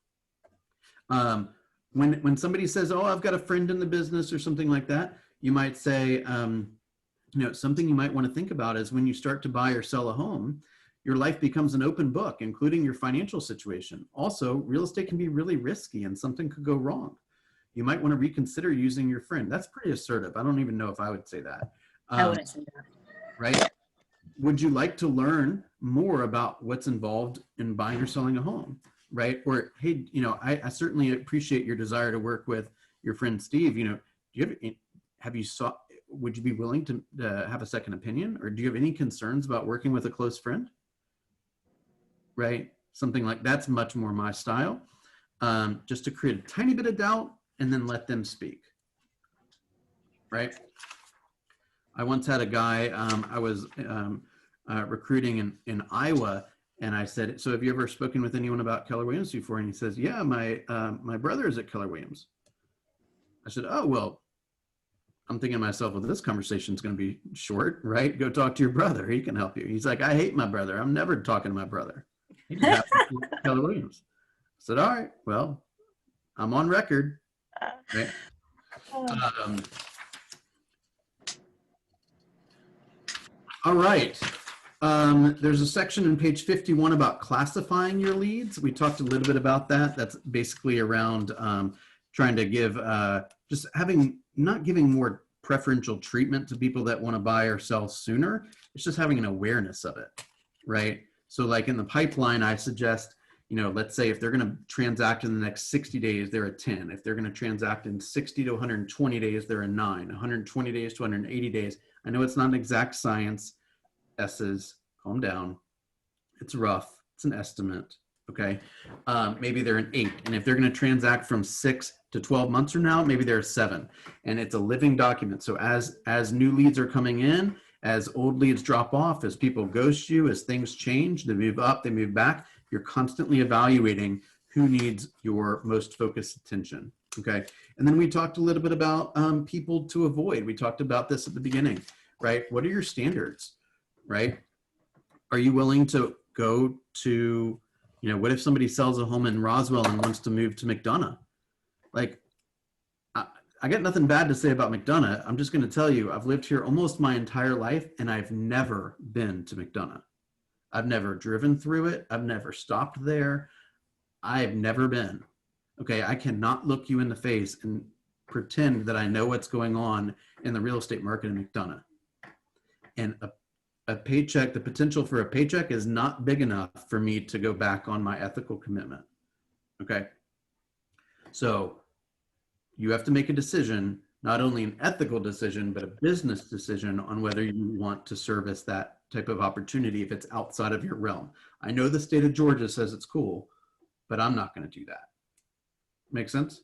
When somebody says, oh, I've got a friend in the business or something like that, you might say, something you might want to think about is when you start to buy or sell a home, your life becomes an open book, including your financial situation. Also, real estate can be really risky and something could go wrong. You might want to reconsider using your friend. That's pretty assertive. I don't even know if I would say that. I wouldn't say that. Right? Would you like to learn more about what's involved in buying or selling a home? Right? Or, hey, I certainly appreciate your desire to work with your friend Steve. Would you be willing to have a second opinion? Or do you have any concerns about working with a close friend? Right? Something like that's much more my style. Just to create a tiny bit of doubt and then let them speak. Right? I once had a guy, I was recruiting in Iowa, And I said, so have you ever spoken with anyone about Keller Williams before? And he says, yeah, my brother is at Keller Williams. I said, oh, well, I'm thinking to myself, well, this conversation is going to be short, right? Go talk to your brother. He can help you. He's like, I hate my brother. I'm never talking to my brother. He just happens to be Keller Williams. I said, all right, well, I'm on record. Right? All right. There's a section on page 51 about classifying your leads. We talked a little bit about that. That's basically around trying to give, just not giving more preferential treatment to people that want to buy or sell sooner. It's just having an awareness of it, right? So like in the pipeline, I suggest, let's say if they're going to transact in the next 60 days, they're a 10. If they're going to transact in 60 to 120 days, they're a 9. 120 days to 180 days. I know it's not an exact science. S's, calm down. It's rough. It's an estimate. Okay. Maybe they're an 8. And if they're going to transact from 6 to 12 months from now, maybe they're a 7. And it's a living document. So as new leads are coming in, as old leads drop off, as people ghost you, as things change, they move up, they move back, you're constantly evaluating who needs your most focused attention. Okay. And then we talked a little bit about people to avoid. We talked about this at the beginning, right? What are your standards, right? Are you willing to go to, what if somebody sells a home in Roswell and wants to move to McDonough? Like, I got nothing bad to say about McDonough. I'm just going to tell you, I've lived here almost my entire life and I've never been to McDonough. I've never driven through it. I've never stopped there. I've never been. Okay, I cannot look you in the face and pretend that I know what's going on in the real estate market in McDonough. And a paycheck, the potential for a paycheck is not big enough for me to go back on my ethical commitment. Okay. So you have to make a decision, not only an ethical decision, but a business decision on whether you want to service that type of opportunity if it's outside of your realm. I know the state of Georgia says it's cool, but I'm not going to do that. Make sense?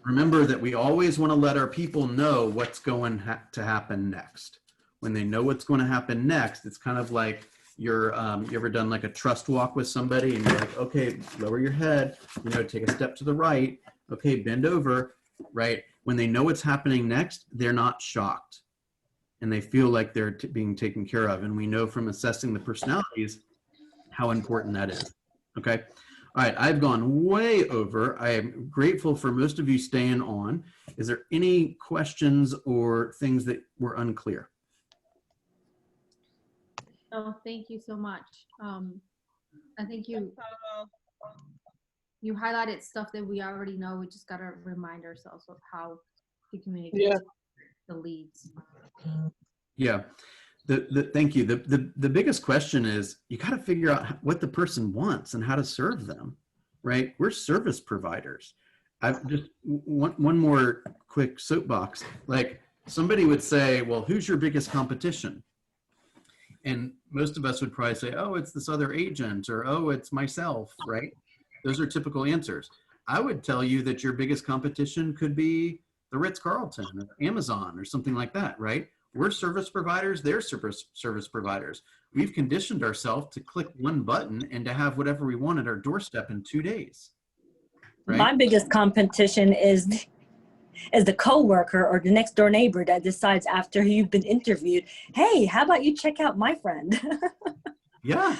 Remember that we always want to let our people know what's going to happen next. When they know what's going to happen next, it's kind of like you ever done like a trust walk with somebody and you're like, okay, lower your head, take a step to the right, okay, bend over, right? When they know what's happening next, they're not shocked and they feel like they're being taken care of. And we know from assessing the personalities how important that is, okay? All right, I've gone way over. I am grateful for most of you staying on. Is there any questions or things that were unclear? Oh, thank you so much. I think you highlighted stuff that we already know. We just got to remind ourselves of how to communicate to the leads. Yeah. Thank you. The biggest question is you got to figure out what the person wants and how to serve them, right? We're service providers. I've just one more quick soapbox. Like somebody would say, well, who's your biggest competition? And most of us would probably say, oh, it's this other agent, or, oh, it's myself, right? Those are typical answers. I would tell you that your biggest competition could be the Ritz-Carlton or Amazon or something like that, right? We're service providers, they're service providers. We've conditioned ourselves to click one button and to have whatever we want at our doorstep in 2 days. Right? My biggest competition is the coworker or the next door neighbor that decides after you've been interviewed, hey, how about you check out my friend? Yeah,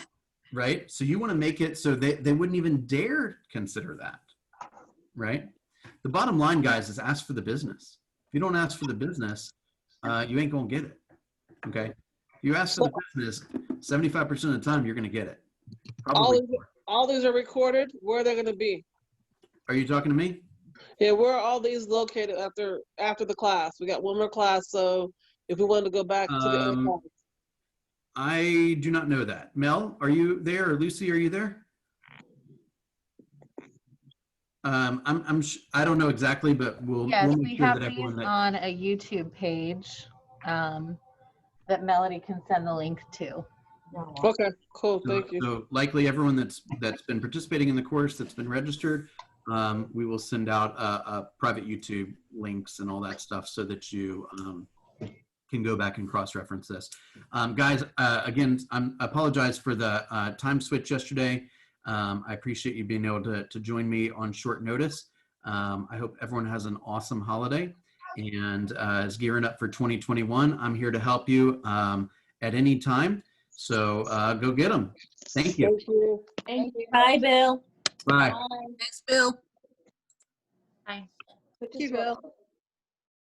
right. So you want to make it so they wouldn't even dare consider that, right? The bottom line, guys, is ask for the business. If you don't ask for the business, you ain't going to get it, okay? If you ask for the business, 75% of the time, you're going to get it. Probably. All these are recorded. Where are they going to be? Are you talking to me? Yeah, where are all these located after the class? We got one more class, so if we wanted to go back to the other class. I do not know that. Mel, are you there? Or Lucy, are you there? I don't know exactly, but we'll Yes, make we sure have that these everyone that, on a YouTube page that Melody can send the link to. Okay, cool. Thank you. So likely everyone that's been participating in the course, that's been registered, we will send out private YouTube links and all that stuff so that you can go back and cross-reference this. Guys, again, I apologize for the time switch yesterday. I appreciate you being able to join me on short notice. I hope everyone has an awesome holiday and is gearing up for 2021. I'm here to help you at any time. So go get them. Thank you. Thank you. Thank you. Bye, Bill. Bye. Thanks, Bill. Bye. Thank you, Bill.